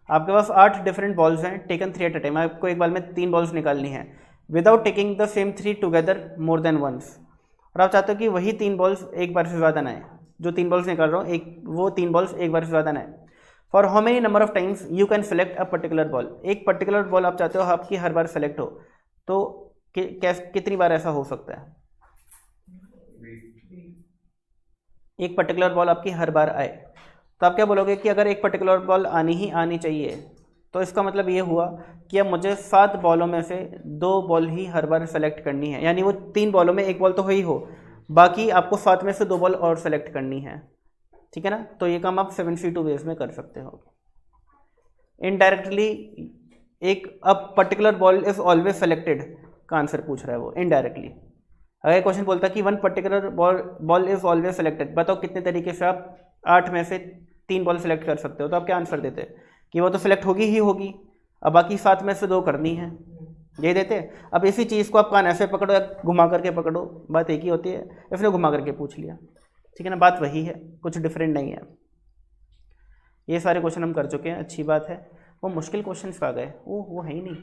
आपके पास 8 डिफरेंट बॉल्स हैं, taken 3 at a time. आपको एक बार में 3 balls निकालनी है, without taking the same 3 together more than once. और आप चाहते हो कि वही 3 बॉल्स एक बार से ज़्यादा ना आए, जो 3 बॉल्स निकाल रहा हूँ वो 3 बॉल्स एक बार से ज़्यादा ना आए। For how many number of times you can select a particular ball? एक पर्टिकुलर बॉल आप चाहते हो आपकी हर बार सेलेक्ट हो, तो कितनी बार ऐसा हो सकता है? एक पर्टिकुलर बॉल आपकी हर बार आए, तो आप क्या बोलोगे कि अगर एक पर्टिकुलर बॉल आनी चाहिए, तो इसका मतलब ये हुआ कि अब मुझे 7 बॉलों में से 2 बॉल ही हर बार सेलेक्ट करनी है, यानी वो 3 बॉलों में 1 बॉल तो ही हो, बाकी आपको 7 में से 2 बॉल और सेलेक्ट करनी है। ठीक है ना, तो ये काम आप 7C2 वेज में कर सकते हो। इनडायरेक्टली एक अब particular ball is always selected का आंसर पूछ रहा है वो इनडायरेक्टली। अगर क्वेश्चन बोलता है कि one particular ball is always selected, बताओ कितने तरीके से आप 8 में से 3 बॉल सेलेक्ट कर सकते हो, तो आप क्या आंसर देते कि वो तो सिलेक्ट होगी ही होगी, अब बाकी 7 में से 2 करनी है, यही देते। अब इसी चीज़ को आप कान ऐसे पकड़ो या घुमा करके पकड़ो, बात एक ही होती है। इसने घुमा करके पूछ लिया, ठीक है ना, बात वही है, कुछ डिफरेंट नहीं है। ये सारे क्वेश्चन हम कर चुके हैं, अच्छी बात है। वो मुश्किल क्वेश्चन आ गए, वो है ही नहीं।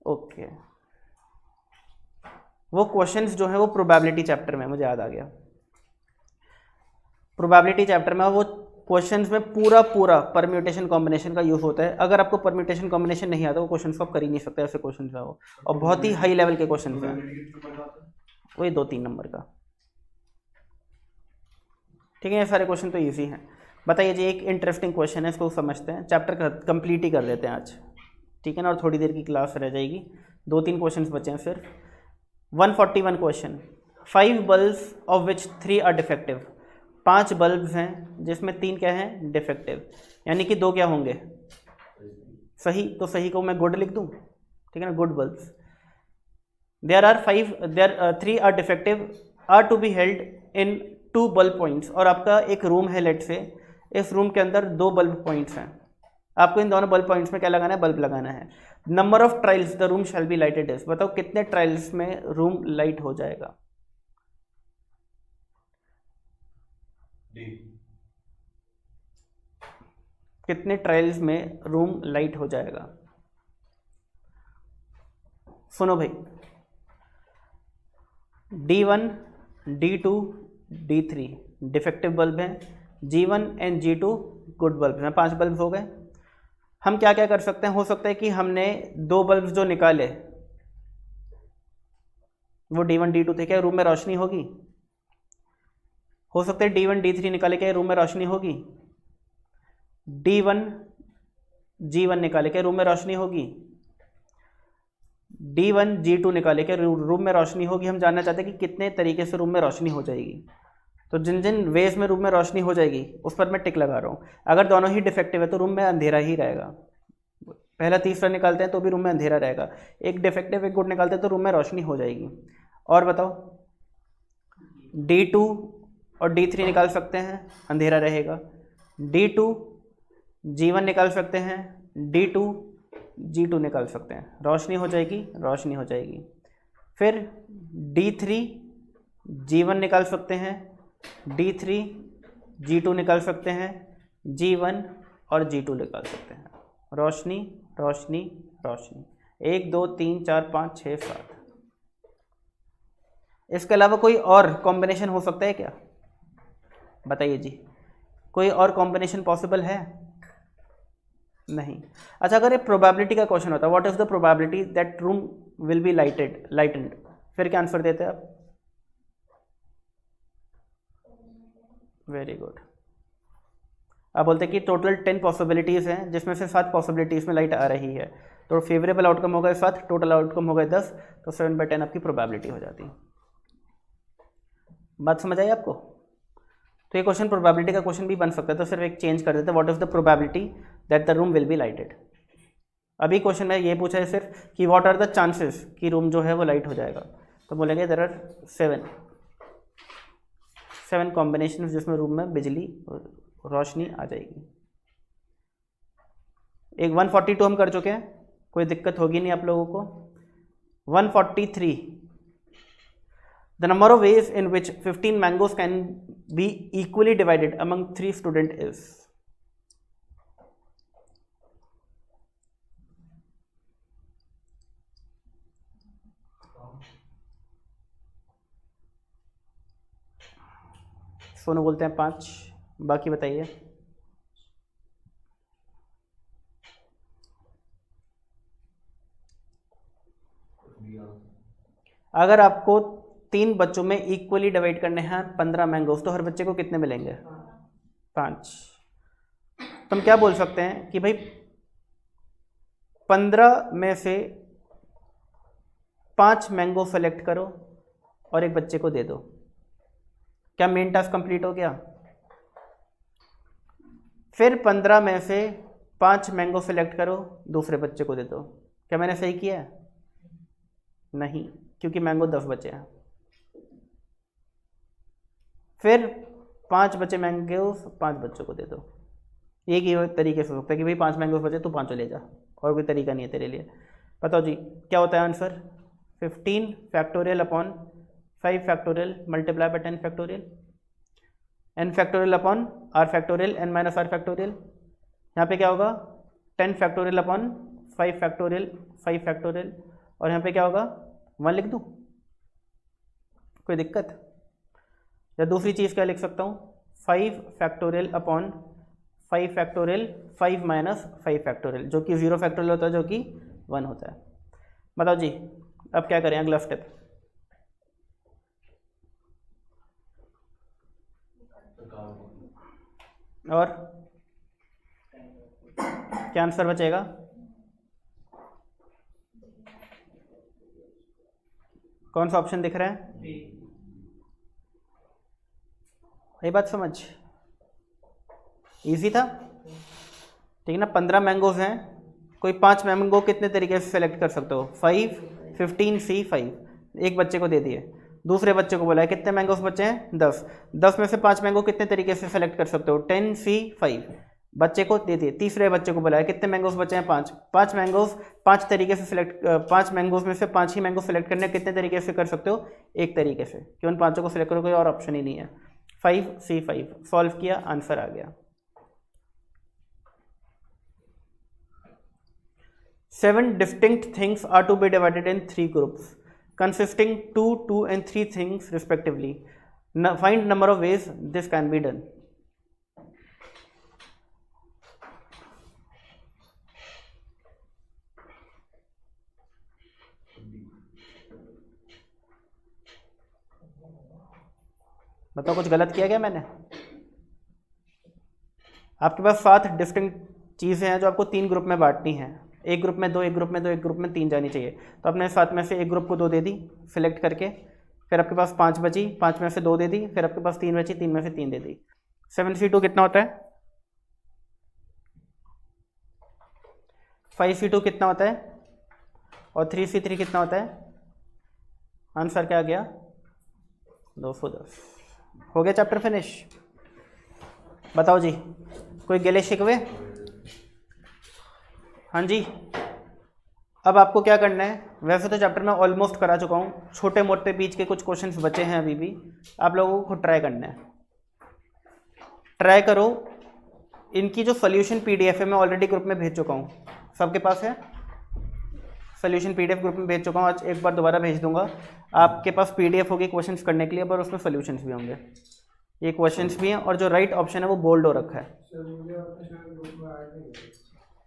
ओके, वो क्वेश्चंस जो है वो प्रोबेबिलिटी चैप्टर में, मुझे याद आ गया, प्रोबेबिलिटी चैप्टर में वो क्वेश्चंस में पूरा परम्यूटेशन कॉम्बिनेशन का यूज होता है। अगर आपको परम्यूटेशन कॉम्बिनेशन नहीं आता वो क्वेश्चंस को आप कर ही नहीं सकते, ऐसे क्वेश्चंस है वो, और बहुत ही हाई लेवल के क्वेश्चंस हैं, वही 2-3 नंबर का, ठीक है। ये सारे क्वेश्चन तो ईजी हैं। बताइए जी, एक इंटरेस्टिंग क्वेश्चन है, इसको समझते हैं, चैप्टर कंप्लीट ही कर देते हैं आज, ठीक है ना, और थोड़ी देर की क्लास रह जाएगी, 2-3 क्वेश्चन बचे हैं सिर्फ। 141 question, 5 bulbs of which 3 are defective, 5 bulbs हैं जिसमें 3 क्या हैं डिफेक्टिव, यानी कि 2 क्या होंगे सही, तो सही को मैं गुड लिख दूं, ठीक है ना, good bulbs. There 3 are defective are to be held in 2 bulb points, और आपका एक रूम है, लेट से इस रूम के अंदर 2 बल्ब पॉइंट्स हैं, आपको इन दोनों बल्ब पॉइंट्स में क्या लगाना है, बल्ब लगाना है। Number of trials the room shall be lighted is, बताओ कितने ट्रायल्स में रूम लाइट हो जाएगा। कितने ट्रायल्स में रूम लाइट हो जाएगा, सुनो भाई, D1, D2, D3 defective bulb हैं, G1 and G2 good bulb हैं, 5 बल्ब हो गए। हम क्या क्या कर सकते हैं, हो सकता है कि हमने 2 बल्ब जो निकाले वो D1 D2 थे, क्या रूम में रोशनी होगी, हो सकता है D1 D3 निकाले, क्या रूम में रोशनी होगी, D1 G1 निकाले, क्या रूम में रोशनी होगी, D1 G2 निकाले, क्या रूम में रोशनी होगी। हम जानना चाहते हैं कि कितने तरीके से रूम में रोशनी हो जाएगी, तो जिन जिन वेज में रूम में रोशनी हो जाएगी उस पर मैं टिक लगा रहा हूँ। अगर दोनों ही डिफेक्टिव है तो रूम में अंधेरा ही रहेगा, पहला तीसरा निकालते हैं तो भी रूम में अंधेरा रहेगा, एक डिफेक्टिव एक गुड निकालते हैं तो रूम में रोशनी हो जाएगी। और बताओ, D2 और D3 निकाल सकते हैं, अंधेरा रहेगा, D2 G1 निकाल सकते हैं, D2 G2 निकाल सकते हैं, रोशनी हो जाएगी, रोशनी हो जाएगी। फिर D3 G1 निकाल सकते हैं, D3 G2 निकाल सकते हैं, G1 और G2 निकाल सकते हैं, रोशनी रोशनी रोशनी, 1 2 3 4 5 6 7। इसके अलावा कोई और कॉम्बिनेशन हो सकता है क्या, बताइए जी, कोई और कॉम्बिनेशन पॉसिबल है, नहीं। अच्छा, अगर ये प्रोबेबिलिटी का क्वेश्चन होता, what is the probability that room will be lightened, फिर क्या आंसर देते आप, वेरी गुड। आप बोलते हैं कि टोटल 10 पॉसिबिलिटीज़ हैं जिसमें से 7 पॉसिबिलिटीज़ में लाइट आ रही है, तो फेवरेबल आउटकम होगा 7, टोटल आउटकम होगा 10, तो 7/10 आपकी प्रोबेबिलिटी हो जाती है। बात समझ आई आपको। तो ये क्वेश्चन प्रोबेबिलिटी का क्वेश्चन भी बन सकता है, तो सिर्फ एक चेंज कर देते हैं, what is the probability that the room will be lighted. अभी क्वेश्चन में ये पूछा है सिर्फ कि व्हाट आर द चांसेस कि रूम जो है वो लाइट हो जाएगा, तो बोलेंगे देयर आर 7 कॉम्बिनेशन जिसमें रूम में बिजली रोशनी आ जाएगी। एक 142 हम कर चुके हैं, कोई दिक्कत होगी नहीं आप लोगों को। 143, the number of ways in which 15 mangoes can be equally divided among 3 student is, Sonu बोलते हैं 5, बाकी बताइए। अगर आपको 3 बच्चों में इक्वली डिवाइड करने हैं 15 मैंगोज, तो हर बच्चे को कितने मिलेंगे, 5। तो हम क्या बोल सकते हैं कि भाई 15 में से 5 मैंगो सेलेक्ट करो और एक बच्चे को दे दो। क्या मेन टास्क कंप्लीट हो गया। फिर 15 में से 5 मैंगो सेलेक्ट करो, दूसरे बच्चे को दे दो। क्या मैंने सही किया है? नहीं, क्योंकि मैंगो 10 बचे हैं। फिर 5 बचे मैंगो, 5 बच्चों को दे दो। एक ही तरीके से हो सकता है कि भाई 5 मैंगो बचे तो 5 ले जा, और कोई तरीका नहीं है तेरे लिए। बताओ जी क्या होता है answer? 15 factorial upon 5 factorial multiply by 10 factorial, n factorial upon r factorial n minus r factorial. यहाँ पे क्या होगा? 10 फैक्टोरियल अपॉन 5 फैक्टोरियल 5 फैक्टोरियल, और यहाँ पे क्या होगा? 1 लिख दूँ? कोई दिक्कत? या दूसरी चीज़ क्या लिख सकता हूँ? 5 factorial upon 5 factorial 5 minus 5 factorial, जो कि 0 फैक्टोरियल होता है, जो कि 1 होता है। बताओ जी अब क्या करें? अगला स्टेप। और क्या आंसर बचेगा? कौन सा ऑप्शन दिख रहा है? ये बात समझ इजी था, ठीक है ना? 15 मैंगोज हैं, कोई 5 मैंगो कितने तरीके से सेलेक्ट कर सकते हो? 5, 15, C 5। एक बच्चे को दे दिए, दूसरे बच्चे को बोला है कितने मैंगोस बचे हैं? 10। 10 में से 5 मैंगो कितने तरीके से सेलेक्ट कर सकते हो? 10, C 5। बच्चे को दे दिए, तीसरे बच्चे को बोला है कितने मैंगोस बचे हैं? 5। 5 मैंगोस 5 तरीके से सिलेक्ट, 5 मैंगोस में से 5 ही मैंगो सेलेक्ट करने कितने तरीके से कर सकते हो? एक तरीके से, कि उन 5 को सिलेक्ट करो, कोई और ऑप्शन ही नहीं है। 5, C 5 सॉल्व किया, आंसर आ गया। 7 distinct things are to be divided in 3 groups consisting 2, 2 and 3 things respectively. Now find number of ways this can be done. बताओ कुछ गलत किया क्या मैंने? आपके पास 7 डिस्टिंक्ट चीज़ें हैं जो आपको 3 ग्रुप में बांटनी है। एक ग्रुप में 2, एक ग्रुप में 2, एक ग्रुप में 3 जानी चाहिए। तो आपने 7 में से एक ग्रुप को 2 दे दी सिलेक्ट करके, फिर आपके पास 5 बची, 5 में से 2 दे दी, फिर आपके पास 3 बची, 3 में से 3 दे दी। 7C2 कितना होता है? 5C2 कितना होता है? और 3C3 कितना होता है? आंसर क्या आ गया? 210। हो गया चैप्टर फिनिश। बताओ जी कोई गिले शिकवे? हाँ जी। अब आपको क्या करना है? वैसे तो चैप्टर में ऑलमोस्ट करा चुका हूँ, छोटे मोटे बीच के कुछ क्वेश्चंस बचे हैं अभी भी, आप लोगों को खुद ट्राई करना है। ट्राई करो। इनकी जो सोल्यूशन पीडीएफ है मैं ऑलरेडी ग्रुप में भेज चुका हूँ, सबके पास है? सोल्यूशन पीडीएफ ग्रुप में भेज चुका हूँ, आज एक बार दोबारा भेज दूंगा। आपके पास पीडीएफ होगी क्वेश्चंस करने के लिए, पर उसमें सोल्यूशंस भी होंगे। ये क्वेश्चंस भी हैं, और जो राइट ऑप्शन है वो बोल्ड हो रखा है।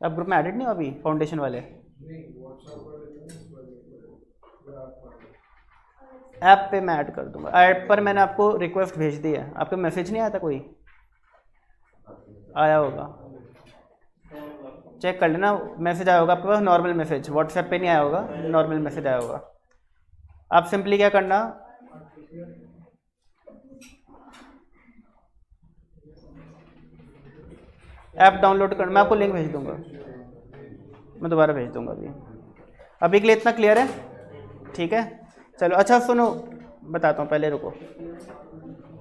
अब ग्रुप में एडिट नहीं हो अभी फाउंडेशन वाले? ऐप पे मैं ऐड कर दूंगा। ऐप पर मैंने आपको रिक्वेस्ट भेज दी है, आपका मैसेज नहीं आया था? कोई आया होगा, चेक कर लेना। मैसेज आया होगा आपके पास, नॉर्मल मैसेज, व्हाट्सएप पे नहीं आया होगा, नॉर्मल मैसेज आया होगा। आप सिंपली क्या करना, ऐप डाउनलोड करना। मैं आपको लिंक भेज दूंगा, मैं दोबारा भेज दूंगा। अभी के लिए इतना क्लियर है? ठीक है चलो। अच्छा सुनो, बताता हूँ, पहले रुको।